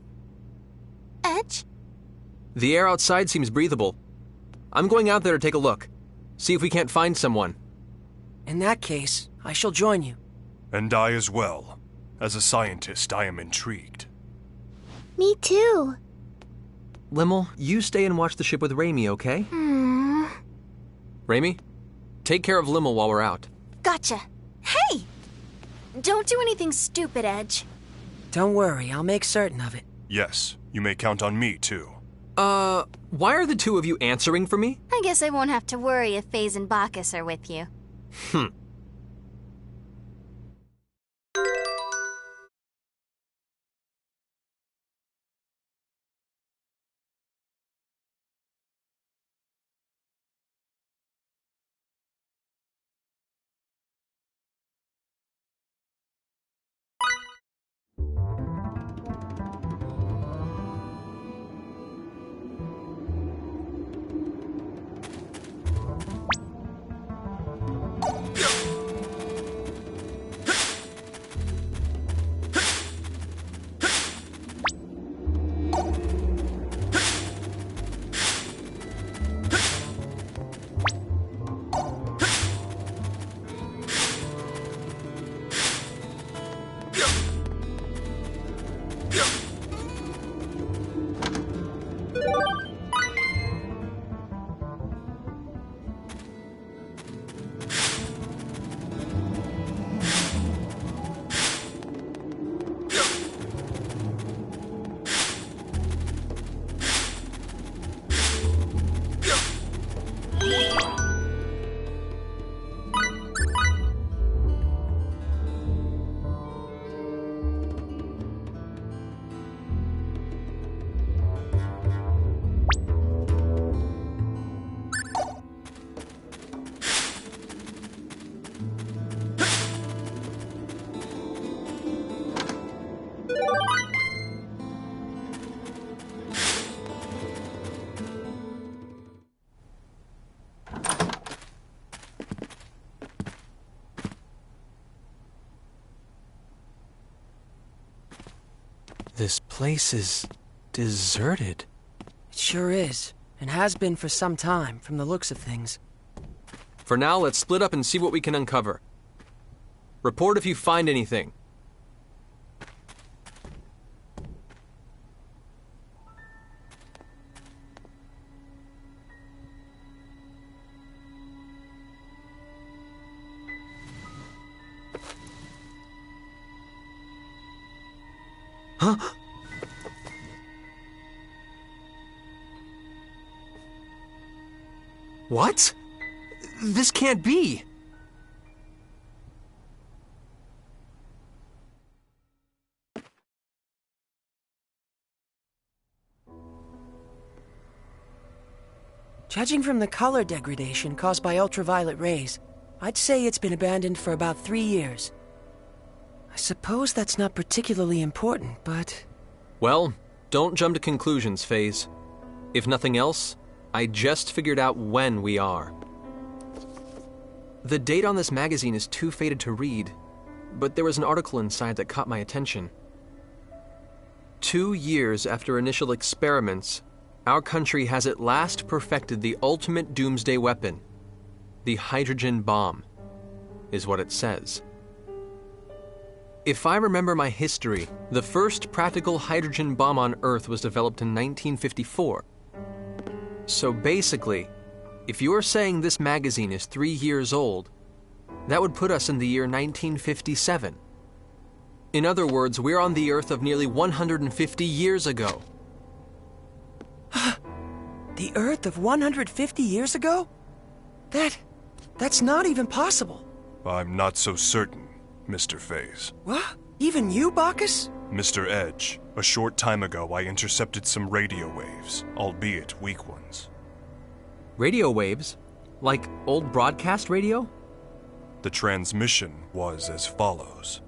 Edge? The air outside seems breathable. I'm going out there to take a look. See if we can't find someone. In that case, I shall join you. And I as well. As a scientist, I am intrigued. Me too. Lemel, you stay and watch the ship with Raimi, okay? Raimi, take care of Lemel while we're out. Gotcha. Hey! Don't do anything stupid, Edge. Don't worry, I'll make certain of it. Yes, you may count on me, too. Why are the two of you answering for me? I guess I won't have to worry if Faze and Bacchus are with you. This place is deserted. It sure is, and has been for some time, from the looks of things. For now, let's split up and see what we can uncover. Report if you find anything. Huh? What? This can't be. Judging from the color degradation caused by ultraviolet rays, I'd say it's been abandoned for about 3 years. I suppose that's not particularly important, but... Well, don't jump to conclusions, Faze. If nothing else, I just figured out when we are. The date on this magazine is too faded to read, but there was an article inside that caught my attention. 2 years after initial experiments, our country has at last perfected the ultimate doomsday weapon. The hydrogen bomb, is what it says. If I remember my history, the first practical hydrogen bomb on Earth was developed in 1954. So basically, if you're saying this magazine is 3 years old, that would put us in the year 1957. In other words, we're on the Earth of nearly 150 years ago. The Earth of 150 years ago? That's not even possible. I'm not so certain, Mr. Faze. What? Even you, Bacchus? Mr. Edge, a short time ago I intercepted some radio waves, albeit weak ones. Radio waves? Like old broadcast radio? The transmission was as follows.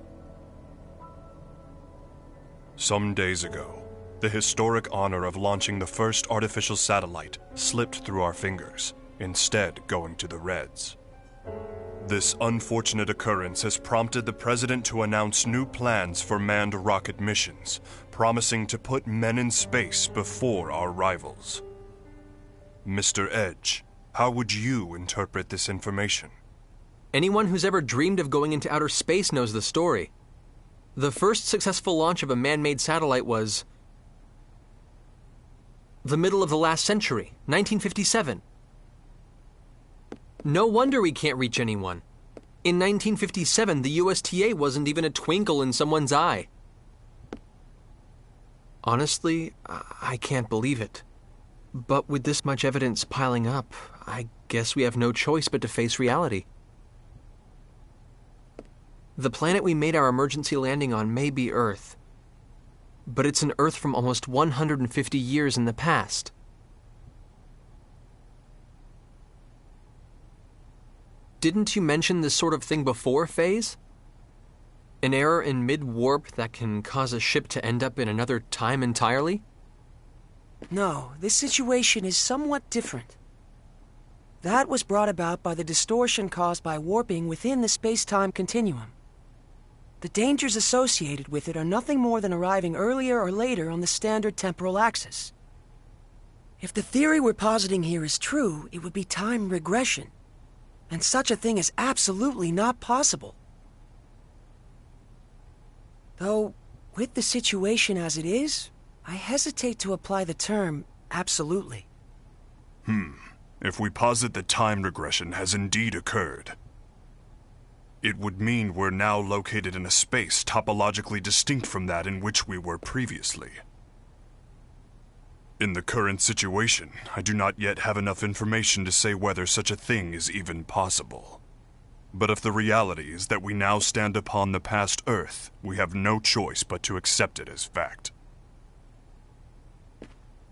Some days ago, the historic honor of launching the first artificial satellite slipped through our fingers. instead going to the Reds. This unfortunate occurrence has prompted the President to announce new plans for manned rocket missions, promising to put men in space before our rivals. Mr. Edge, how would you interpret this information? Anyone who's ever dreamed of going into outer space knows the story. The first successful launch of a man-made satellite was the middle of the last century, 1957. No wonder we can't reach anyone. In 1957, the USTA wasn't even a twinkle in someone's eye. Honestly, I can't believe it. But with this much evidence piling up, I guess we have no choice but to face reality. The planet we made our emergency landing on may be Earth, but it's an Earth from almost 150 years in the past. Didn't you mention this sort of thing before, Phase? An error in mid-warp that can cause a ship to end up in another time entirely? No, this situation is somewhat different. That was brought about by the distortion caused by warping within the space-time continuum. The dangers associated with it are nothing more than arriving earlier or later on the standard temporal axis. If the theory we're positing here is true, it would be time regression. And such a thing is absolutely not possible. Though, with the situation as it is, I hesitate to apply the term absolutely. If we posit that time regression has indeed occurred, it would mean we're now located in a space topologically distinct from that in which we were previously. In the current situation, I do not yet have enough information to say whether such a thing is even possible. But if the reality is that we now stand upon the past Earth, we have no choice but to accept it as fact.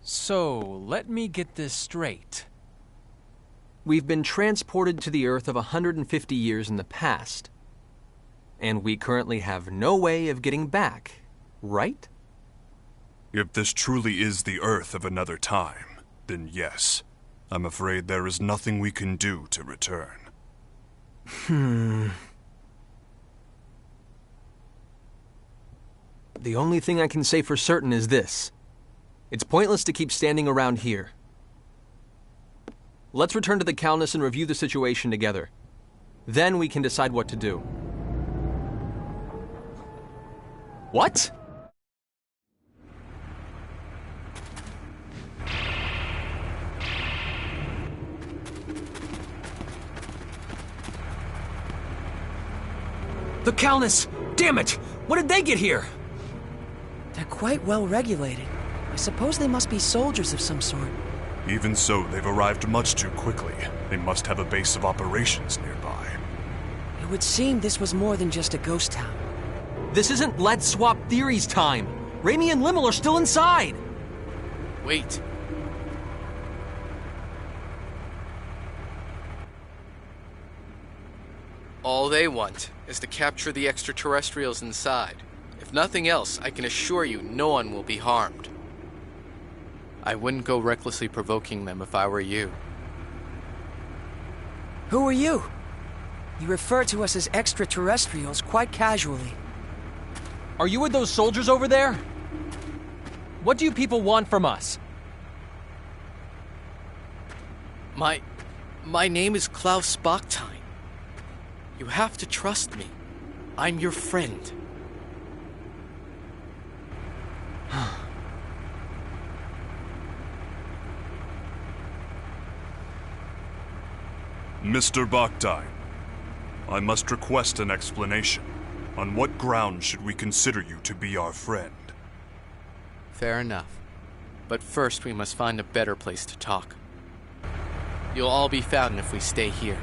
So, let me get this straight. We've been transported to the Earth of 150 years in the past, and we currently have no way of getting back, right? If this truly is the Earth of another time, then yes, I'm afraid there is nothing we can do to return. The only thing I can say for certain is this. It's pointless to keep standing around here. Let's return to the Calnus and review the situation together. Then we can decide what to do. What? The Calnus! Damn it! What did they get here? They're quite well regulated. I suppose they must be soldiers of some sort. Even so, they've arrived much too quickly. They must have a base of operations nearby. It would seem this was more than just a ghost town. This isn't Let's Swap Theories time! Raimi and Limmel are still inside! Wait. All they want is to capture the extraterrestrials inside. If nothing else, I can assure you no one will be harmed. I wouldn't go recklessly provoking them if I were you. Who are you? You refer to us as extraterrestrials quite casually. Are you with those soldiers over there? What do you people want from us? My name is Klaus Bachstein. You have to trust me. I'm your friend. Mr. Bachstein, I must request an explanation. On what grounds should we consider you to be our friend? Fair enough. But first we must find a better place to talk. You'll all be found if we stay here.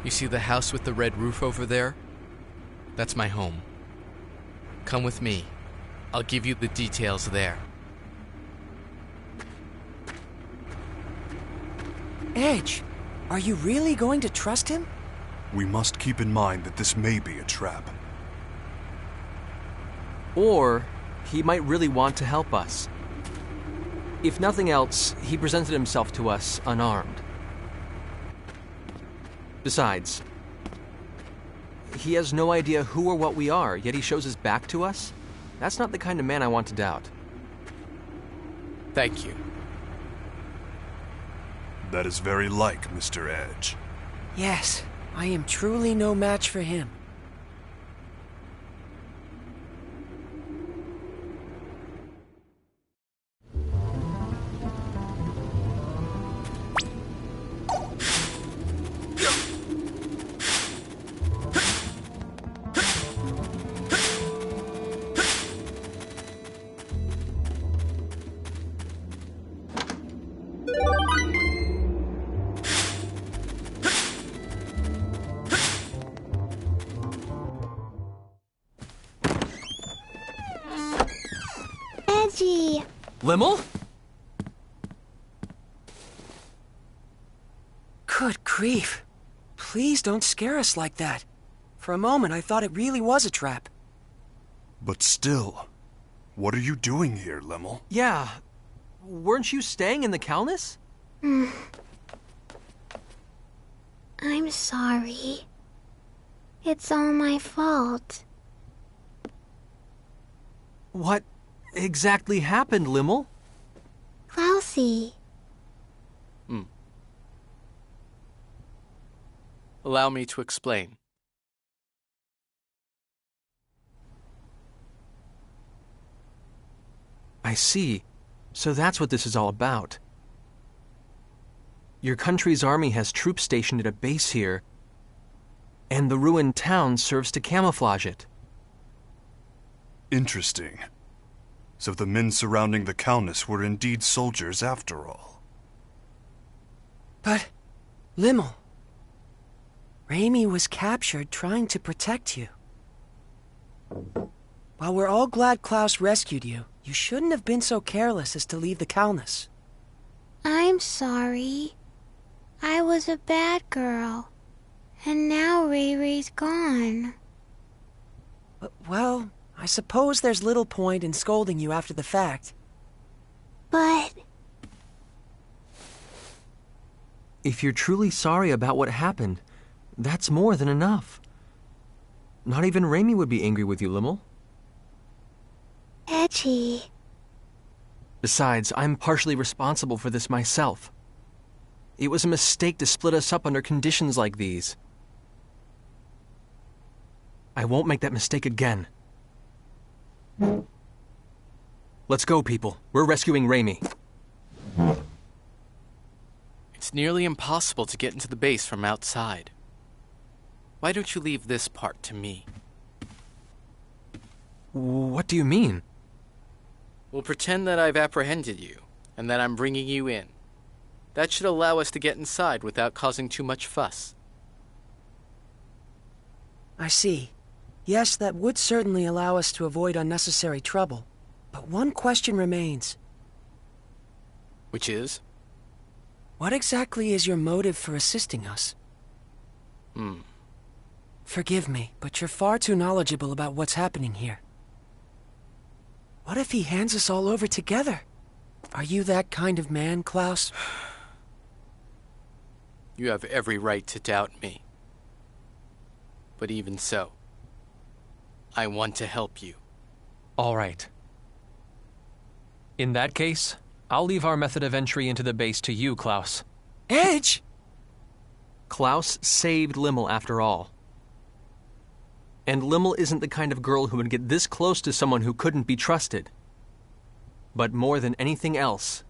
You see the house with the red roof over there? That's my home. Come with me. I'll give you the details there. Edge, are you really going to trust him? We must keep in mind that this may be a trap. Or he might really want to help us. If nothing else, he presented himself to us unarmed. Besides, he has no idea who or what we are, yet he shows his back to us? That's not the kind of man I want to doubt. Thank you. That is very like Mr. Edge. Yes, I am truly no match for him. Edgy. Limmel? Good grief. Please don't scare us like that. For a moment, I thought it really was a trap. But still, what are you doing here, Limmel? Yeah. Weren't you staying in the Calnus? I'm sorry. It's all my fault. What exactly happened, Limmel? Klausy. Allow me to explain. I see. So that's what this is all about. Your country's army has troops stationed at a base here, and the ruined town serves to camouflage it. Interesting. So the men surrounding the Calnus were indeed soldiers after all. But, Limmel, Raimi was captured trying to protect you. While we're all glad Klaus rescued you, you shouldn't have been so careless as to leave the Calnus. I'm sorry. I was a bad girl. And now Ray Ray's gone. Well, I suppose there's little point in scolding you after the fact. But... If you're truly sorry about what happened, that's more than enough. Not even Raimi would be angry with you, Limmel. Edgy. Besides, I'm partially responsible for this myself. It was a mistake to split us up under conditions like these. I won't make that mistake again. Let's go, people. We're rescuing Raimi. It's nearly impossible to get into the base from outside. Why don't you leave this part to me? What do you mean? We'll pretend that I've apprehended you, and that I'm bringing you in. That should allow us to get inside without causing too much fuss. I see. Yes, that would certainly allow us to avoid unnecessary trouble. But one question remains. Which is? What exactly is your motive for assisting us? Forgive me, but you're far too knowledgeable about what's happening here. What if he hands us all over together? Are you that kind of man, Klaus? You have every right to doubt me. But even so, I want to help you. All right. In that case, I'll leave our method of entry into the base to you, Klaus. Edge! Klaus saved Limmel after all. And Limmel isn't the kind of girl who would get this close to someone who couldn't be trusted. But more than anything else,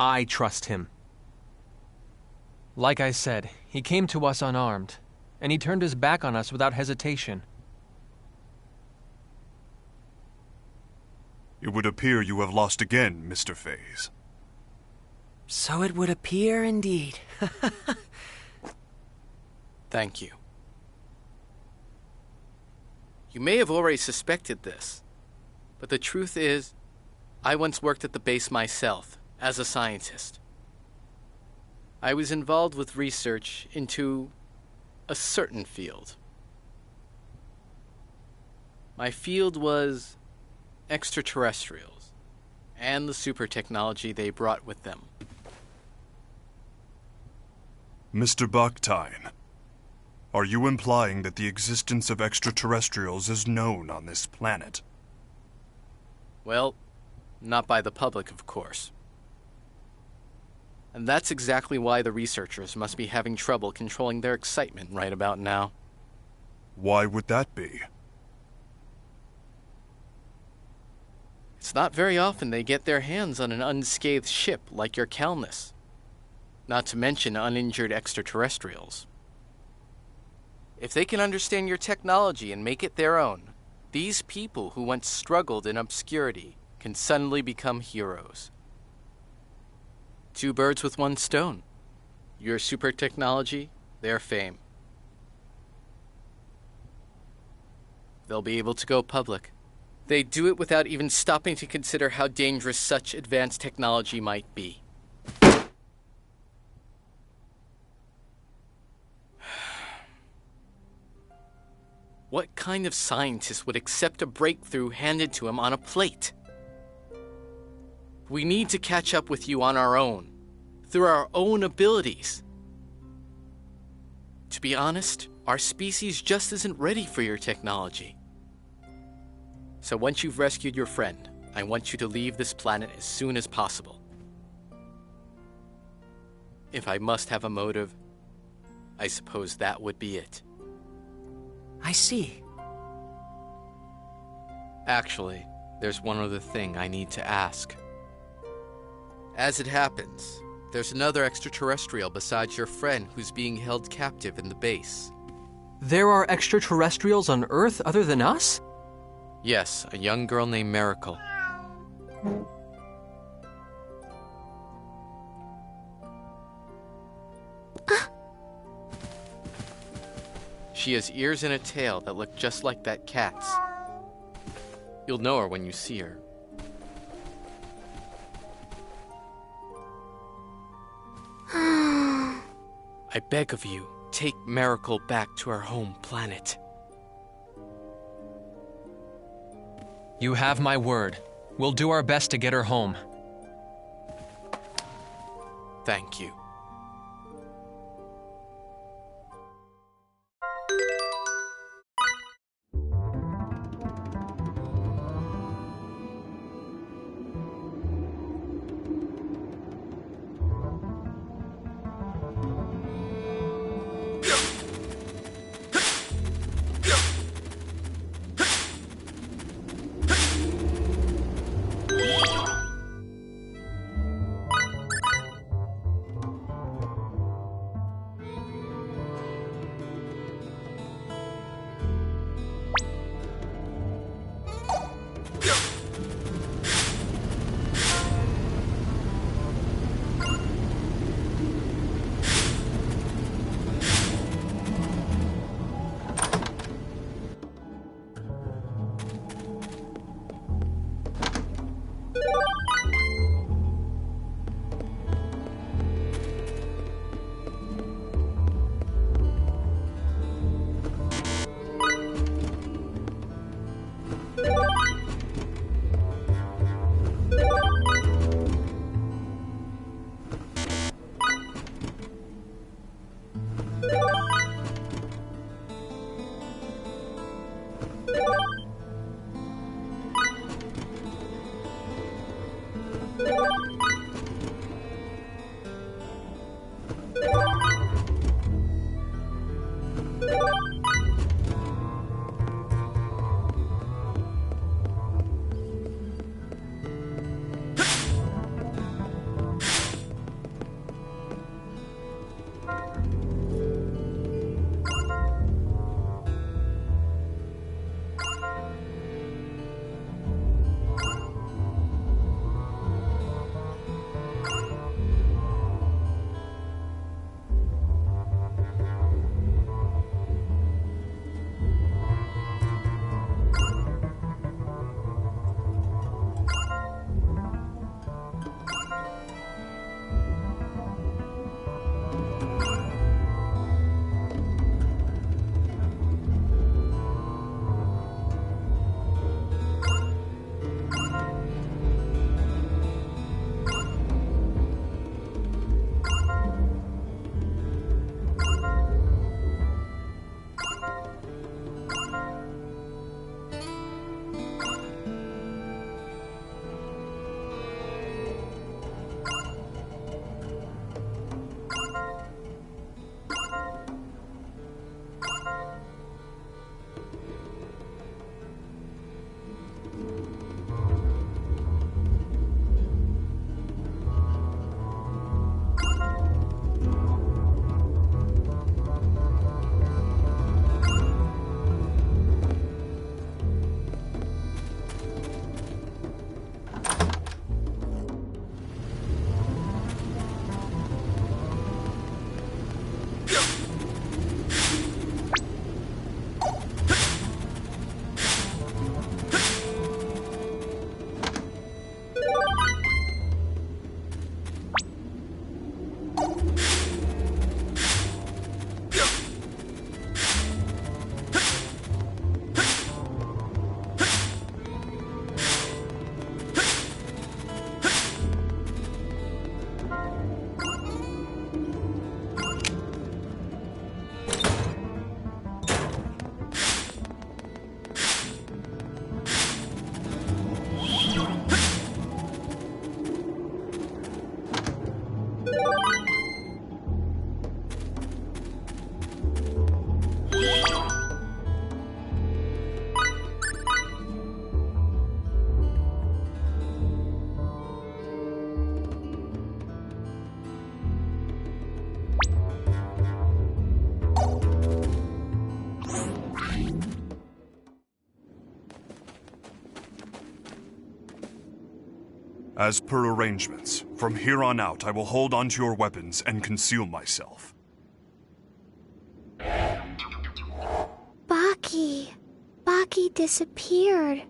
I trust him. Like I said, he came to us unarmed, and he turned his back on us without hesitation. It would appear you have lost again, Mr. Faze. So it would appear indeed. Thank you. You may have already suspected this, but the truth is, I once worked at the base myself, as a scientist. I was involved with research into a certain field. My field was extraterrestrials, and the super technology they brought with them. Mr. Bucktine, are you implying that the existence of extraterrestrials is known on this planet? Well, not by the public, of course. And that's exactly why the researchers must be having trouble controlling their excitement right about now. Why would that be? It's not very often they get their hands on an unscathed ship like your Calnus. Not to mention uninjured extraterrestrials. If they can understand your technology and make it their own, these people who once struggled in obscurity can suddenly become heroes. 2 birds with 1 stone. Your super technology, their fame. They'll be able to go public. They do it without even stopping to consider how dangerous such advanced technology might be. What kind of scientist would accept a breakthrough handed to him on a plate? We need to catch up with you on our own, through our own abilities. To be honest, our species just isn't ready for your technology. So once you've rescued your friend, I want you to leave this planet as soon as possible. If I must have a motive, I suppose that would be it. I see. Actually, there's one other thing I need to ask. As it happens, there's another extraterrestrial besides your friend who's being held captive in the base. There are extraterrestrials on Earth other than us? Yes, a young girl named Miracle. She has ears and a tail that look just like that cat's. You'll know her when you see her. I beg of you, take Miracle back to her home planet. You have my word. We'll do our best to get her home. Thank you. As per arrangements, from here on out I will hold onto your weapons and conceal myself. Baki disappeared.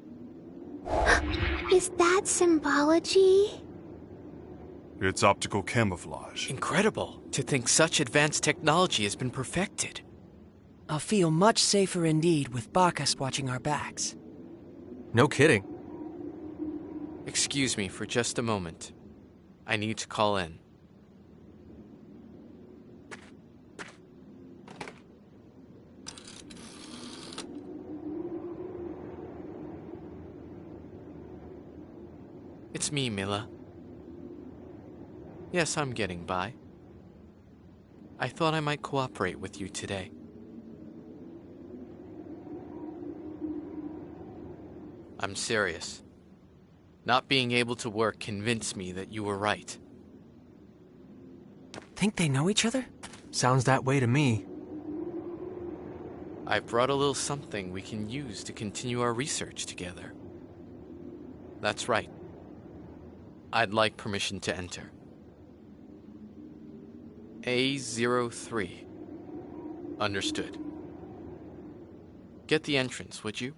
Is that symbology? It's optical camouflage. Incredible to think such advanced technology has been perfected. I'll feel much safer indeed with Bacchus watching our backs. No kidding. Excuse me for just a moment. I need to call in. It's me, Mila. Yes, I'm getting by. I thought I might cooperate with you today. I'm serious. Not being able to work convinced me that you were right. Think they know each other? Sounds that way to me. I've brought a little something we can use to continue our research together. That's right. I'd like permission to enter. A03. Understood. Get the entrance, would you?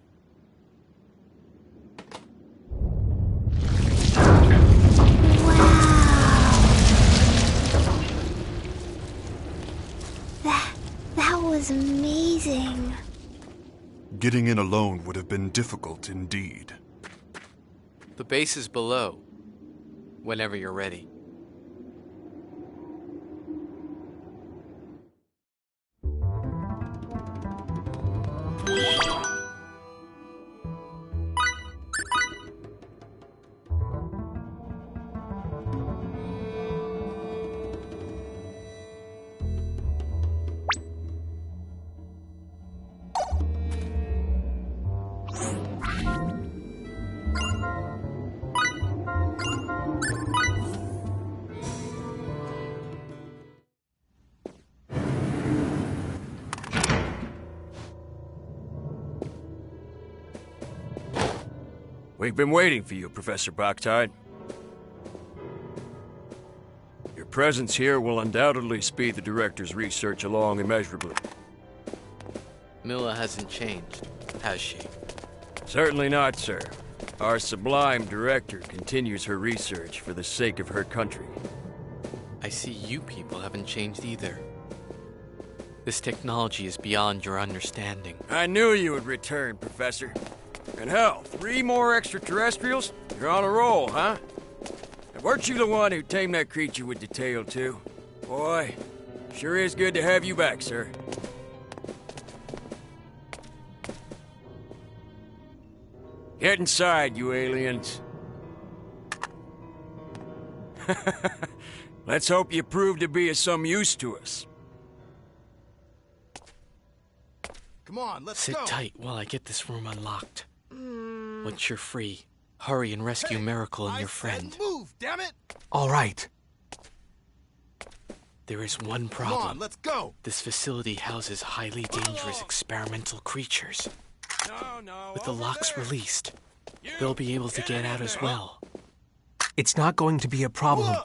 That was amazing. Getting in alone would have been difficult indeed. The base is below. Whenever you're ready. We've been waiting for you, Professor Bactide. Your presence here will undoubtedly speed the Director's research along immeasurably. Mila hasn't changed, has she? Certainly not, sir. Our sublime Director continues her research for the sake of her country. I see you people haven't changed either. This technology is beyond your understanding. I knew you would return, Professor. And hell, 3 more extraterrestrials? You're on a roll, huh? And weren't you the one who tamed that creature with the tail, too? Boy, sure is good to have you back, sir. Get inside, you aliens. Let's hope you prove to be of some use to us. Come on, let's Sit go. tight while I get this room unlocked. Once you're free, hurry and rescue Miracle and your friend. Move, damn it! All right. There is one Come problem. on, let's go. This facility houses highly dangerous experimental creatures. With the locks released, they'll be able to get out as well. It's not going to be a problem.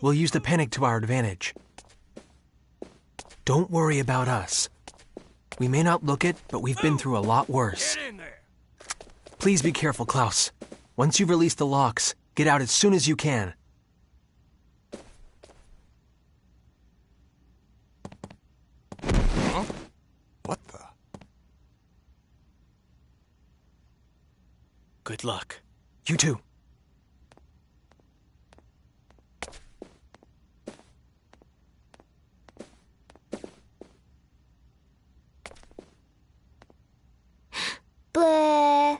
We'll use the panic to our advantage. Don't worry about us. We may not look it, but we've been through a lot worse. Get in there. Please be careful, Klaus. Once you've released the locks, get out as soon as you can. Huh? What the? Good luck. You too. Bleh.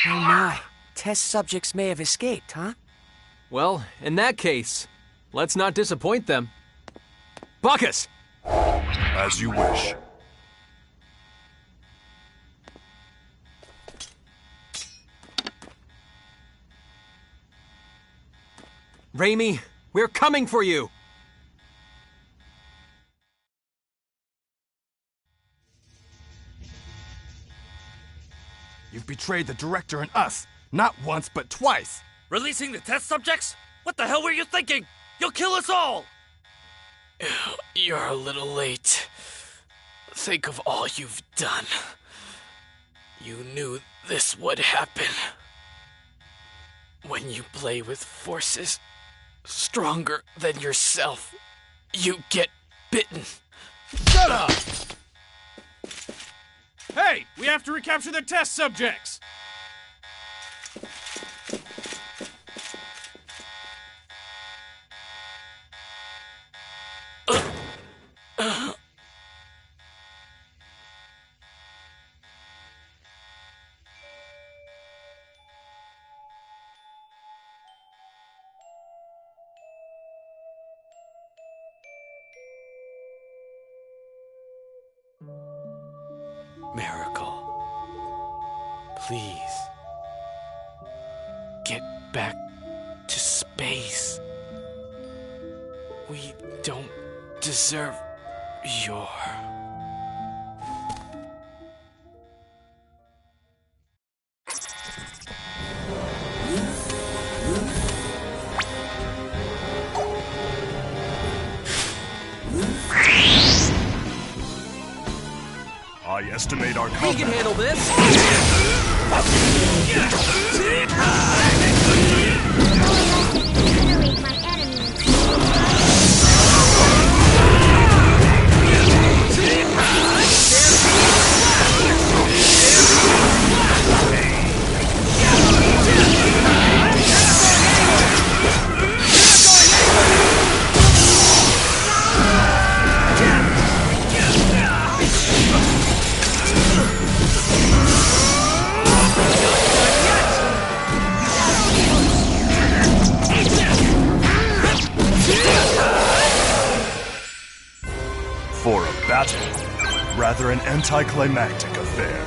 Oh my, test subjects may have escaped, huh? Well, in that case, let's not disappoint them. Bacchus! As you wish. Raimi, we're coming for you! You've betrayed the director and us, not once but twice. Releasing the test subjects? What the hell were you thinking? You'll kill us all! You're a little late. Think of all you've done. You knew this would happen. When you play with forces stronger than yourself, you get bitten. Shut up! Hey, we have to recapture the test subjects! Miracle. Please. Get back to space. We don't deserve your... I estimate our We combat... can handle this! Incinerate my enemies. For a battle, rather an anticlimactic affair.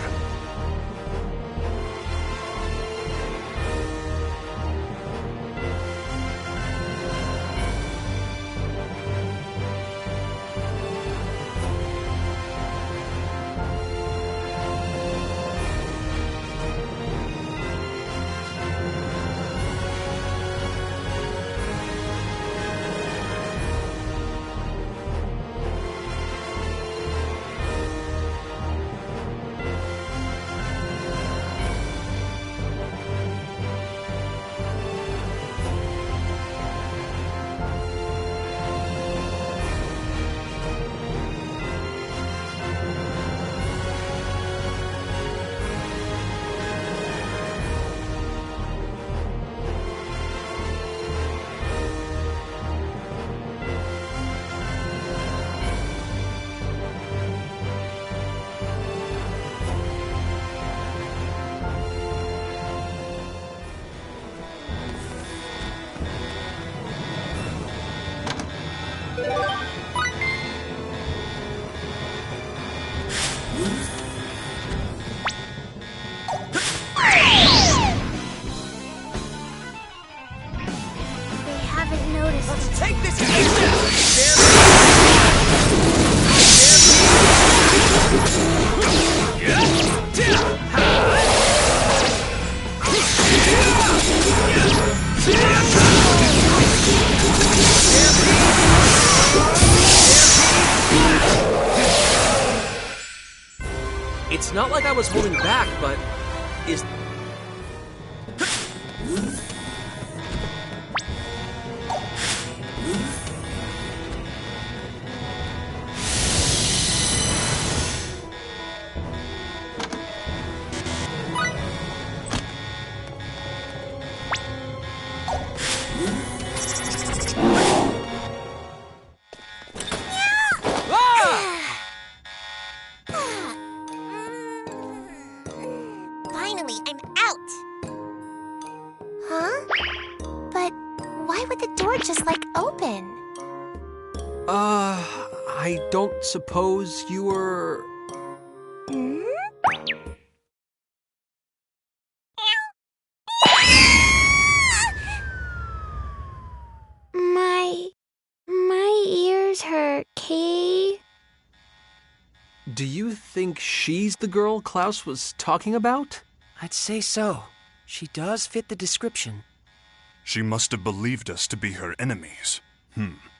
It's not like I was holding back, but is... Finally, I'm out! Huh? But why would the door just, open? I don't suppose you were... Hmm? My ears hurt, Kay. Do you think she's the girl Klaus was talking about? I'd say so. She does fit the description. She must have believed us to be her enemies.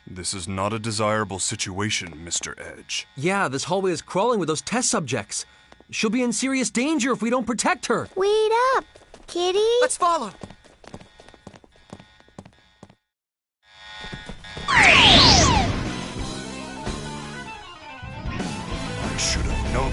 This is not a desirable situation, Mr. Edge. Yeah, this hallway is crawling with those test subjects. She'll be in serious danger if we don't protect her. Wait up, Kitty. Let's follow. I should have known.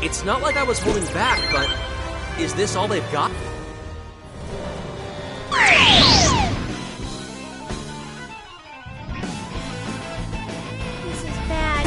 It's not like I was holding back, but is this all they've got? This is bad.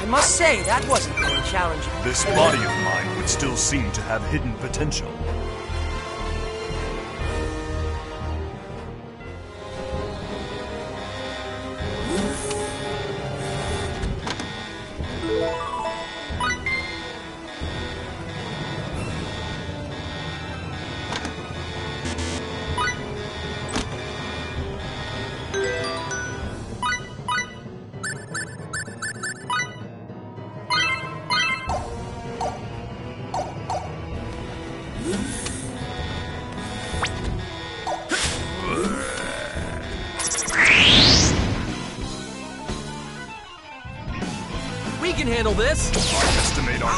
I must say, that wasn't very challenging. This body of mine would still seem to have hidden potential. We can handle this. Estimate our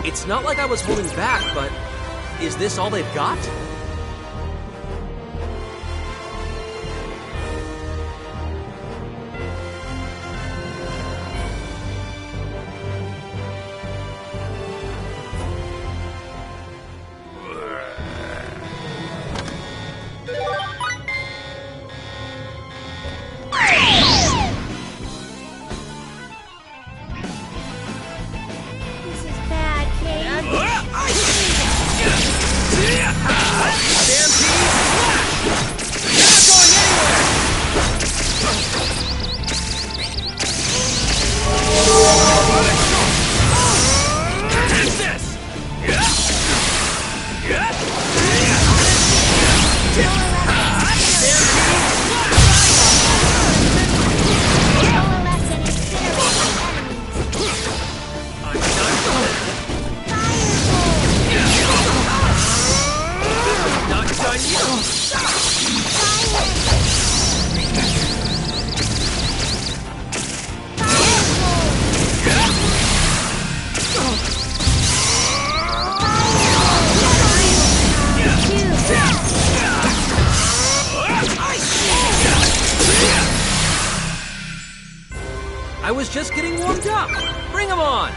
It's not like I was holding back, but is this all they've got? This is bad, Kay. I was just getting warmed up. Bring 'em on!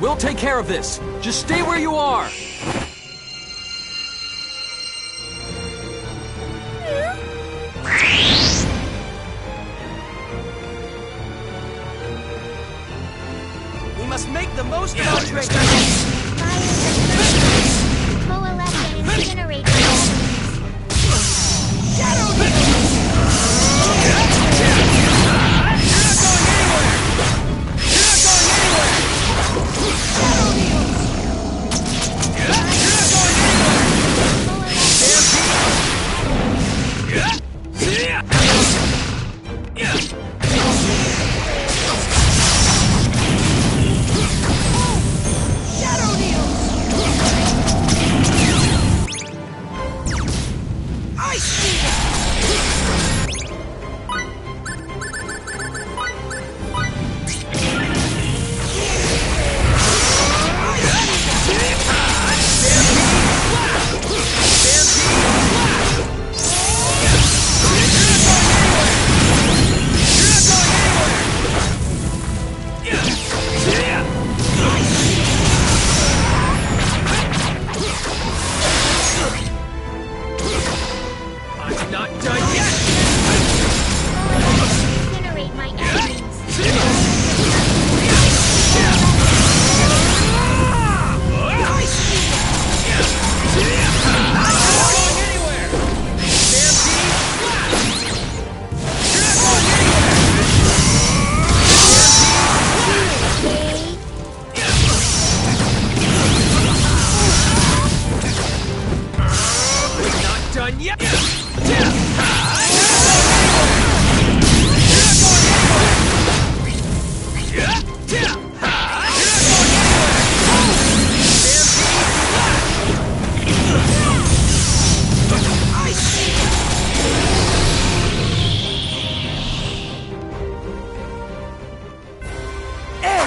We'll take care of this. Just stay where you are. We must make the most of our trip. Coalesce and incinerate.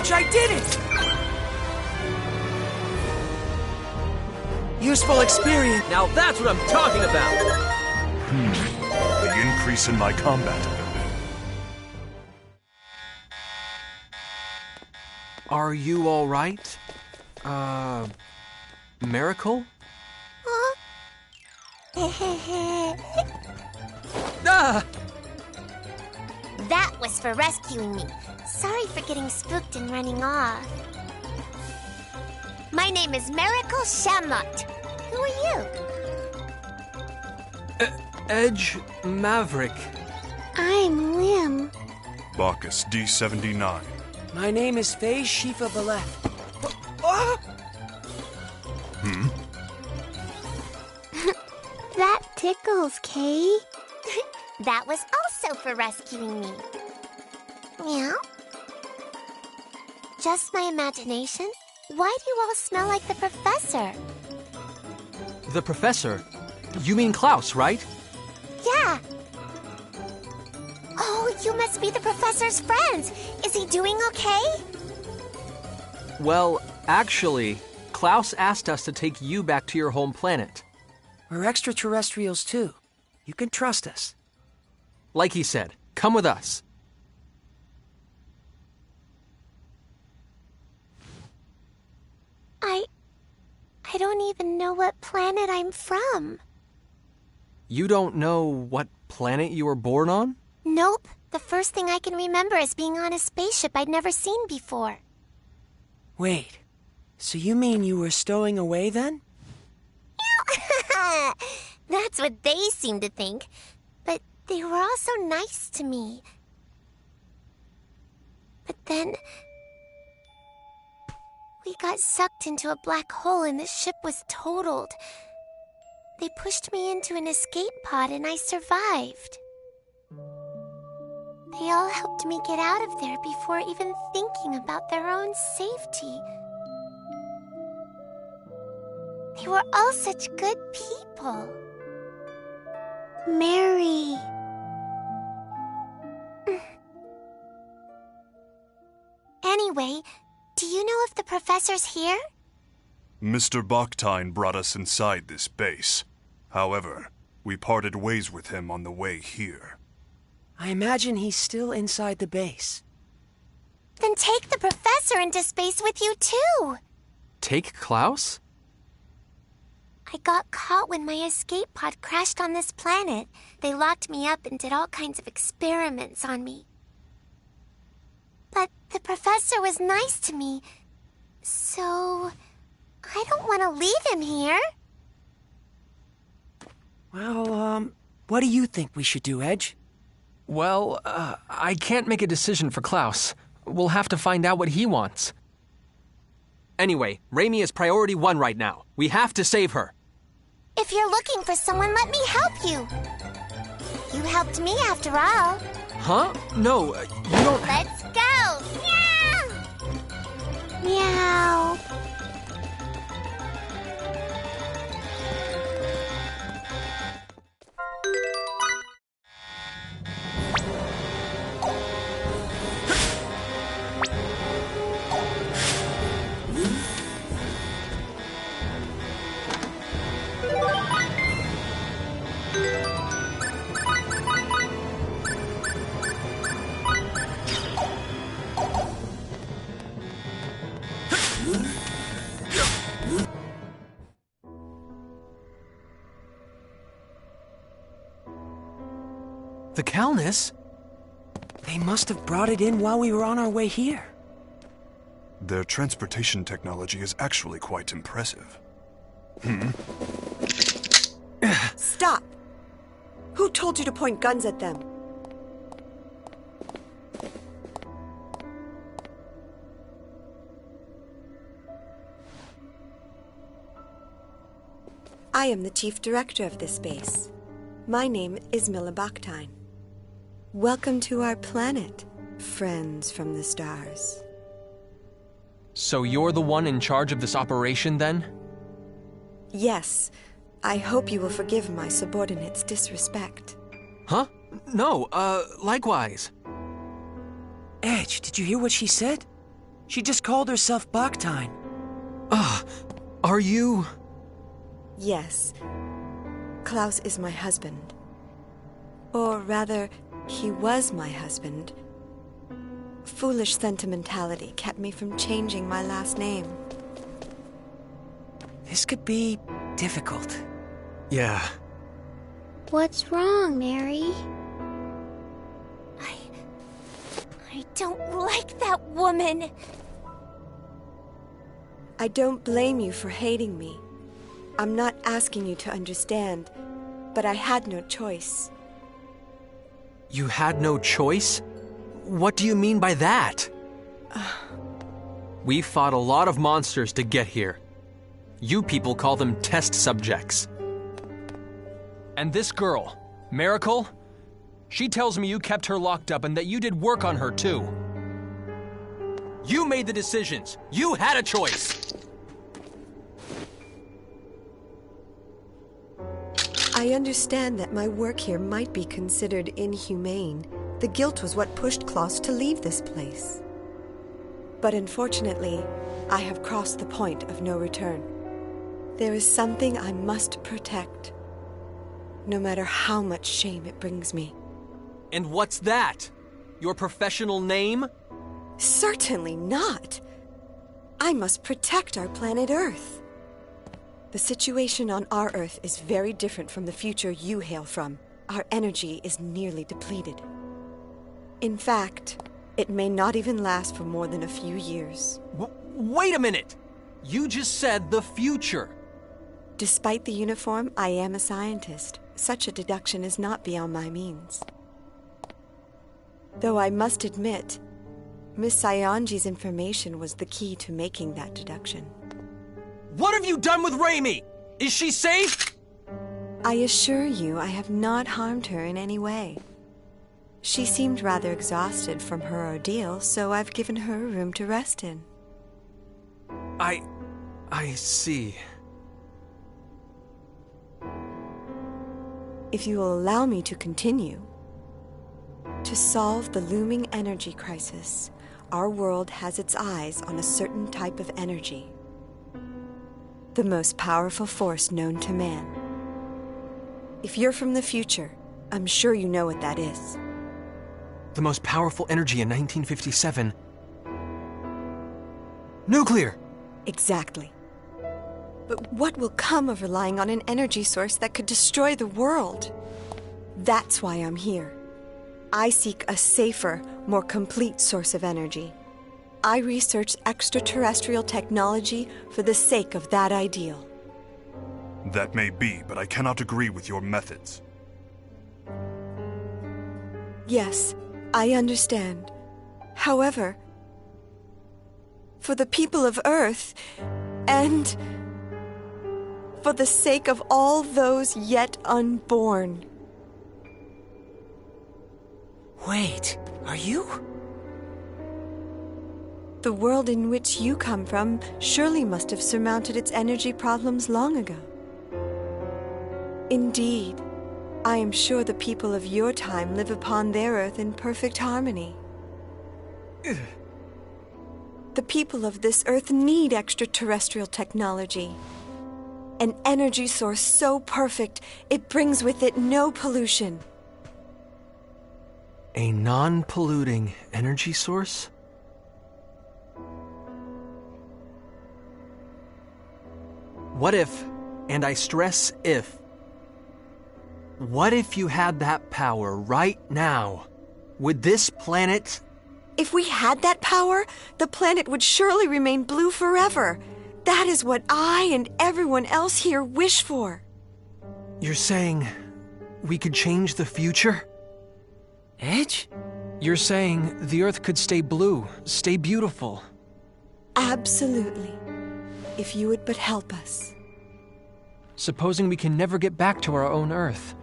I did it! Useful experience. Now that's what I'm talking about! The increase in my combat ability. Are you all right? Miracle? Ah! That was for rescuing me. Sorry for getting spooked and running off. My name is Miracle Shamlot. Who are you? Edge Maverick. I'm Lim. Bacchus D79. My name is Faye Shifa Baleth. That tickles, Kay. That was also for rescuing me. Meow? Just my imagination? Why do you all smell like the professor? The professor? You mean Klaus, right? Yeah. Oh, you must be the professor's friends. Is he doing okay? Well, actually, Klaus asked us to take you back to your home planet. We're extraterrestrials too. You can trust us. Like he said, come with us. I don't even know what planet I'm from. You don't know what planet you were born on? Nope. The first thing I can remember is being on a spaceship I'd never seen before. Wait, so you mean you were stowing away then? That's what they seem to think. But they were all so nice to me. But then we got sucked into a black hole and the ship was totaled. They pushed me into an escape pod and I survived. They all helped me get out of there before even thinking about their own safety. They were all such good people. Mary. Anyway, do you know if the professor's here? Mr. Bakhtine brought us inside this base. However, we parted ways with him on the way here. I imagine he's still inside the base. Then take the professor into space with you too. Take Klaus? I got caught when my escape pod crashed on this planet. They locked me up and did all kinds of experiments on me. But the professor was nice to me, so I don't want to leave him here. Well, what do you think we should do, Edge? Well, I can't make a decision for Klaus. We'll have to find out what he wants. Anyway, Raimi is priority 1 right now. We have to save her. If you're looking for someone, let me help you. You helped me after all. Huh? No, you don't... Let's go! Meow! Meow. The Calnus? They must have brought it in while we were on our way here. Their transportation technology is actually quite impressive. Stop! Who told you to point guns at them? I am the chief director of this base. My name is Mila Bakhtine. Welcome to our planet, friends from the stars. So you're the one in charge of this operation, then? Yes, I hope you will forgive my subordinate's disrespect. Huh? No, likewise. Edge, did you hear what she said? She just called herself Bakhtine. Are you... Yes. Klaus is my husband. Or rather, he was my husband. Foolish sentimentality kept me from changing my last name. This could be difficult. Yeah. What's wrong, Mary? I don't like that woman. I don't blame you for hating me. I'm not asking you to understand, but I had no choice. You had no choice? What do you mean by that? We fought a lot of monsters to get here. You people call them test subjects. And this girl, Miracle, She tells me you kept her locked up and that you did work on her, too. You made the decisions. You had a choice. I understand that my work here might be considered inhumane. The guilt was what pushed Klaus to leave this place. But unfortunately, I have crossed the point of no return. There is something I must protect, no matter how much shame it brings me. And what's that? Your professional name? Certainly not. I must protect our planet Earth. The situation on our Earth is very different from the future you hail from. Our energy is nearly depleted. In fact, it may not even last for more than a few years. Wait a minute! You just said the future. Despite the uniform, I am a scientist. Such a deduction is not beyond my means. Though I must admit, Miss Saionji's information was the key to making that deduction. What have you done with Raimi? Is she safe? I assure you I have not harmed her in any way. She seemed rather exhausted from her ordeal, so I've given her a room to rest in. I see. If you will allow me to continue, to solve the looming energy crisis, our world has its eyes on a certain type of energy. The most powerful force known to man. If you're from the future, I'm sure you know what that is. The most powerful energy in 1957. Nuclear! Exactly. But what will come of relying on an energy source that could destroy the world? That's why I'm here. I seek a safer, more complete source of energy. I research extraterrestrial technology for the sake of that ideal. That may be, but I cannot agree with your methods. Yes, I understand. However, for the people of Earth, and for the sake of all those yet unborn. Wait, are you? The world in which you come from surely must have surmounted its energy problems long ago. Indeed, I am sure the people of your time live upon their Earth in perfect harmony. The people of this Earth need extraterrestrial technology. An energy source so perfect, it brings with it no pollution. A non-polluting energy source? What if, and I stress if, what if you had that power right now? Would this planet... If we had that power, the planet would surely remain blue forever. That is what I and everyone else here wish for. You're saying we could change the future? Edge? You're saying the Earth could stay blue, stay beautiful. Absolutely. If you would but help us. Supposing we can never get back to our own Earth.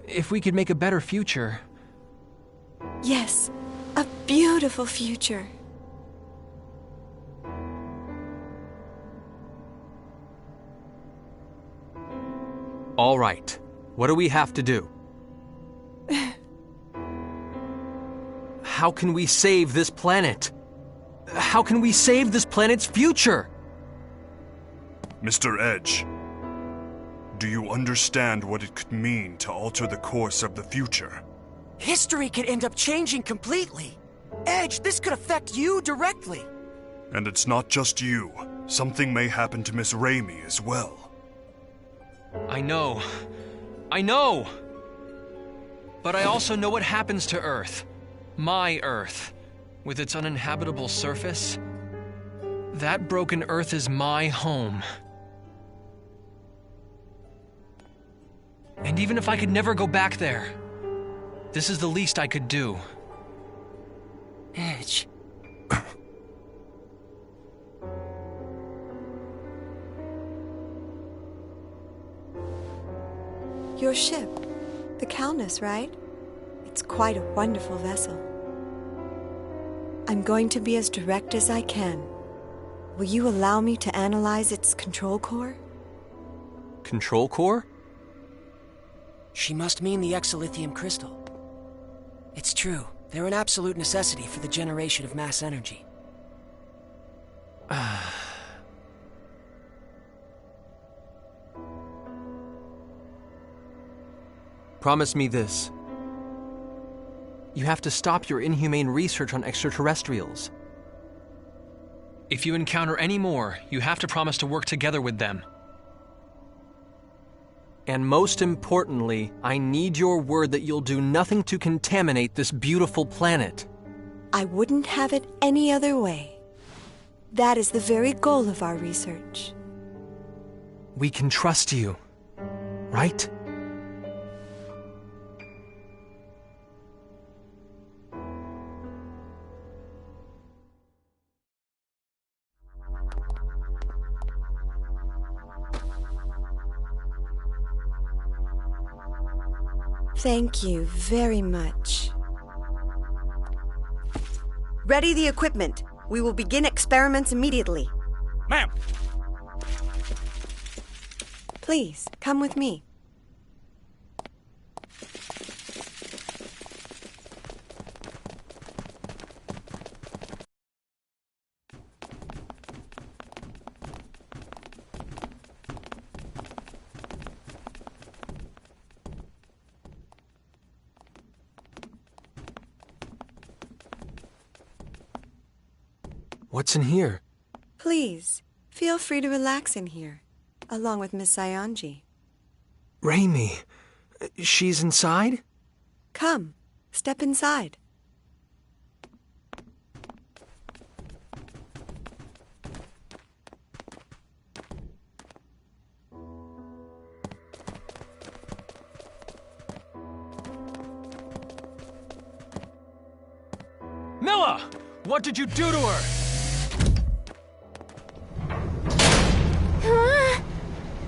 If we could make a better future. Yes, a beautiful future. All right. What do we have to do? How can we save this planet? How can we save this planet's future? Mr. Edge, do you understand what it could mean to alter the course of the future? History could end up changing completely. Edge, this could affect you directly. And it's not just you. Something may happen to Miss Raimi as well. I know. I know! But I also know what happens to Earth. My Earth. With its uninhabitable surface. That broken Earth is my home. And even if I could never go back there, this is the least I could do. Edge. Your ship, the Calnus, right? It's quite a wonderful vessel. I'm going to be as direct as I can. Will you allow me to analyze its control core? Control core? She must mean the exolithium crystal. It's true. They're an absolute necessity for the generation of mass energy. Promise me this. You have to stop your inhumane research on extraterrestrials. If you encounter any more, you have to promise to work together with them. And most importantly, I need your word that you'll do nothing to contaminate this beautiful planet. I wouldn't have it any other way. That is the very goal of our research. We can trust you, right? Thank you very much. Ready the equipment. We will begin experiments immediately. Ma'am! Please, come with me. What's in here? Please, feel free to relax in here, along with Miss Sionji. Raimi, she's inside? Come, step inside. Milla! What did you do to her?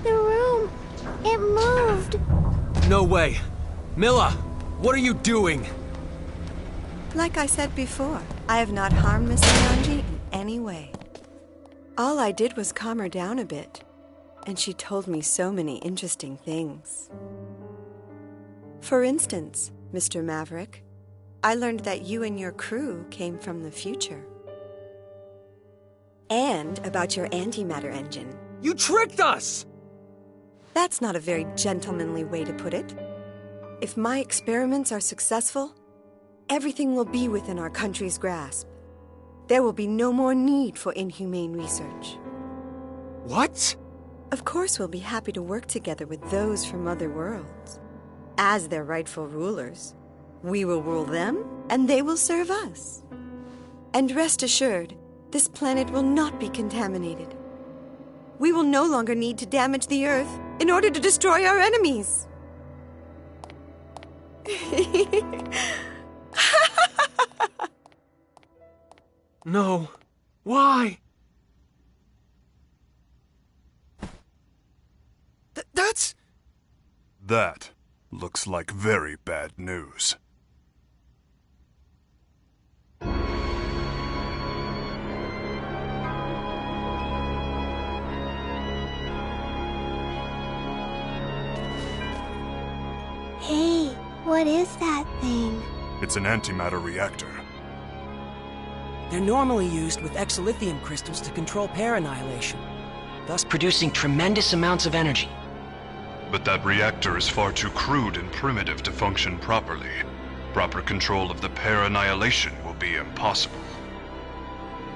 The room, it moved. No way. Milla, what are you doing? Like I said before, I have not harmed Miss Sionji in any way. All I did was calm her down a bit, and she told me so many interesting things. For instance, Mr. Maverick, I learned that you and your crew came from the future. And about your antimatter engine. You tricked us! That's not a very gentlemanly way to put it. If my experiments are successful, everything will be within our country's grasp. There will be no more need for inhumane research. What? Of course, we'll be happy to work together with those from other worlds. As their rightful rulers, we will rule them, and they will serve us. And rest assured, this planet will not be contaminated. We will no longer need to damage the Earth in order to destroy our enemies. No. Why? That's... That looks like very bad news. Hey, what is that thing? It's an antimatter reactor. They're normally used with exolithium crystals to control pair annihilation, thus producing tremendous amounts of energy. But that reactor is far too crude and primitive to function properly. Proper control of the pair annihilation will be impossible.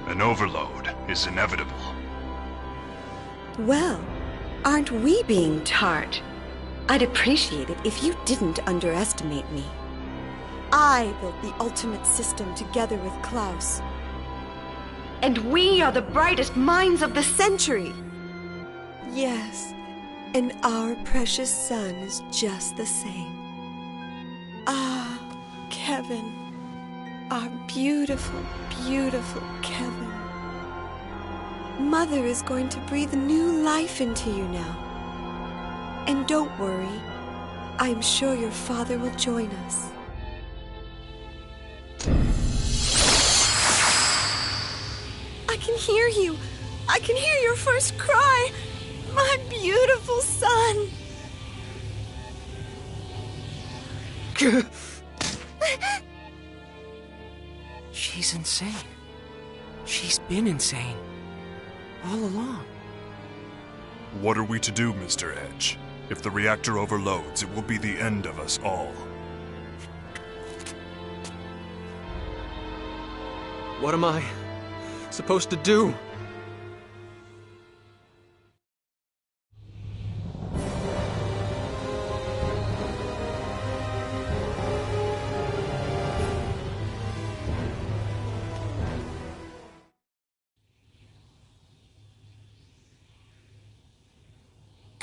An overload is inevitable. Well, aren't we being tart? I'd appreciate it if you didn't underestimate me. I built the ultimate system together with Klaus. And we are the brightest minds of the century! Yes, and our precious son is just the same. Ah, Kevin. Our beautiful, beautiful Kevin. Mother is going to breathe new life into you now. And don't worry, I'm sure your father will join us. can hear you. I can hear your first cry. My beautiful son. She's insane. She's been insane. All along. What are we to do, Mr. Edge? If the reactor overloads, it will be the end of us all. What am I supposed to do?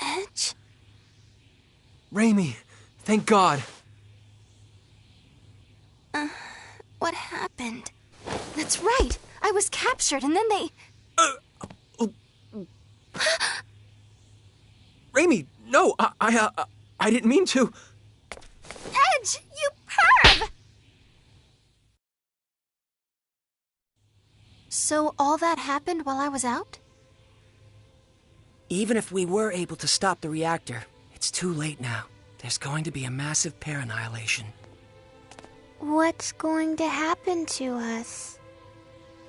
Edge? Raimi, thank God. What happened? That's right. I was captured and then they... Raimi, no, I didn't mean to. Edge, you perv! So all that happened while I was out? Even if we were able to stop the reactor, it's too late now. There's going to be a massive pair annihilation. What's going to happen to us?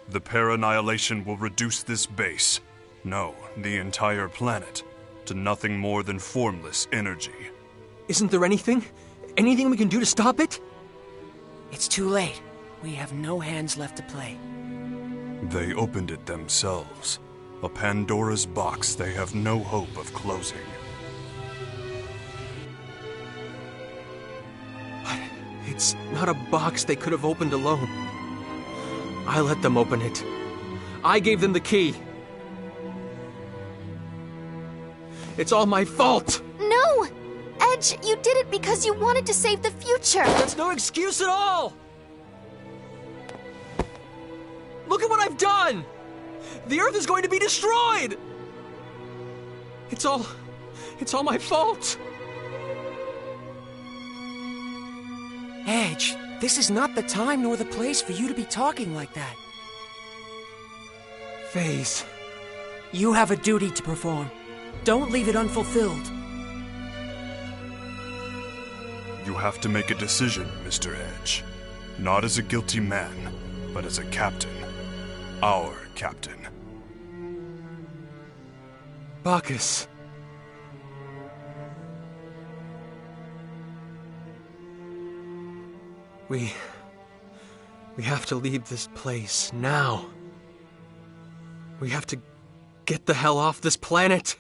The pair annihilation will reduce this base, no, the entire planet, to nothing more than formless energy. Isn't there anything we can do to stop it? It's too late. We have no hands left to play. They opened it themselves. A Pandora's box they have no hope of closing. But it's not a box they could have opened alone. I let them open it. I gave them the key. It's all my fault! No! Edge, you did it because you wanted to save the future! That's no excuse at all! Look at what I've done! The Earth is going to be destroyed! It's all my fault! Edge, this is not the time nor the place for you to be talking like that. Phase. You have a duty to perform. Don't leave it unfulfilled. You have to make a decision, Mr. Edge. Not as a guilty man, but as a captain. Our captain. Bacchus. We have to leave this place now. We have to get the hell off this planet.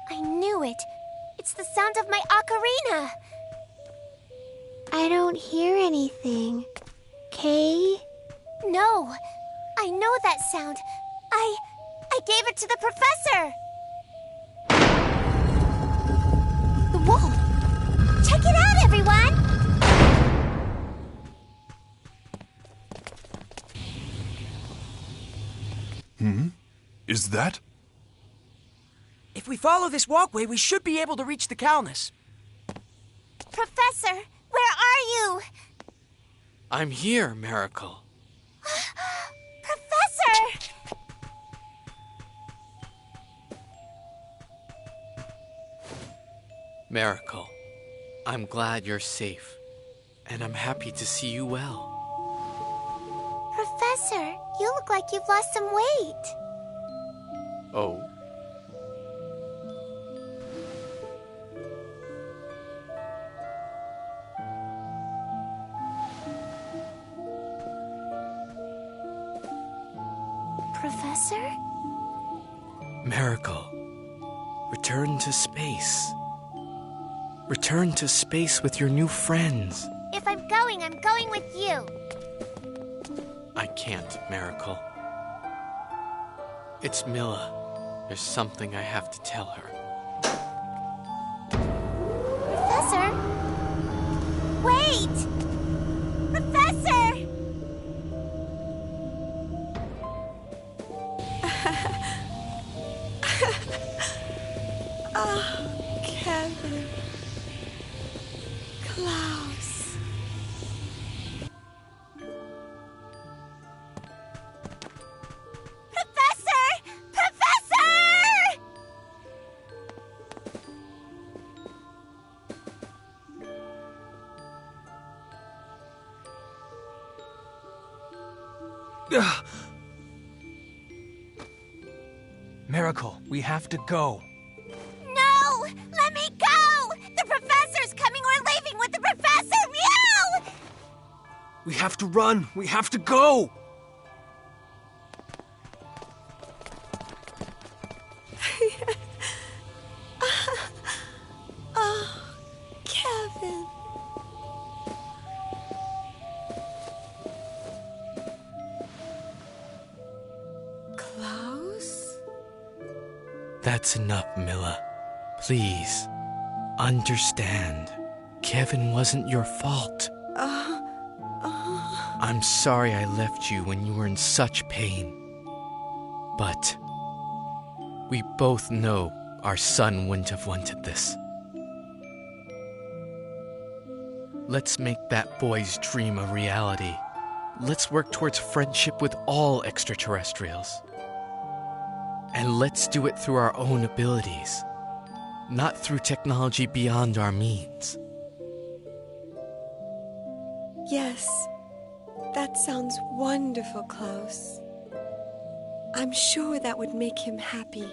I knew it. It's the sound of my ocarina. I don't hear anything. Kay? No, I know that sound. I gave it to the professor. The wall! Check it out, everyone! is that? If we follow this walkway, we should be able to reach the Calnus. Professor, where are you? I'm here, Miracle. Professor! Miracle, I'm glad you're safe, and I'm happy to see you well. Professor, you look like you've lost some weight. Oh? Professor? Miracle, return to space. Return to space with your new friends. If I'm going with you. I can't, Miracle. It's Milla. There's something I have to tell her. Professor? Wait! Professor! Oh, Kevin. Klaus. Professor! Professor! Miracle, we have to go. No! Let me go! The professor's coming! We're leaving with the professor! Meow! We have to run. We have to go. Oh, Kevin. Klaus? That's enough, Milla. Please, understand. Kevin wasn't your fault. I'm sorry I left you when you were in such pain. But we both know our son wouldn't have wanted this. Let's make that boy's dream a reality. Let's work towards friendship with all extraterrestrials. And let's do it through our own abilities, not through technology beyond our means. Yes, that sounds wonderful, Klaus. I'm sure that would make him happy.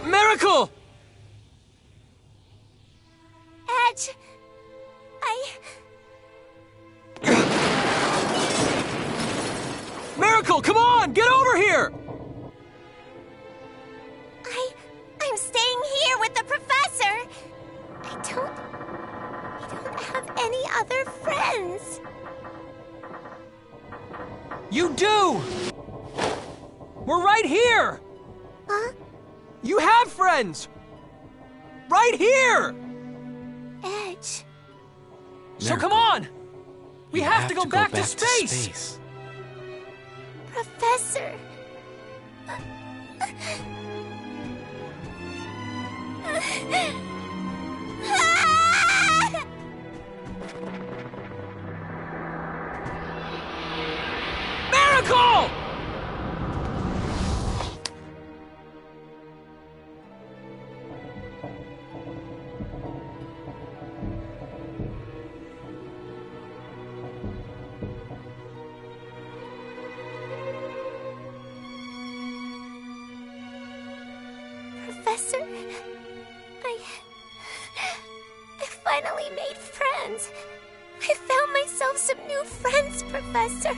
Miracle! Edge, Miracle, come on! Get over here! I'm staying here with the professor. I don't have any other friends. You do! We're right here! Huh? You have friends! Right here! Edge. So come on! We have to go back to space! Professor. Miracle! Professor, I finally made friends. I found myself some new friends, Professor.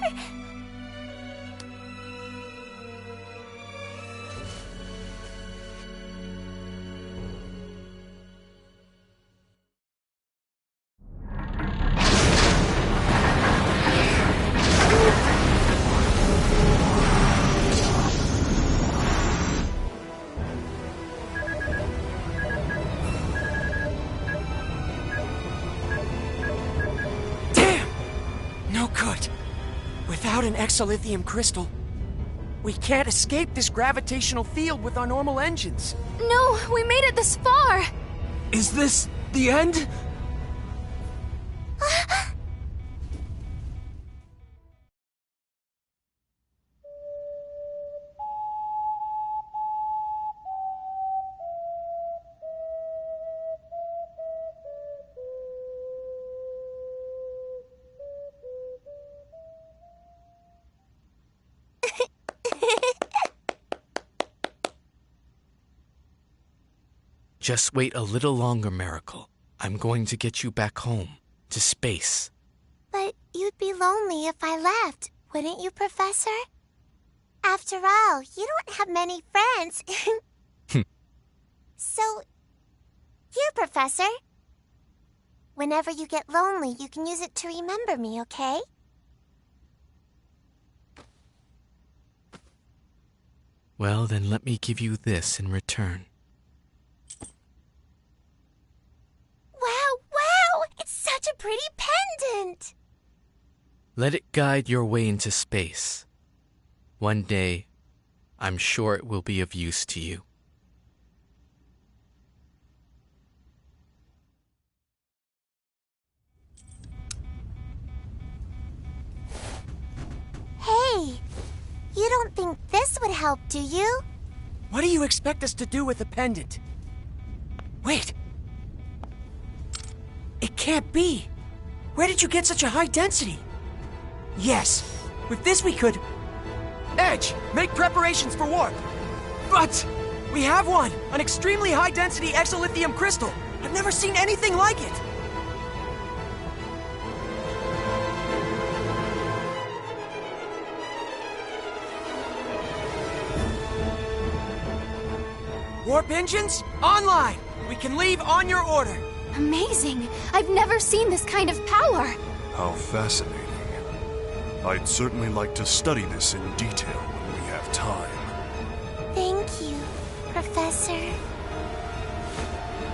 No good. Without an exolithium crystal, we can't escape this gravitational field with our normal engines. No, we made it this far. Is this the end? Just wait a little longer, Miracle. I'm going to get you back home, to space. But you'd be lonely if I left, wouldn't you, Professor? After all, you don't have many friends. So, here, Professor. Whenever you get lonely, you can use it to remember me, okay? Well, then let me give you this in return. Wow! It's such a pretty pendant! Let it guide your way into space. One day, I'm sure it will be of use to you. Hey, you don't think this would help, do you? What do you expect us to do with a pendant? Wait. It can't be. Where did you get such a high density? Yes, with this we could... Edge, make preparations for warp. But we have one, an extremely high density exolithium crystal. I've never seen anything like it. Warp engines, online! We can leave on your order. Amazing! I've never seen this kind of power. How fascinating. I'd certainly like to study this in detail when we have time. Thank you, Professor.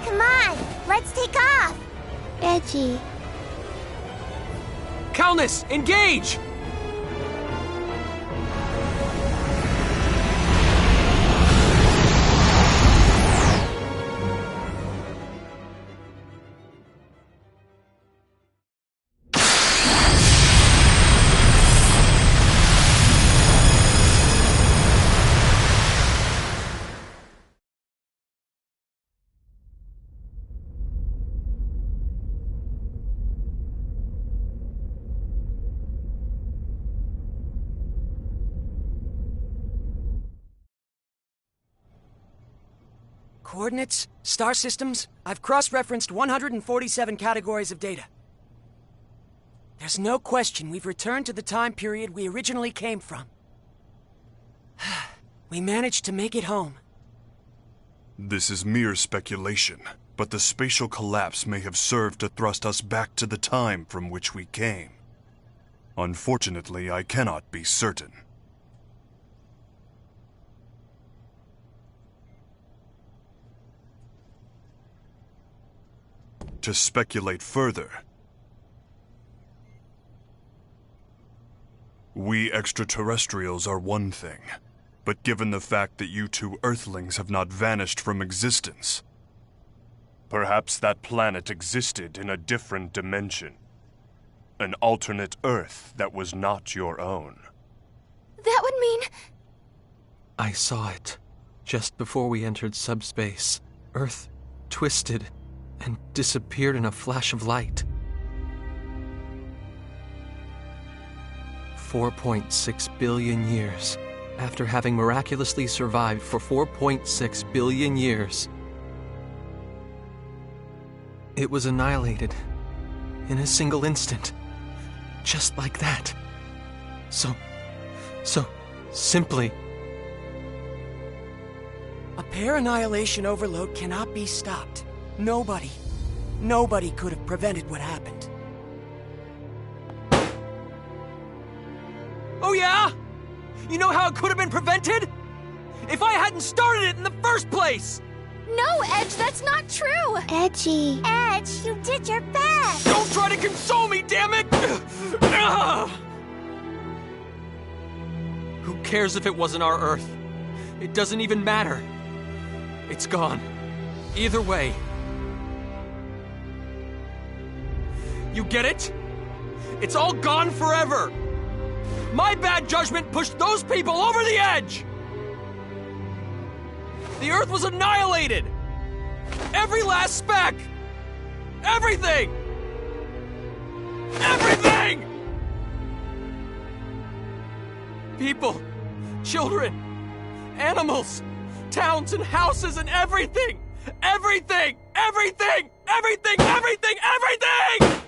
Come on, let's take off! Reggie. Calnus, engage! Coordinates, star systems, I've cross-referenced 147 categories of data. There's no question we've returned to the time period we originally came from. We managed to make it home. This is mere speculation, but the spatial collapse may have served to thrust us back to the time from which we came. Unfortunately, I cannot be certain. To speculate further, we extraterrestrials are one thing, but given the fact that you two Earthlings have not vanished from existence, perhaps that planet existed in a different dimension. An alternate Earth that was not your own. That would mean... I saw it. Just before we entered subspace, Earth twisted and disappeared in a flash of light. 4.6 billion years. After having miraculously survived for 4.6 billion years, it was annihilated in a single instant. Just like that. So simply. A pair annihilation overload cannot be stopped. Nobody could have prevented what happened. Oh yeah? You know how it could have been prevented? If I hadn't started it in the first place! No, Edge, that's not true! Edgy. Edge, you did your best! Don't try to console me, damn it! Who cares if it wasn't our Earth? It doesn't even matter. It's gone. Either way. You get it? It's all gone forever! My bad judgment pushed those people over the edge! The Earth was annihilated! Every last speck! Everything! Everything! People, children, animals, towns and houses and everything! Everything! Everything! Everything! Everything! Everything!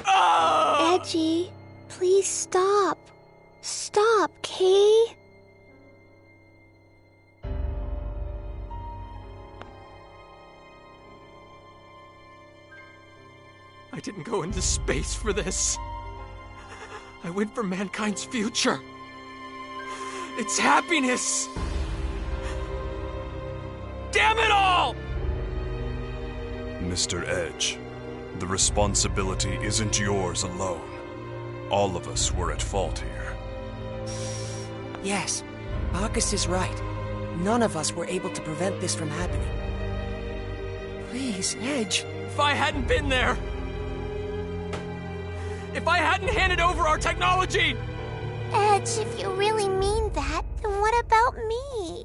Edgy, please stop. Stop, Kay. I didn't go into space for this. I went for mankind's future. It's happiness. Damn it all! Mr. Edge, the responsibility isn't yours alone. All of us were at fault here. Yes, Bacchus is right. None of us were able to prevent this from happening. Please, Edge. If I hadn't been there... If I hadn't handed over our technology... Edge, if you really mean that, then what about me?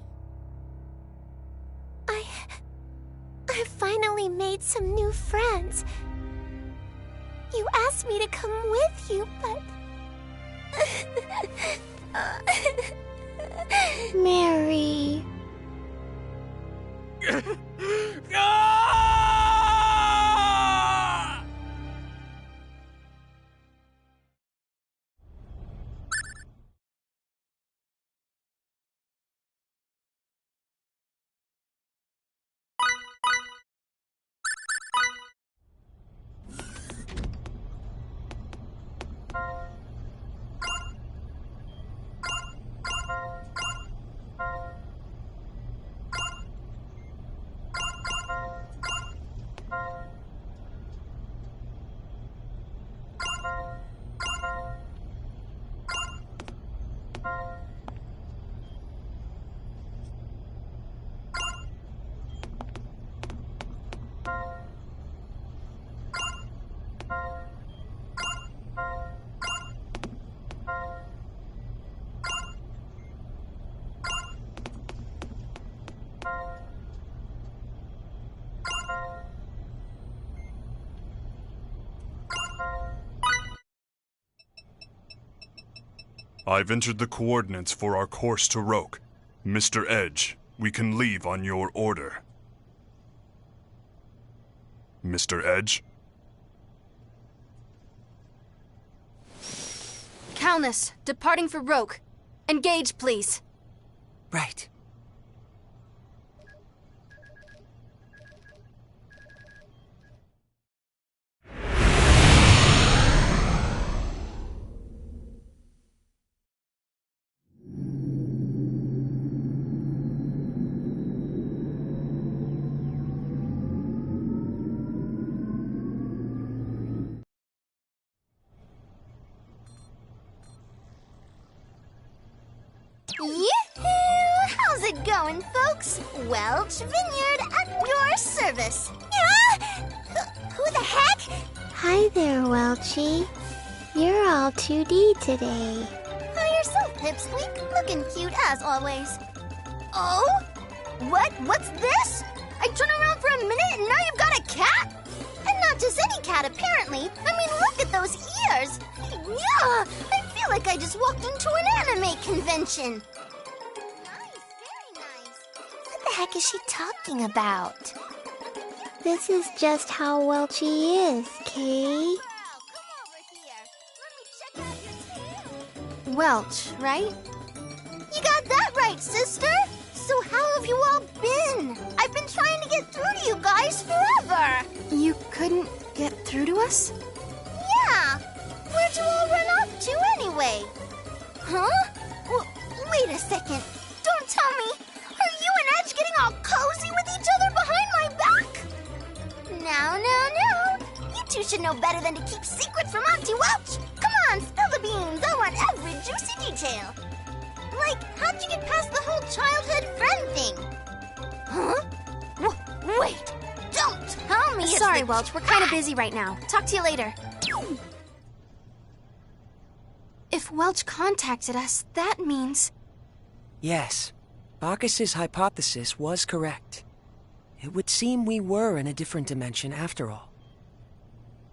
I finally made some new friends. You asked me to come with you, but... Mary. I've entered the coordinates for our course to Roke. Mr. Edge, we can leave on your order. Mr. Edge? Calnus, departing for Roke. Engage, please. Right. Yoo-hoo! How's it going, folks? Welch Vineyard at your service. Yeah? Who the heck? Hi there, Welchie. You're all 2D today. Hi yourself, Pipsqueak. Looking cute as always. Oh? What's this? I turn around for a minute and now you've got a cat? And not just any cat, apparently. I mean, look at those ears. Yeah, I feel like I just walked into an anime convention. Nice, very nice. What the heck is she talking about? This is just how Welchie is, Kay. Welch, right? You got that right, sister. So how have you all been? I've been trying to get through to you guys forever. You couldn't get through to us? Yeah. Where'd you all run off to anyway? Huh? Wait a second. Don't tell me. Are you and Edge getting all cozy with each other behind my back? No. You two should know better than to keep secrets from Auntie Welch. Come on, spill the beans. I want every juicy detail. Like, how'd you get past the whole childhood friend thing? Huh? Wait. Don't tell me it's Sorry, Welch. We're kind of busy right now. Talk to you later. If Welch contacted us, that means... Yes. Bacchus's hypothesis was correct. It would seem we were in a different dimension after all.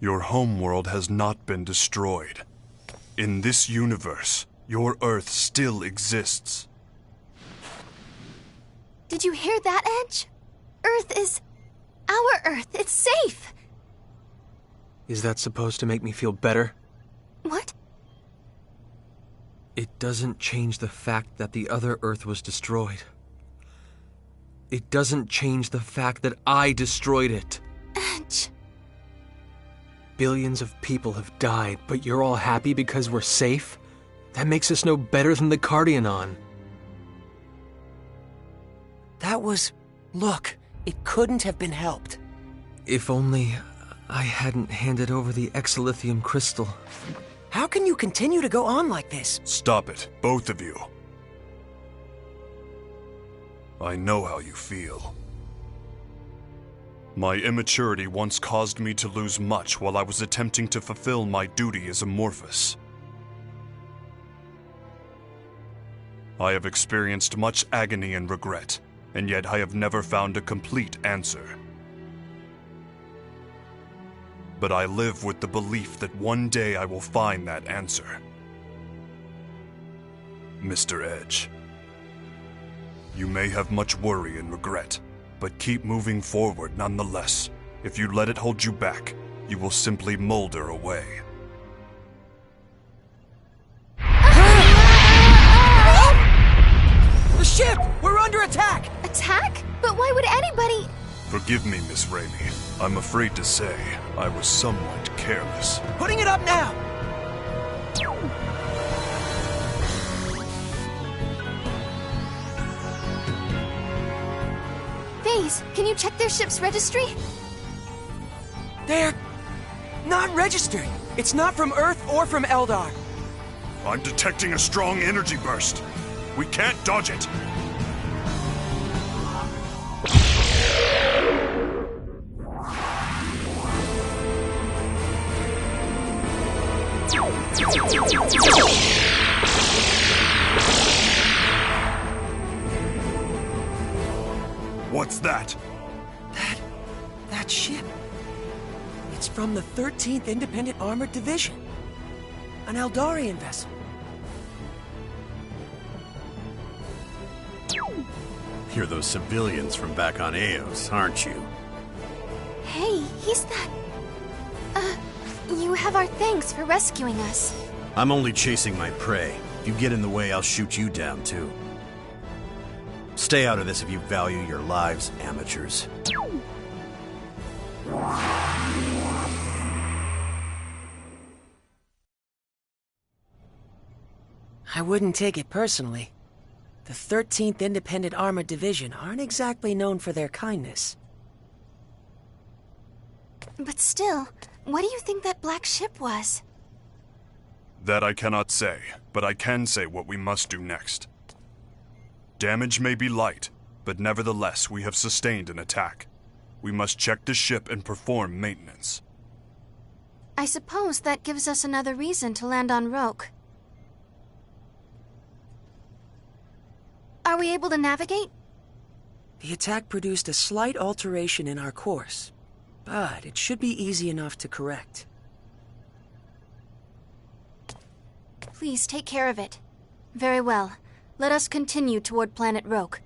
Your homeworld has not been destroyed. In this universe, your Earth still exists. Did you hear that, Edge? Earth is... our Earth. It's safe. Is that supposed to make me feel better? What? It doesn't change the fact that the other Earth was destroyed. It doesn't change the fact that I destroyed it. Edge. Billions of people have died, but you're all happy because we're safe? That makes us no better than the Cardionon. That was... Look, it couldn't have been helped. If only I hadn't handed over the exilithium crystal. How can you continue to go on like this? Stop it, both of you. I know how you feel. My immaturity once caused me to lose much while I was attempting to fulfill my duty as Amorphous. I have experienced much agony and regret, and yet I have never found a complete answer. But I live with the belief that one day I will find that answer. Mr. Edge, you may have much worry and regret, but keep moving forward nonetheless. If you let it hold you back, you will simply molder away. The ship! We're under attack! Attack? But why would anybody... Forgive me, Miss Raimi. I'm afraid to say I was somewhat careless. Putting it up now! Phase, can you check their ship's registry? They're... not registered. It's not from Earth or from Eldar. I'm detecting a strong energy burst. We can't dodge it. What's that? That ship. It's from the 13th Independent Armored Division. An Eldarian vessel. You're those civilians from back on Eos, aren't you? Hey, He's that... you have our thanks for rescuing us. I'm only chasing my prey. If you get in the way, I'll shoot you down, too. Stay out of this if you value your lives, amateurs. I wouldn't take it personally. The 13th Independent Armored Division aren't exactly known for their kindness. But still, what do you think that black ship was? That I cannot say, but I can say what we must do next. Damage may be light, but nevertheless we have sustained an attack. We must check the ship and perform maintenance. I suppose that gives us another reason to land on Roke. Are we able to navigate? The attack produced a slight alteration in our course, but it should be easy enough to correct. Please take care of it. Very well. Let us continue toward planet Roke.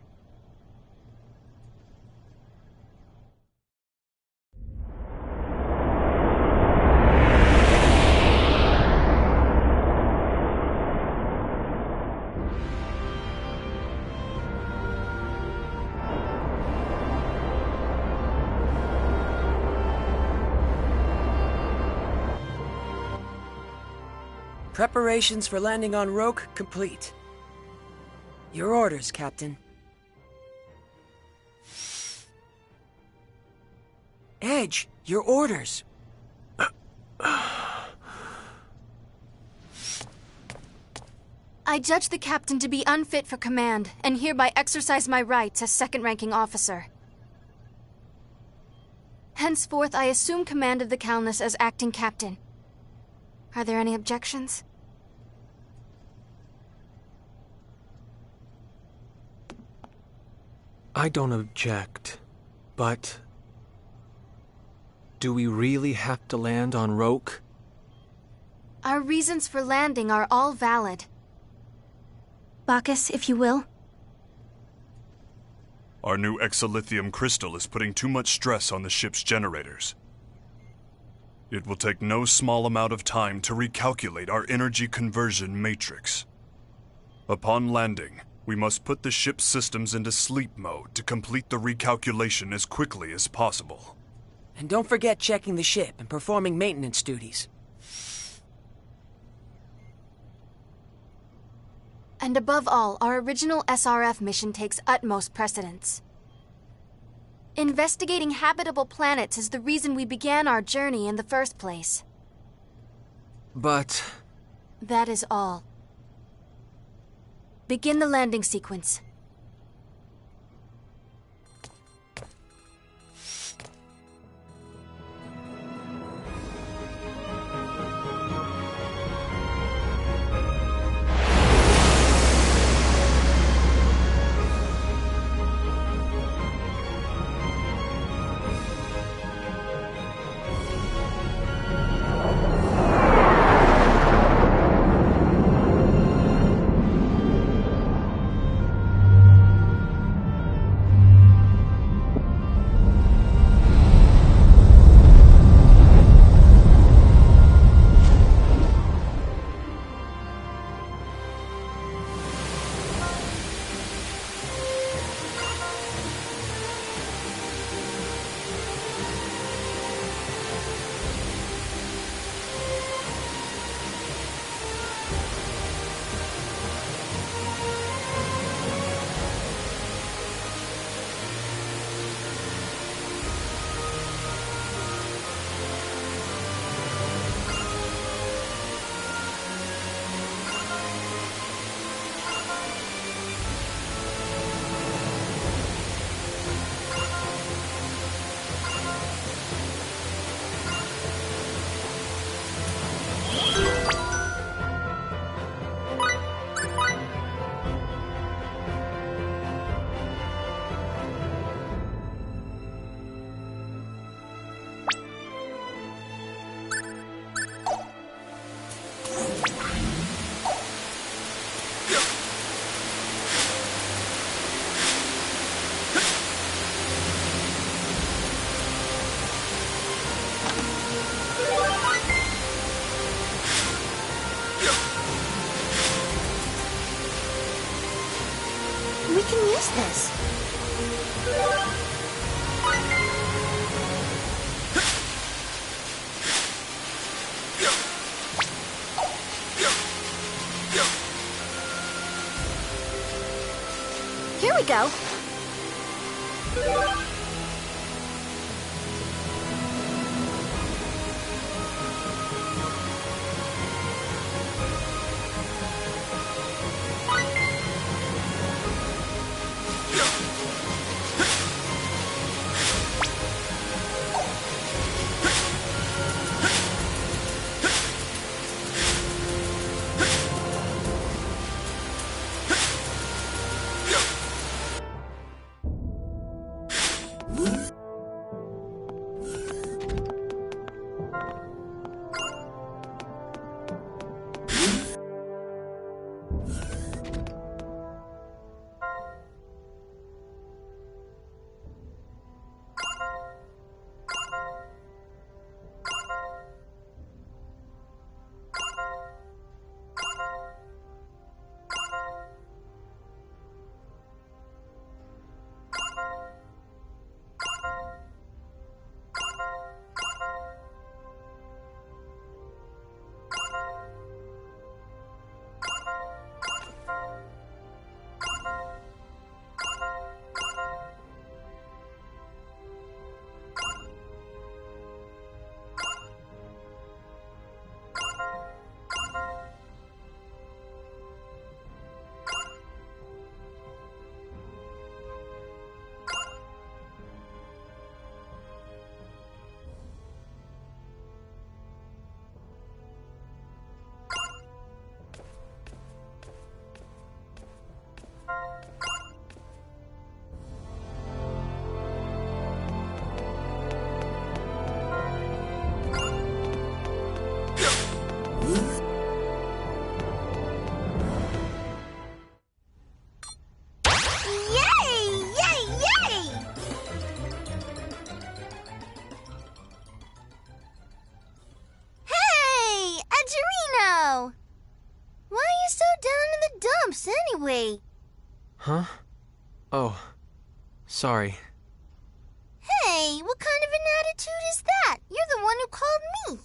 Preparations for landing on Roke complete. Your orders, Captain. Edge, your orders. I judge the captain to be unfit for command, and hereby exercise my rights as second-ranking officer. Henceforth, I assume command of the Calnus as acting captain. Are there any objections? I don't object, but... do we really have to land on Roke? Our reasons for landing are all valid. Bacchus, if you will. Our new exolithium crystal is putting too much stress on the ship's generators. It will take no small amount of time to recalculate our energy conversion matrix. Upon landing, we must put the ship's systems into sleep mode to complete the recalculation as quickly as possible. And don't forget checking the ship and performing maintenance duties. And above all, our original SRF mission takes utmost precedence. Investigating habitable planets is the reason we began our journey in the first place. But... that is all. Begin the landing sequence. know. Anyway. Huh? Oh, sorry. Hey, what kind of an attitude is that? You're the one who called me.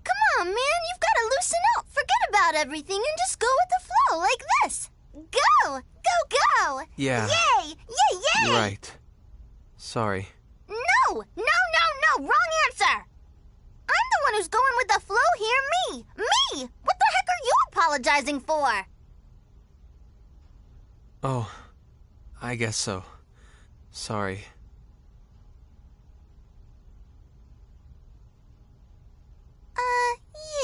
Come on, man, you've got to loosen up. Forget about everything and just go with the flow like this. Go! Go, go! Yeah. Yay! Yay, yay! You're right. Sorry. No! Wrong answer! I'm the one who's going with the flow here, me! Me! What the heck are you apologizing for? Oh, I guess so. Sorry.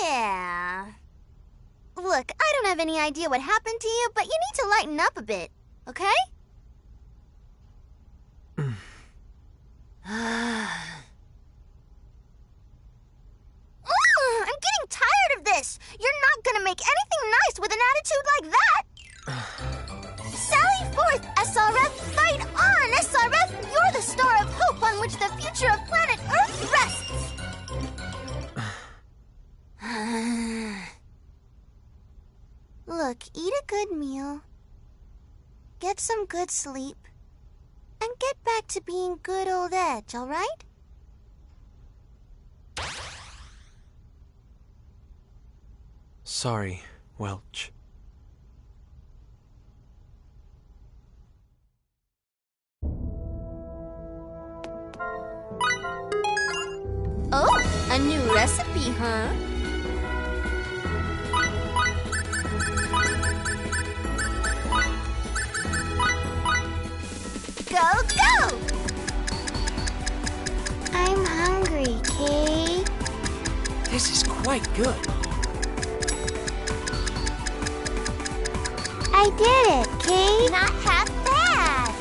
Yeah. Look, I don't have any idea what happened to you, but you need to lighten up a bit, okay? I'm getting tired of this. You're not gonna make anything nice with an attitude like that. Sally forth, SRF! Fight on, SRF! You're the star of hope on which the future of planet Earth rests! Look, eat a good meal, get some good sleep, and get back to being good old Edge, all right? Sorry, Welch. Oh, a new recipe, huh? Go, go! I'm hungry, Kay. This is quite good. I did it, Kay. Not half bad.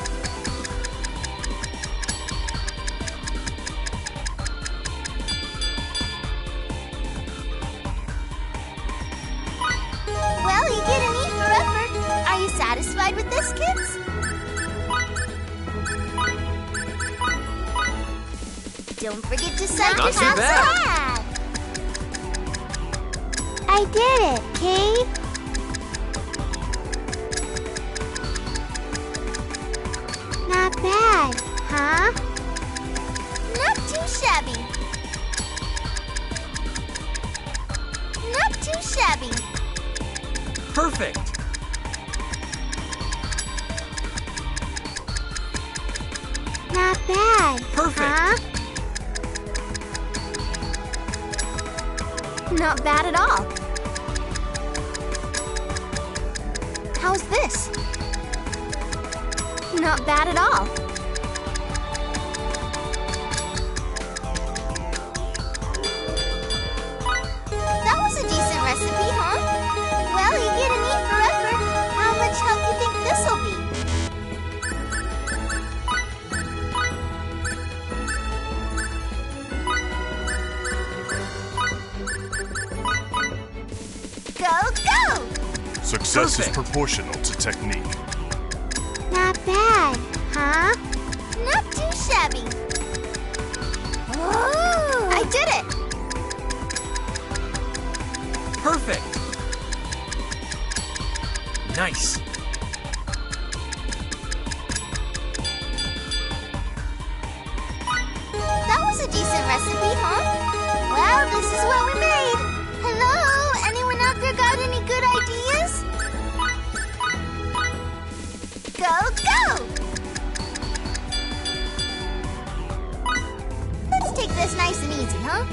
Well, you get an E for effort. Are you satisfied with this, kids? Don't forget to cite Not yourself too bad. sad. I did it, Kay. Not bad, huh? Not too shabby. Not too shabby. Perfect! bad. Perfect. Huh? Not bad at all. How's this? Not bad at all. That was a decent recipe, huh? Well, you get an E for effort. How much help do you think this'll be? Go, go! Success Perfect. is proportional to technique. Not bad. Huh? Not too shabby. Oh! I did it! Perfect. Nice. That was a decent recipe, huh? Well, this is what we made. Hello? Anyone out there got any good ideas? Go, go! Let's take this nice and easy, huh?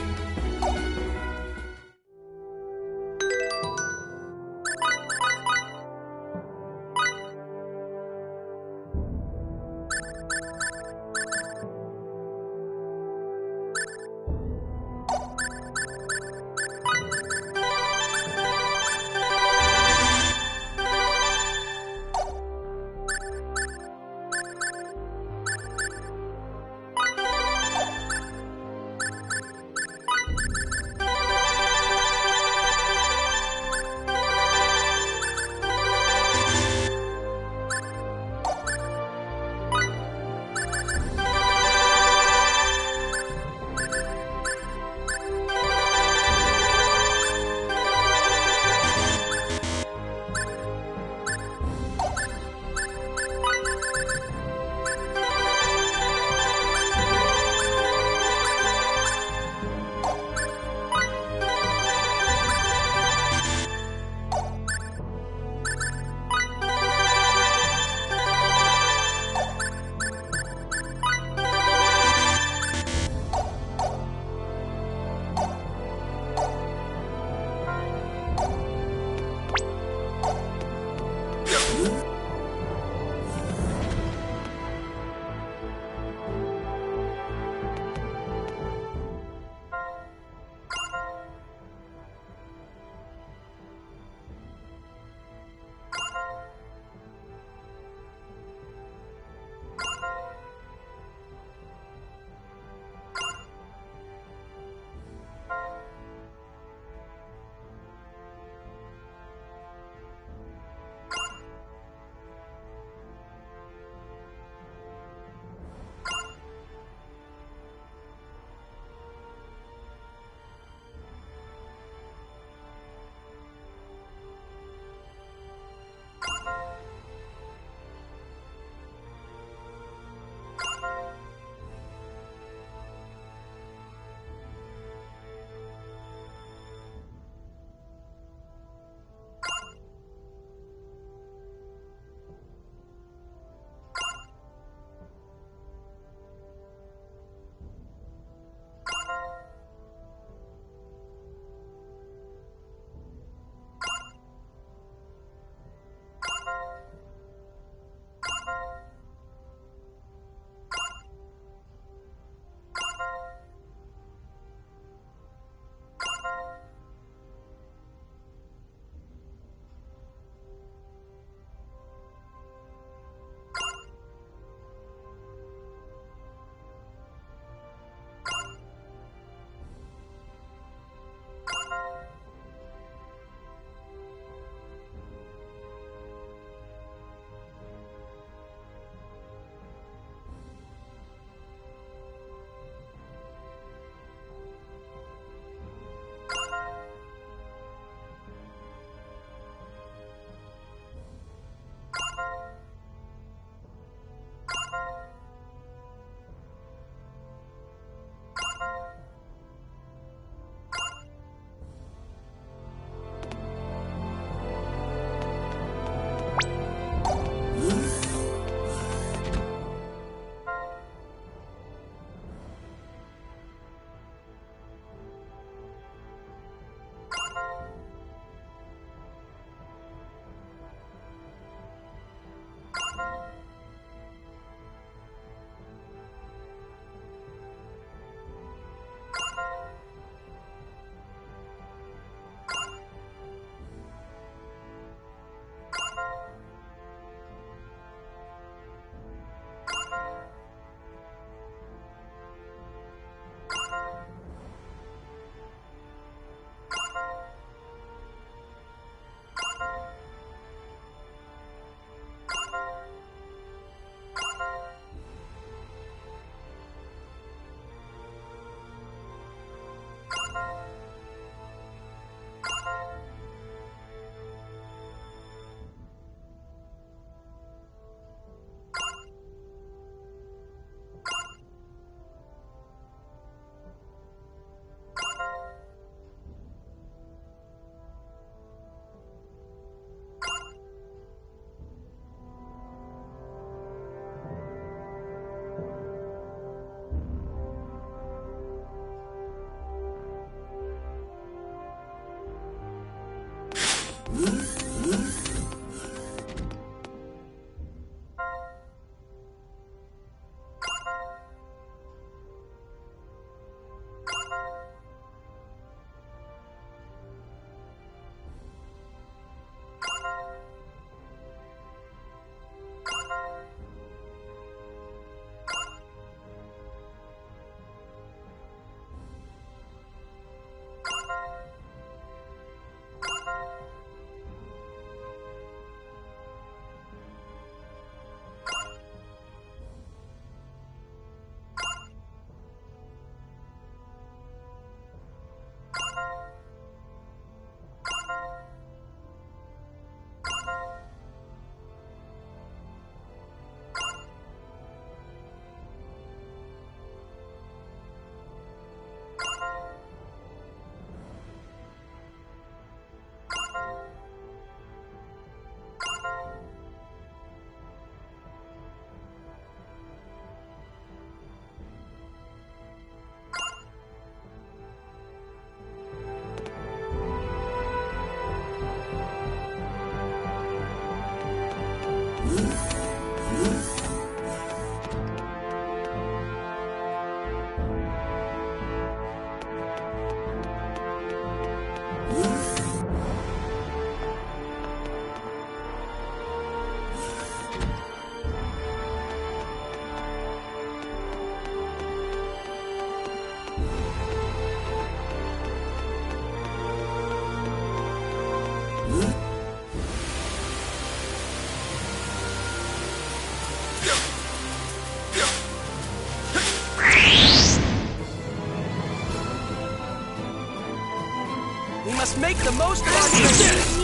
Let's make the most of our disadvantage!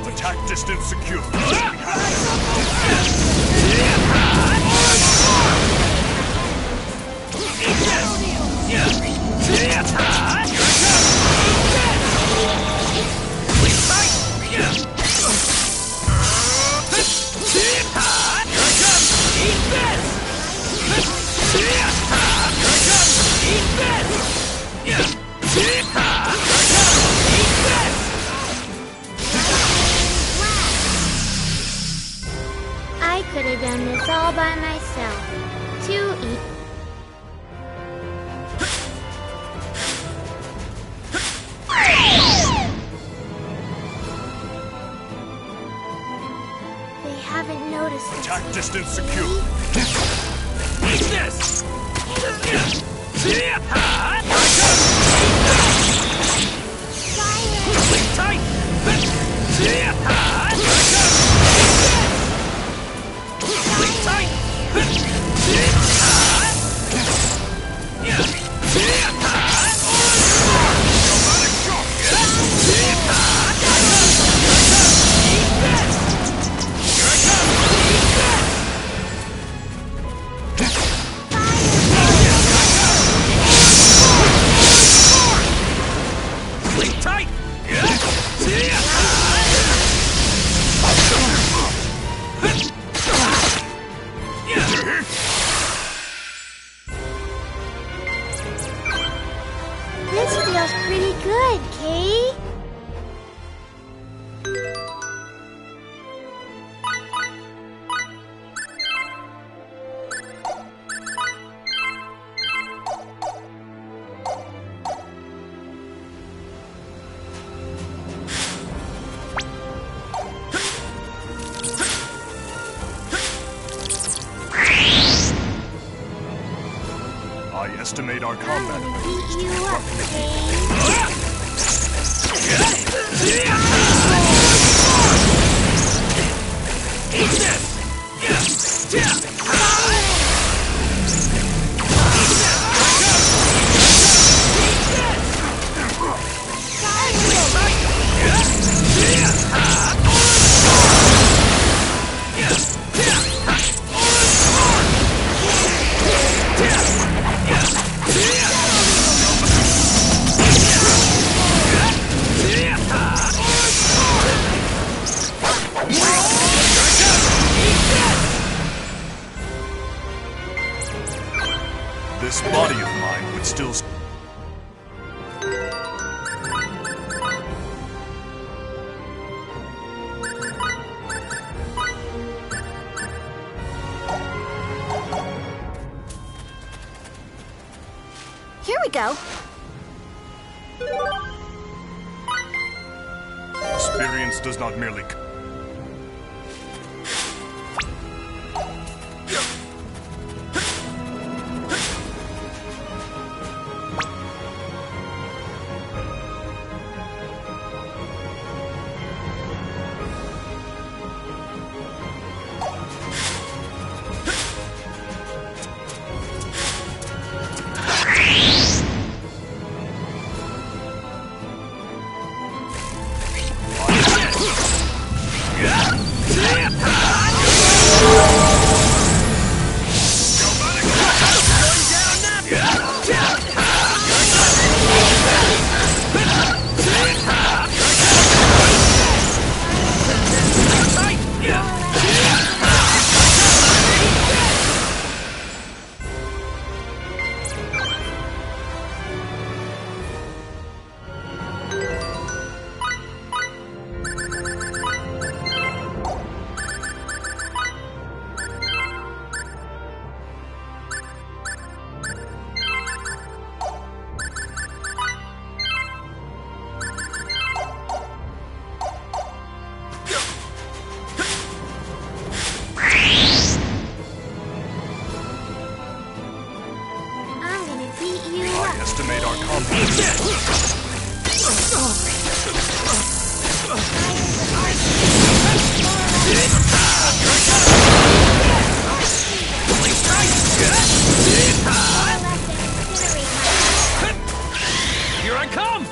Attack distance secure. I could have done all by myself. Too easy. They haven't noticed us. Attack distance secure. Eat this! Sleep tight! Sleep tight! Sleep tight! This feels pretty good, Kay. I estimate our combat abilities to Beat be you up, roughly Eat this! This body of mine would still... Here we go. Experience does not merely... I estimate our combat... Here I come!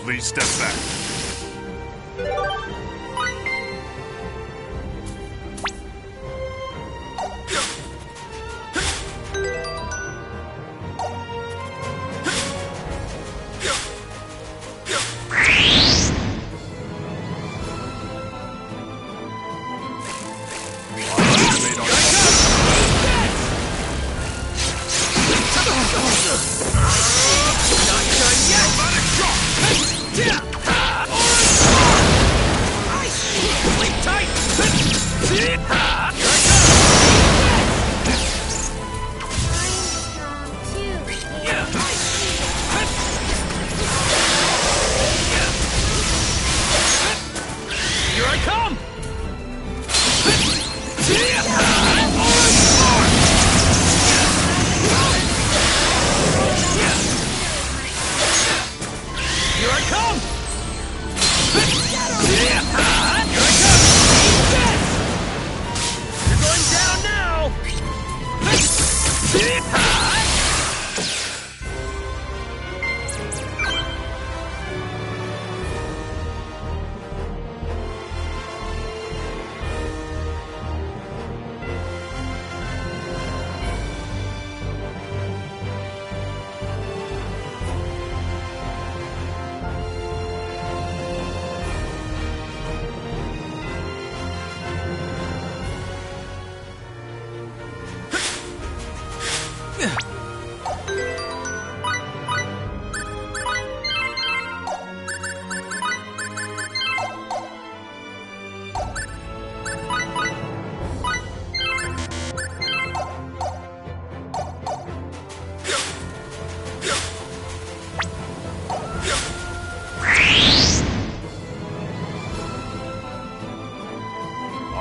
Please step back.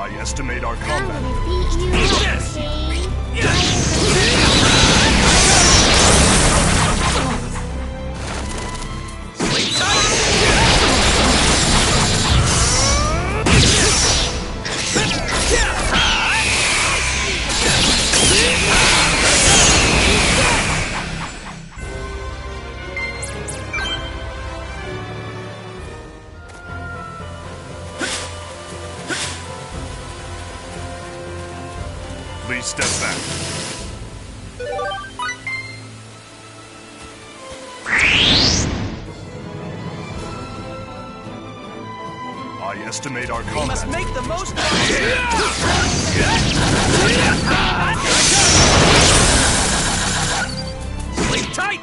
I estimate our combat. Please step back. I estimate our combat. We must make the most of Sleep tight!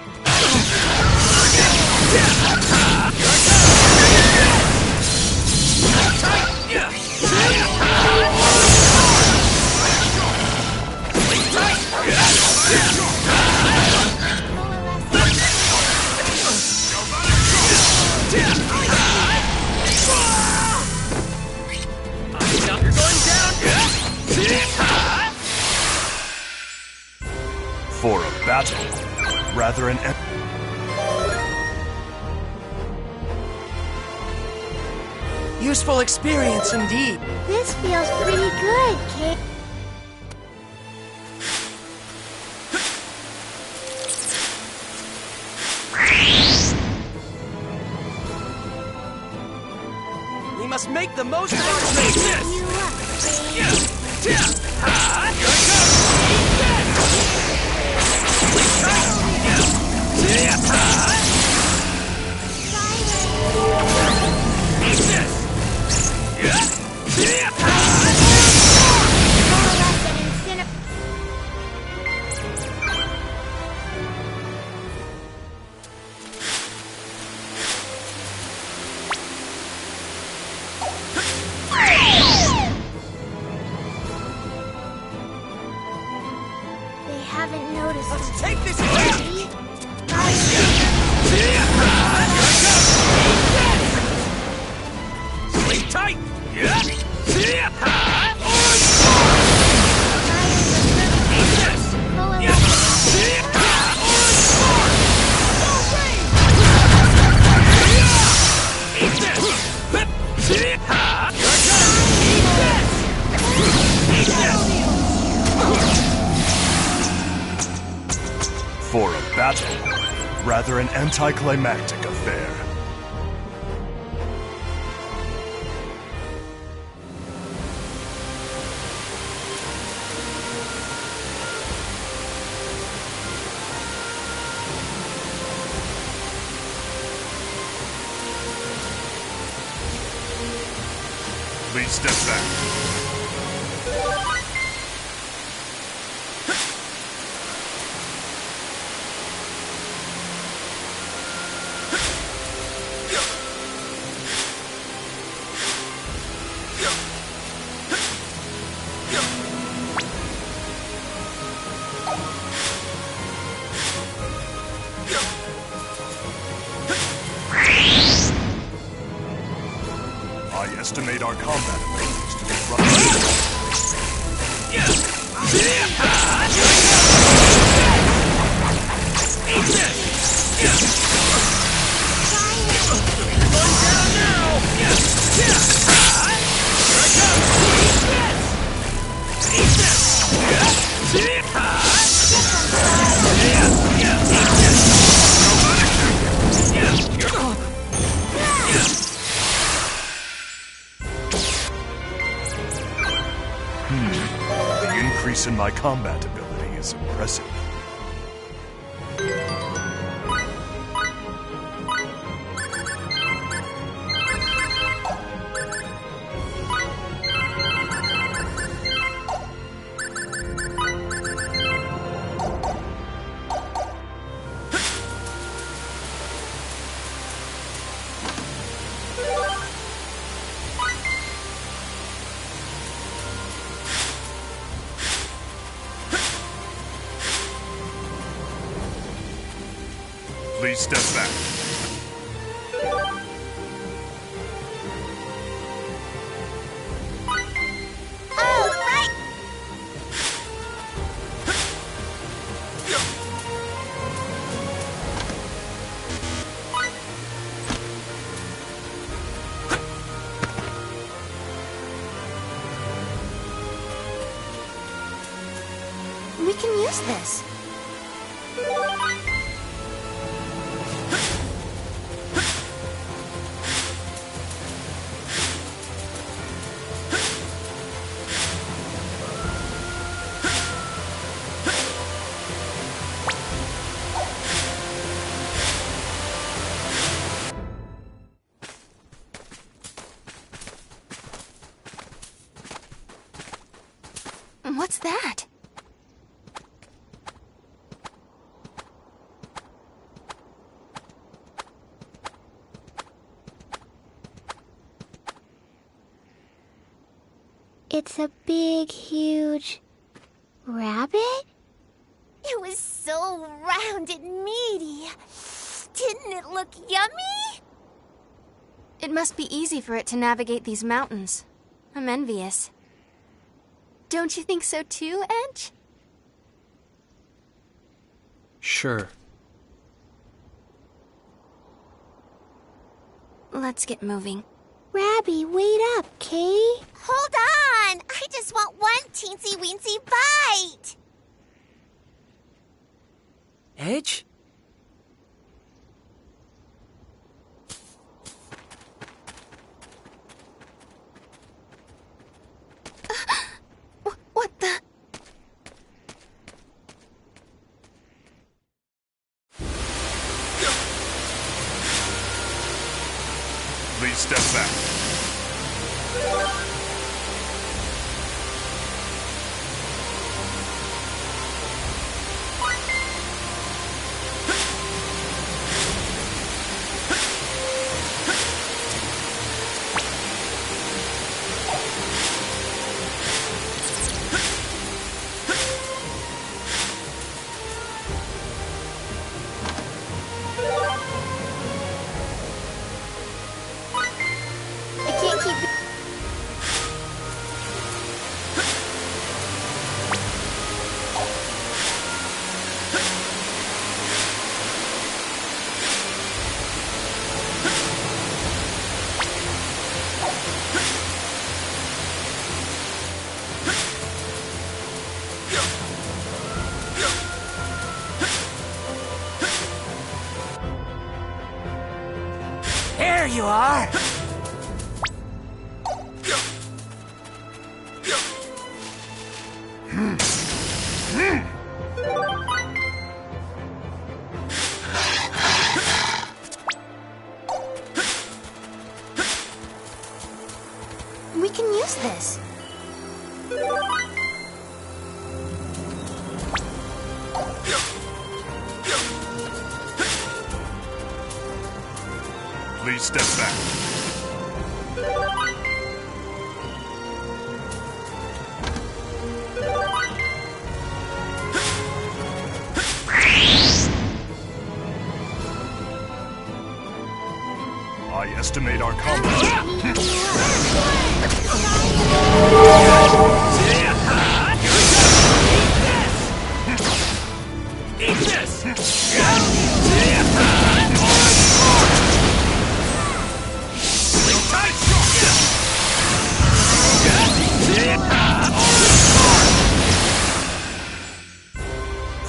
For a battle, rather an useful experience indeed. This feels pretty good, kid. We must make the most of They haven't noticed. Let's take this Sleep tight! For a battle, rather an anticlimactic affair. Please step back. I estimate our combat abilities to be The increase in my combat ability is impressive. Please step back. All right. We can use this. What's that? It's a big, huge rabbit? It was so round and meaty. Didn't it look yummy? It must be easy for it to navigate these mountains. I'm envious. Don't you think so too, Edge? Sure. Let's get moving. Rabby, wait up, Kay. Hold on! I just want one teensy-weensy bite! Edge? What the? Please step back. There you are! We can use Please step back. I estimate our combat. Eat this!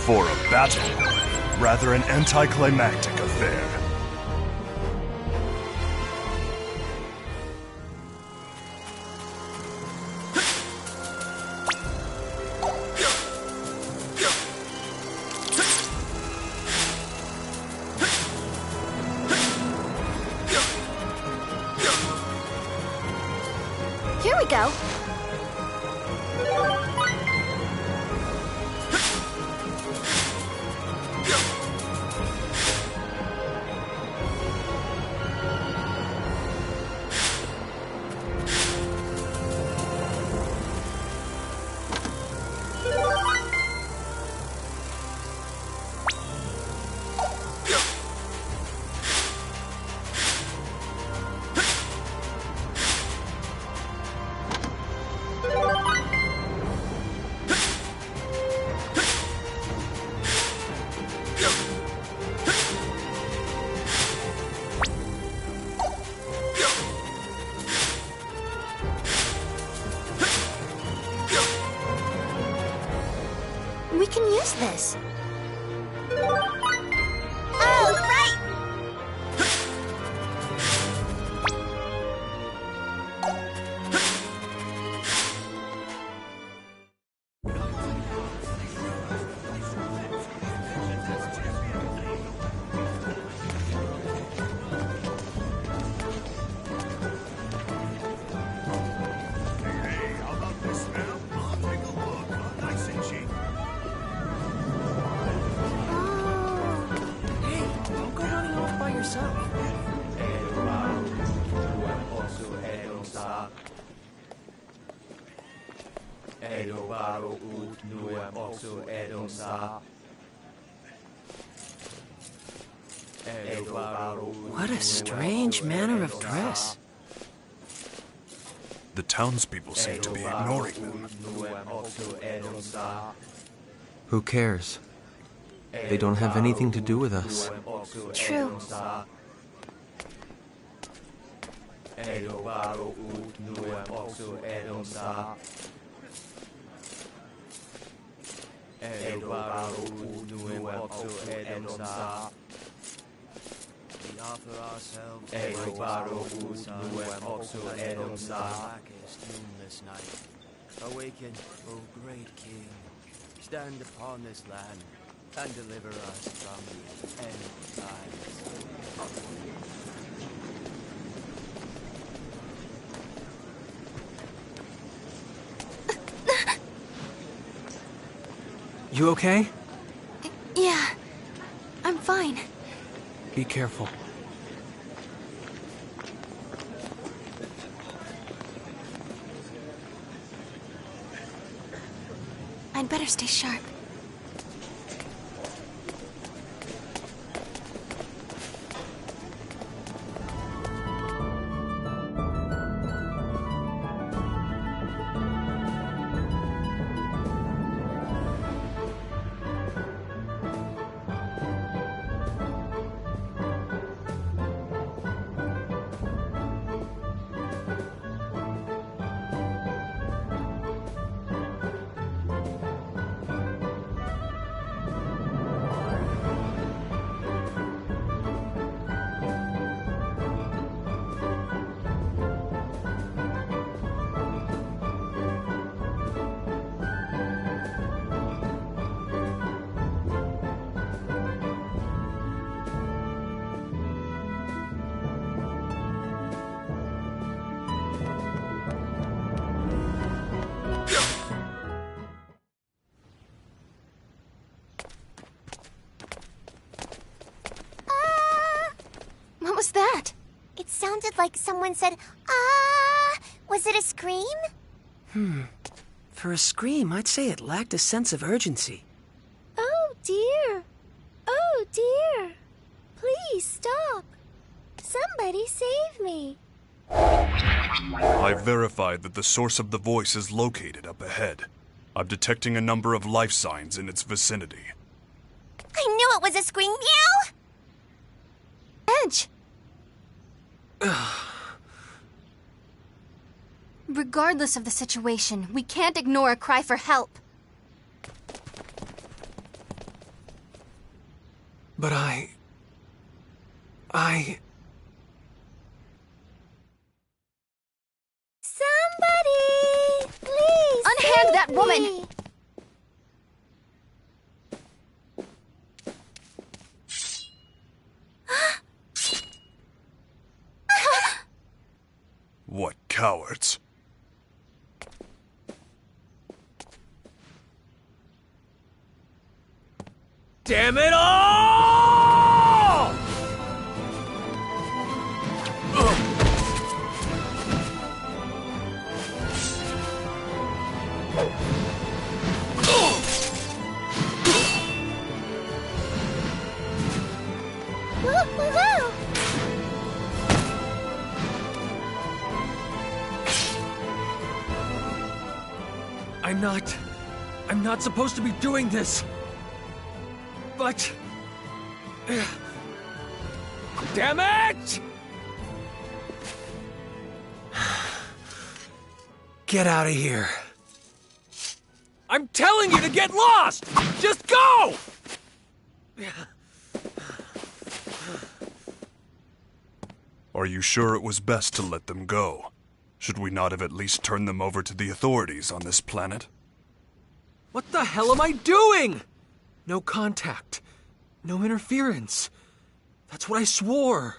For a battle, rather an anticlimactic affair. Here we go. We can use this. Oh, right! What a strange manner of dress. The townspeople seem to be ignoring them. Who cares? They don't have anything to do with us. True. We offer ourselves this night. Awaken, O great King. Stand upon this land and deliver us from the end times. You okay? Yeah, I'm fine. Be careful. I'd better stay sharp. What was that? It sounded like someone said, ah! Was it a scream? For a scream, I'd say it lacked a sense of urgency. Oh dear. Oh dear. Please stop. Somebody save me. I've verified that the source of the voice is located up ahead. I'm detecting a number of life signs in its vicinity. I knew it was a scream. Meow! Edge! Regardless of the situation, we can't ignore a cry for help. But I... Somebody! Please! Unhand that woman! Me. What cowards. Damn it all! Woohoo! I'm not supposed to be doing this. But... Damn it! Get out of here. I'm telling you to get lost! Just go! Are you sure it was best to let them go? Should we not have at least turned them over to the authorities on this planet? What the hell am I doing? No contact. No interference. That's what I swore.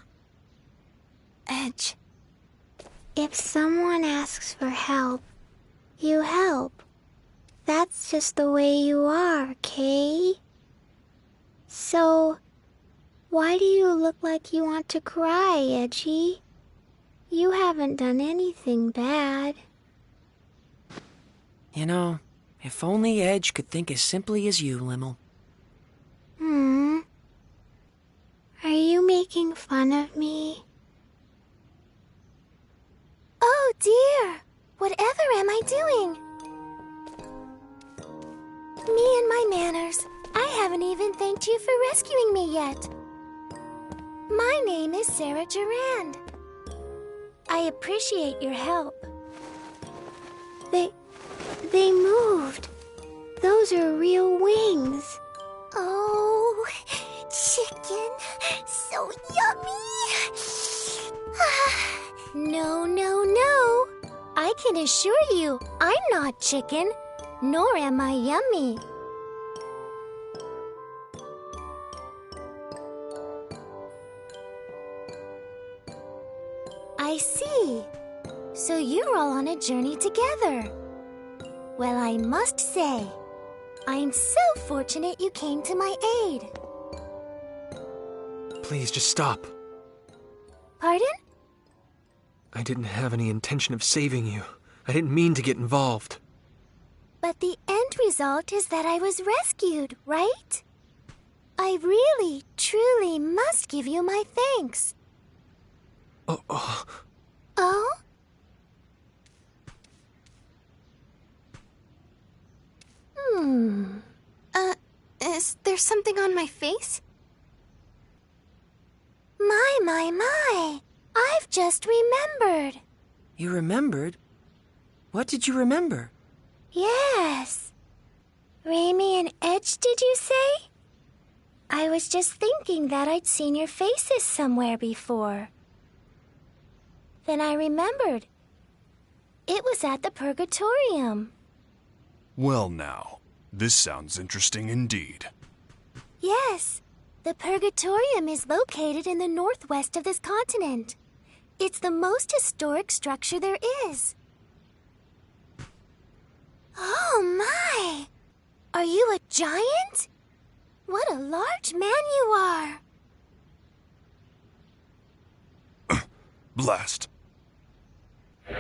Edge. If someone asks for help, you help. That's just the way you are, Kay. So, why do you look like you want to cry, Edgy? You haven't done anything bad. You know, if only Edge could think as simply as you, Limmel. Are you making fun of me? Oh dear! Whatever am I doing? Me and my manners. I haven't even thanked you for rescuing me yet. My name is Sarah Durand. I appreciate your help. They moved. Those are real wings. Oh, chicken. So yummy. No, no, no. I can assure you, I'm not chicken, nor am I yummy. I see. So you're all on a journey together. Well, I must say, I'm so fortunate you came to my aid. Please, just stop. Pardon? I didn't have any intention of saving you. I didn't mean to get involved. But the end result is that I was rescued, right? I really, truly must give you my thanks. Oh? Is there something on my face? My. I've just remembered. You remembered? What did you remember? Yes. Raimi and Edge, did you say? I was just thinking that I'd seen your faces somewhere before. Then I remembered. It was at the Purgatorium. Well now, this sounds interesting indeed. Yes. The Purgatorium is located in the northwest of this continent. It's the most historic structure there is. Oh my! Are you a giant? What a large man you are! Blast. Good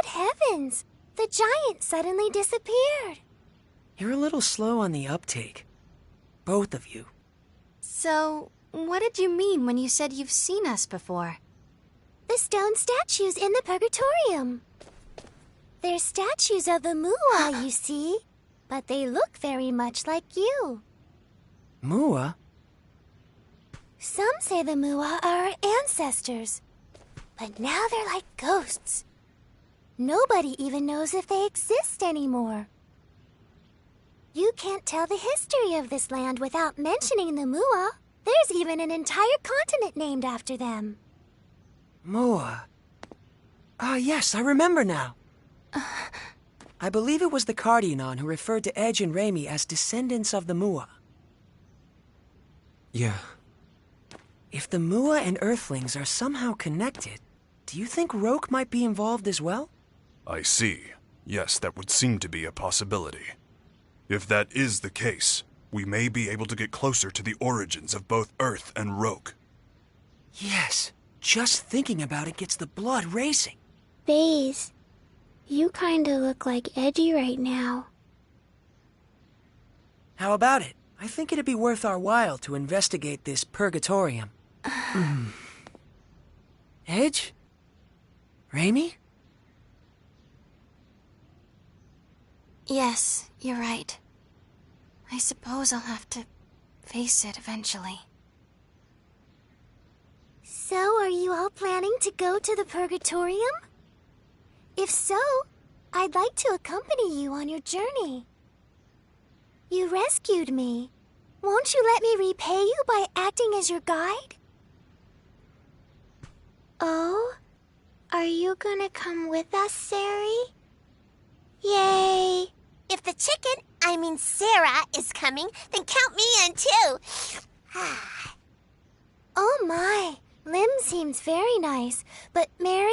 heavens! The giant suddenly disappeared. You're a little slow on the uptake. Both of you. So, what did you mean when you said you've seen us before? The stone statues in the Purgatorium. They're statues of the Mua, you see. But they look very much like you. Mua? Some say the Mua are our ancestors. But now they're like ghosts. Nobody even knows if they exist anymore. You can't tell the history of this land without mentioning the Mua. There's even an entire continent named after them. Mua. Ah, yes, I remember now. I believe it was the Cardionon who referred to Edge and Raimi as descendants of the Mua. Yeah. If the Mua and Earthlings are somehow connected, do you think Roke might be involved as well? I see. Yes, that would seem to be a possibility. If that is the case, we may be able to get closer to the origins of both Earth and Roke. Yes. Just thinking about it gets the blood racing. Baze, you kinda look like Edgy right now. How about it? I think it'd be worth our while to investigate this Purgatorium. Edge? Raimi? Yes, you're right. I suppose I'll have to face it eventually. So, are you all planning to go to the Purgatorium? If so, I'd like to accompany you on your journey. You rescued me. Won't you let me repay you by acting as your guide? Oh? Are you gonna come with us, Sari? Yay! If the chicken, I mean Sarah, is coming, then count me in too. Oh my, Lim seems very nice, but Mary,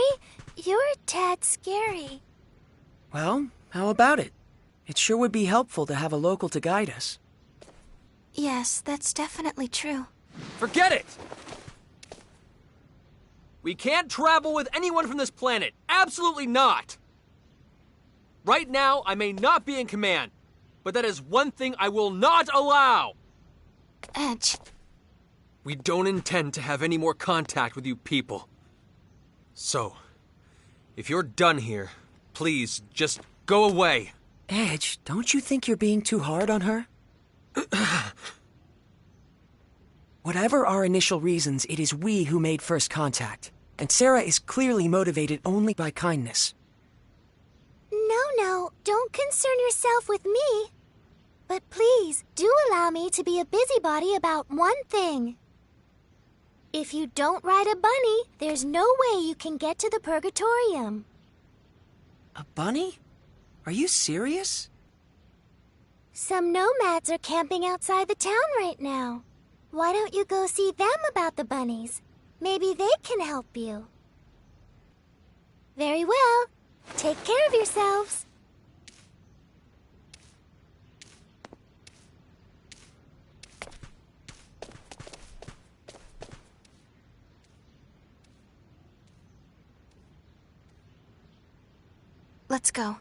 you're a tad scary. Well, how about it? It sure would be helpful to have a local to guide us. Yes, that's definitely true. Forget it! We can't travel with anyone from this planet. Absolutely not! Right now, I may not be in command, but that is one thing I will not allow! Edge. We don't intend to have any more contact with you people. So, if you're done here, please, just go away. Edge, don't you think you're being too hard on her? Whatever our initial reasons, it is we who made first contact. And Sarah is clearly motivated only by kindness. No, don't concern yourself with me. But please, do allow me to be a busybody about one thing. If you don't ride a bunny, there's no way you can get to the Purgatorium. A bunny? Are you serious? Some nomads are camping outside the town right now. Why don't you go see them about the bunnies? Maybe they can help you. Very well. Take care of yourselves. Let's go.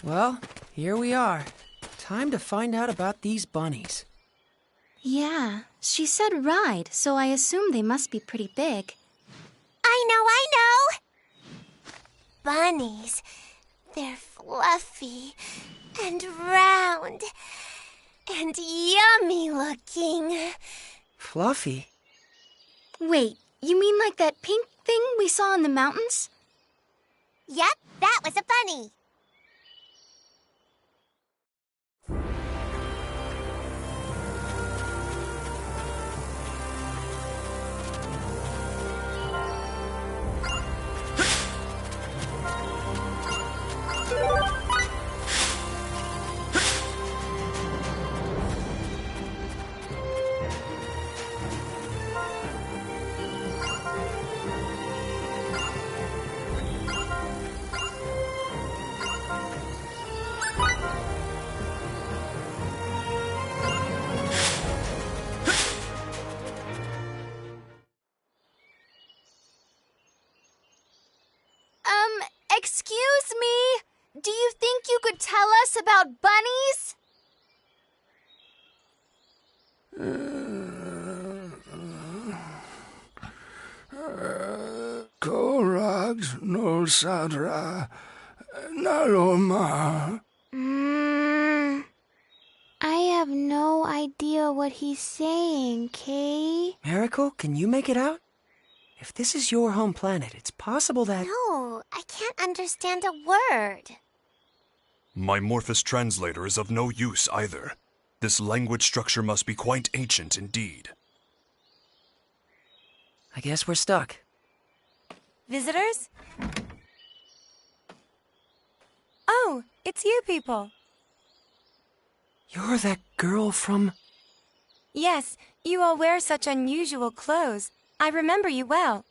Well, here we are. Time to find out about these bunnies. Yeah, she said ride, so I assume they must be pretty big. I know! Bunnies. They're fluffy and round and yummy looking. Fluffy? Wait, you mean like that pink thing we saw in the mountains? Yep, that was a bunny. Excuse me? Do you think you could tell us about bunnies? Korag no Sadra Naloma. I have no idea what he's saying, Kay. Miracle, can you make it out? If this is your home planet, it's possible that... No, I can't understand a word. My Morphous translator is of no use either. This language structure must be quite ancient indeed. I guess we're stuck. Visitors? Oh, it's you people. You're that girl from... Yes, you all wear such unusual clothes. I remember you well.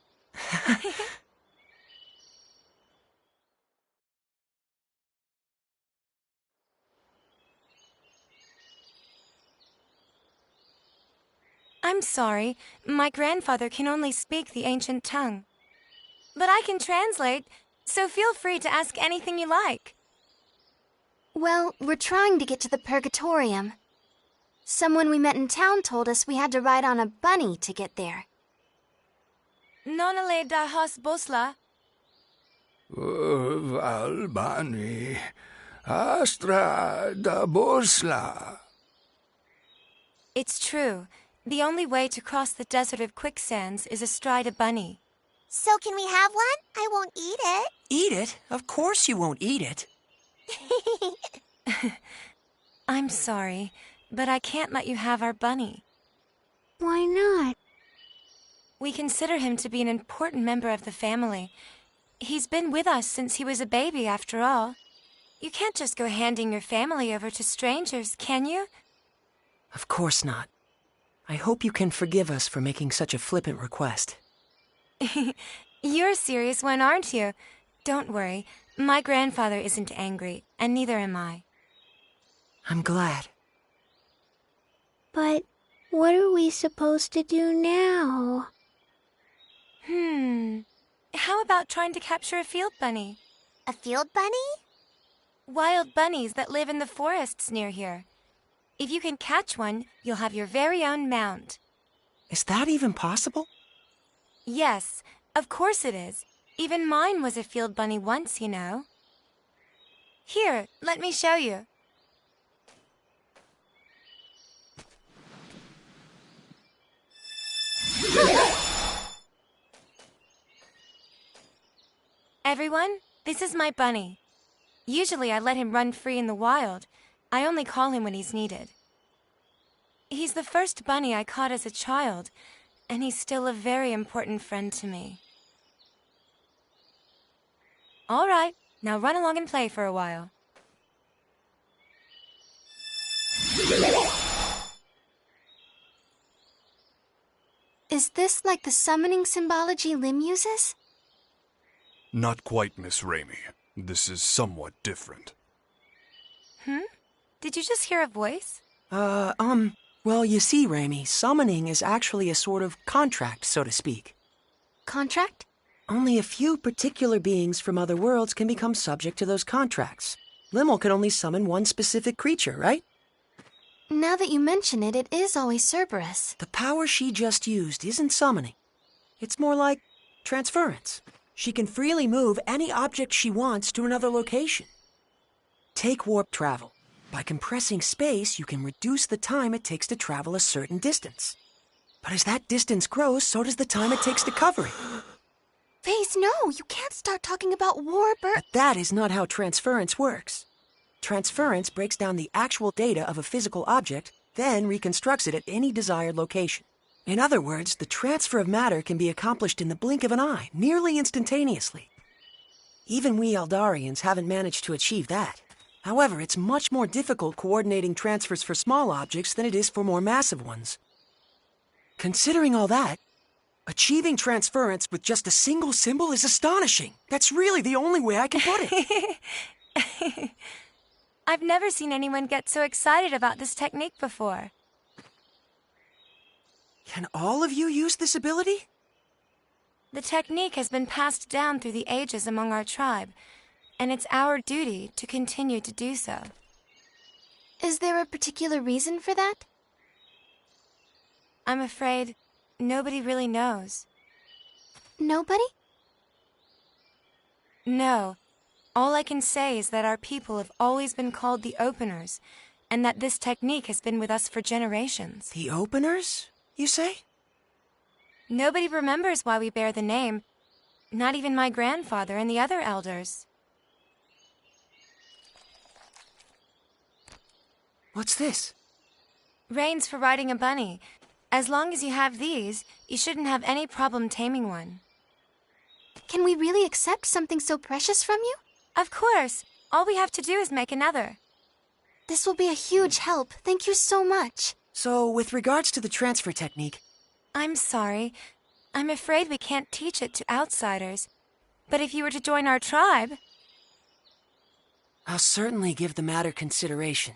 I'm sorry. My grandfather can only speak the ancient tongue. But I can translate, so feel free to ask anything you like. Well, we're trying to get to the Purgatorium. Someone we met in town told us we had to ride on a bunny to get there. Nonale da has bosla. Valbani. Astra da Bosla. It's true. The only way to cross the desert of quicksands is astride a bunny. So can we have one? I won't eat it. Eat it? Of course you won't eat it. I'm sorry, but I can't let you have our bunny. Why not? We consider him to be an important member of the family. He's been with us since he was a baby, after all. You can't just go handing your family over to strangers, can you? Of course not. I hope you can forgive us for making such a flippant request. You're a serious one, aren't you? Don't worry. My grandfather isn't angry, and neither am I. I'm glad. But what are we supposed to do now? How about trying to capture a field bunny? A field bunny? Wild bunnies that live in the forests near here. If you can catch one, you'll have your very own mount. Is that even possible? Yes, of course it is. Even mine was a field bunny once, you know. Here, let me show you. Everyone, this is my bunny. Usually I let him run free in the wild. I only call him when he's needed. He's the first bunny I caught as a child, and he's still a very important friend to me. All right, now run along and play for a while. Is this like the summoning symbology Lim uses? Not quite, Miss Raimi. This is somewhat different. Did you just hear a voice? Well, you see, Raimi, summoning is actually a sort of contract, so to speak. Contract? Only a few particular beings from other worlds can become subject to those contracts. Limmel could only summon one specific creature, right? Now that you mention it, it is always Cerberus. The power she just used isn't summoning. It's more like transference. She can freely move any object she wants to another location. Take warp travel. By compressing space, you can reduce the time it takes to travel a certain distance. But as that distance grows, so does the time it takes to cover it. Faze, no! You can't start talking about warp or... But that is not how transference works. Transference breaks down the actual data of a physical object, then reconstructs it at any desired location. In other words, the transfer of matter can be accomplished in the blink of an eye, nearly instantaneously. Even we Eldarians haven't managed to achieve that. However, it's much more difficult coordinating transfers for small objects than it is for more massive ones. Considering all that, achieving transference with just a single symbol is astonishing. That's really the only way I can put it. I've never seen anyone get so excited about this technique before. Can all of you use this ability? The technique has been passed down through the ages among our tribe, and it's our duty to continue to do so. Is there a particular reason for that? I'm afraid nobody really knows. Nobody? No. All I can say is that our people have always been called the Openers, and that this technique has been with us for generations. The Openers, you say? Nobody remembers why we bear the name, not even my grandfather and the other elders. What's this? Reins for riding a bunny. As long as you have these, you shouldn't have any problem taming one. Can we really accept something so precious from you? Of course. All we have to do is make another. This will be a huge help. Thank you so much. So, with regards to the transfer technique... I'm sorry. I'm afraid we can't teach it to outsiders. But if you were to join our tribe... I'll certainly give the matter consideration.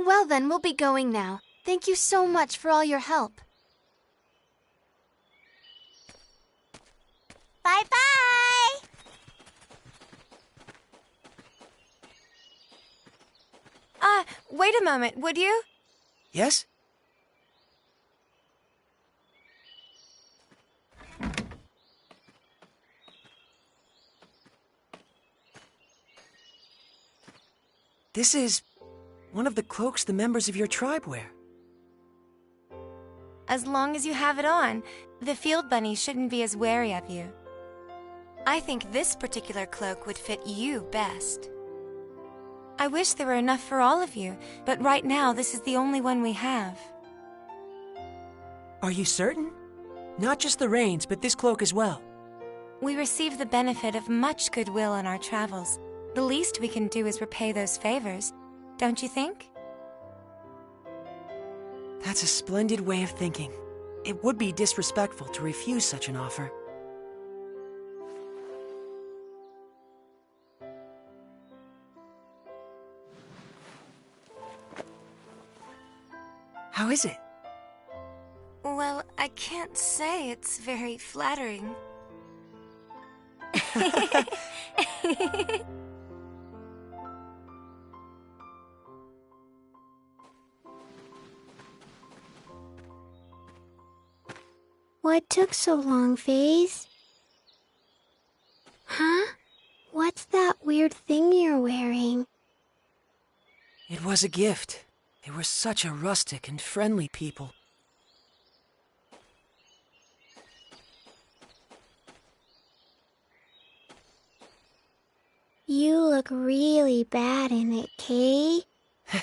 Well then, we'll be going now. Thank you so much for all your help. Bye-bye! Wait a moment, would you? Yes? This is one of the cloaks the members of your tribe wear. As long as you have it on, the field bunny shouldn't be as wary of you. I think this particular cloak would fit you best. I wish there were enough for all of you, but right now this is the only one we have. Are you certain? Not just the reins, but this cloak as well. We receive the benefit of much goodwill on our travels. The least we can do is repay those favors, don't you think? That's a splendid way of thinking. It would be disrespectful to refuse such an offer. How is it? Well, I can't say it's very flattering. What took so long, Faze? Huh? What's that weird thing you're wearing? It was a gift. They were such a rustic and friendly people. You look really bad in it, Kay. The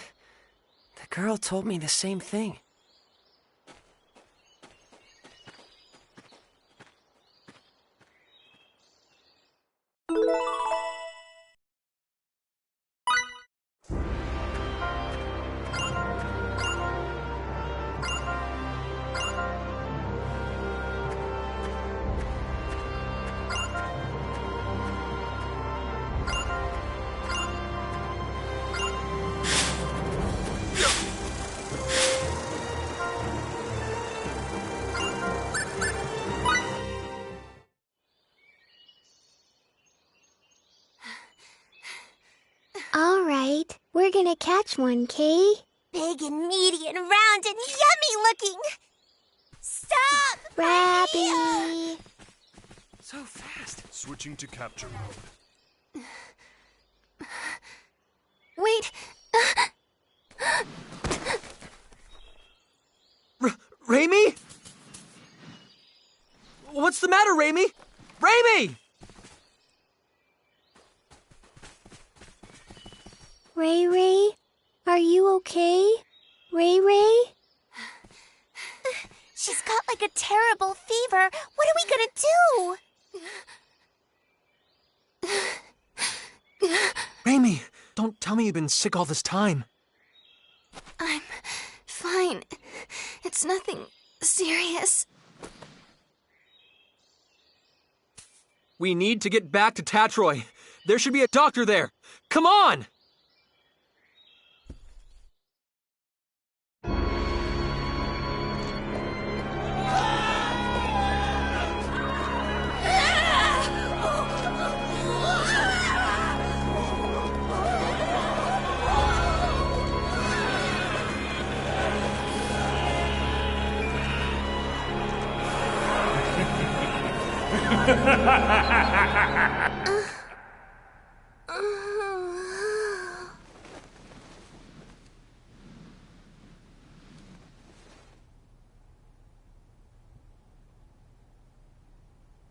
girl told me the same thing. We're gonna catch one, Kay. Big and meaty and round and yummy looking. Stop! Rabby! So fast. Switching to capture mode. Wait. Raimi? What's the matter, Raimi? Raimi! Ray Ray? Are you okay? Ray Ray? She's got like a terrible fever. What are we gonna do? Raimi, don't tell me you've been sick all this time. I'm fine. It's nothing serious. We need to get back to Tatroy. There should be a doctor there. Come on!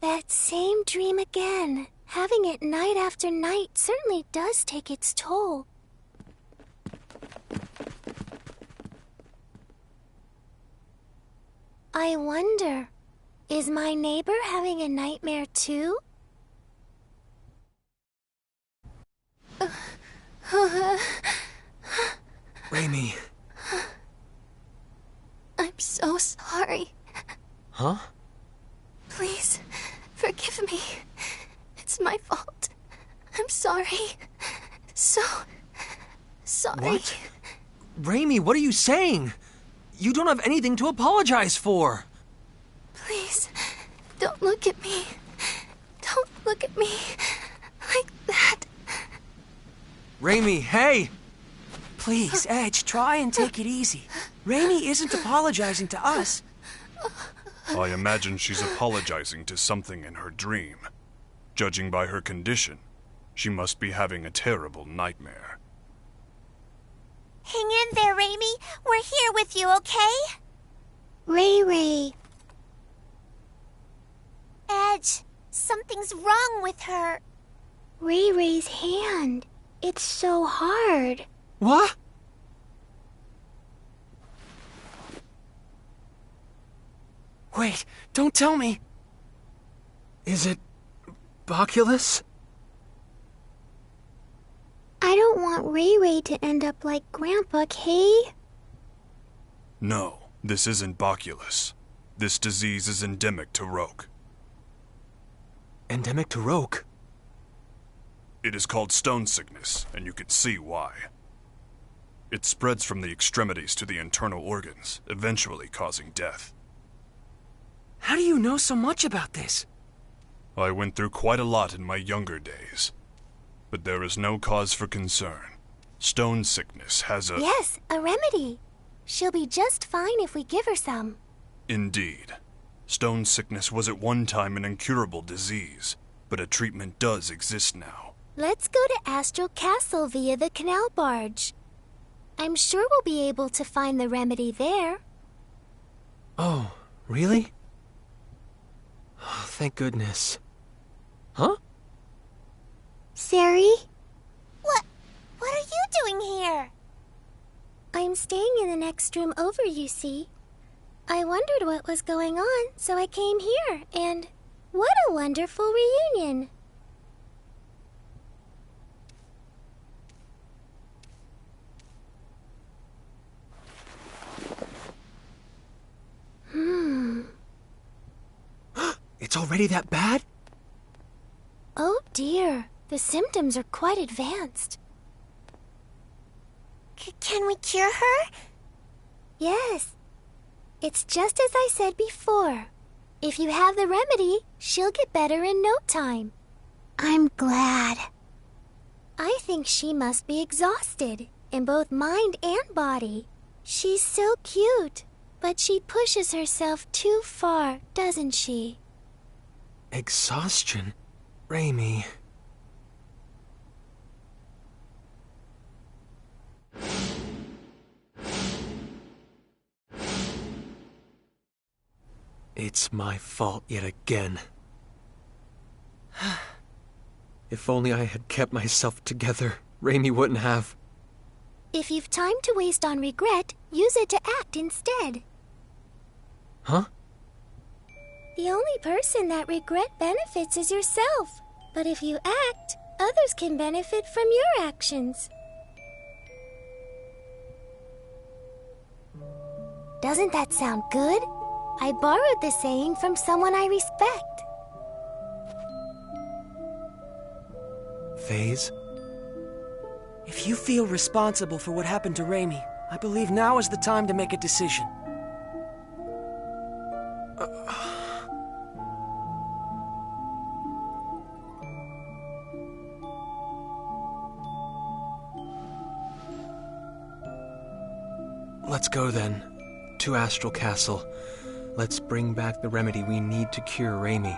That same dream again. Having it night after night certainly does take its toll. I wonder, is my neighbor having a nightmare too? Raimi. I'm so sorry. Huh? Please, forgive me. It's my fault. I'm sorry. So sorry. What? Raimi, what are you saying? You don't have anything to apologize for. Please, don't look at me. Don't look at me like that. Raimi, hey! Please, Edge, try and take it easy. Raimi isn't apologizing to us. I imagine she's apologizing to something in her dream. Judging by her condition, she must be having a terrible nightmare. Hang in there, Raimi. We're here with you, okay? Ray Ray. Edge, something's wrong with her. Ray Ray's hand. It's so hard. What? Wait, don't tell me. Is it Boculus? I don't want Ray Ray to end up like Grandpa, Kay. No, this isn't Boculus. This disease is endemic to Roke. Endemic to Roke? It is called stone sickness, and you can see why. It spreads from the extremities to the internal organs, eventually causing death. How do you know so much about this? I went through quite a lot in my younger days. But there is no cause for concern. Stone sickness has a... Yes, a remedy. She'll be just fine if we give her some. Indeed. Stone sickness was at one time an incurable disease, but a treatment does exist now. Let's go to Astral Castle via the canal barge. I'm sure we'll be able to find the remedy there. Oh, really? Oh, thank goodness. Huh? Sari? What are you doing here? I'm staying in the next room over, you see. I wondered what was going on, so I came here, and what a wonderful reunion. It's already that bad? Oh dear, the symptoms are quite advanced. Can we cure her? Yes. It's just as I said before. If you have the remedy, she'll get better in no time. I'm glad. I think she must be exhausted. in both mind and body. She's so cute, but she pushes herself too far, doesn't she? Exhaustion? Raimi. It's my fault yet again. If only I had kept myself together, Raimi wouldn't have. If you've time to waste on regret, use it to act instead. Huh? The only person that regret benefits is yourself. But if you act, others can benefit from your actions. Doesn't that sound good? I borrowed the saying from someone I respect. Faze? If you feel responsible for what happened to Raimi, I believe now is the time to make a decision. Let's go then. To Astral Castle. Let's bring back the remedy we need to cure Raimi.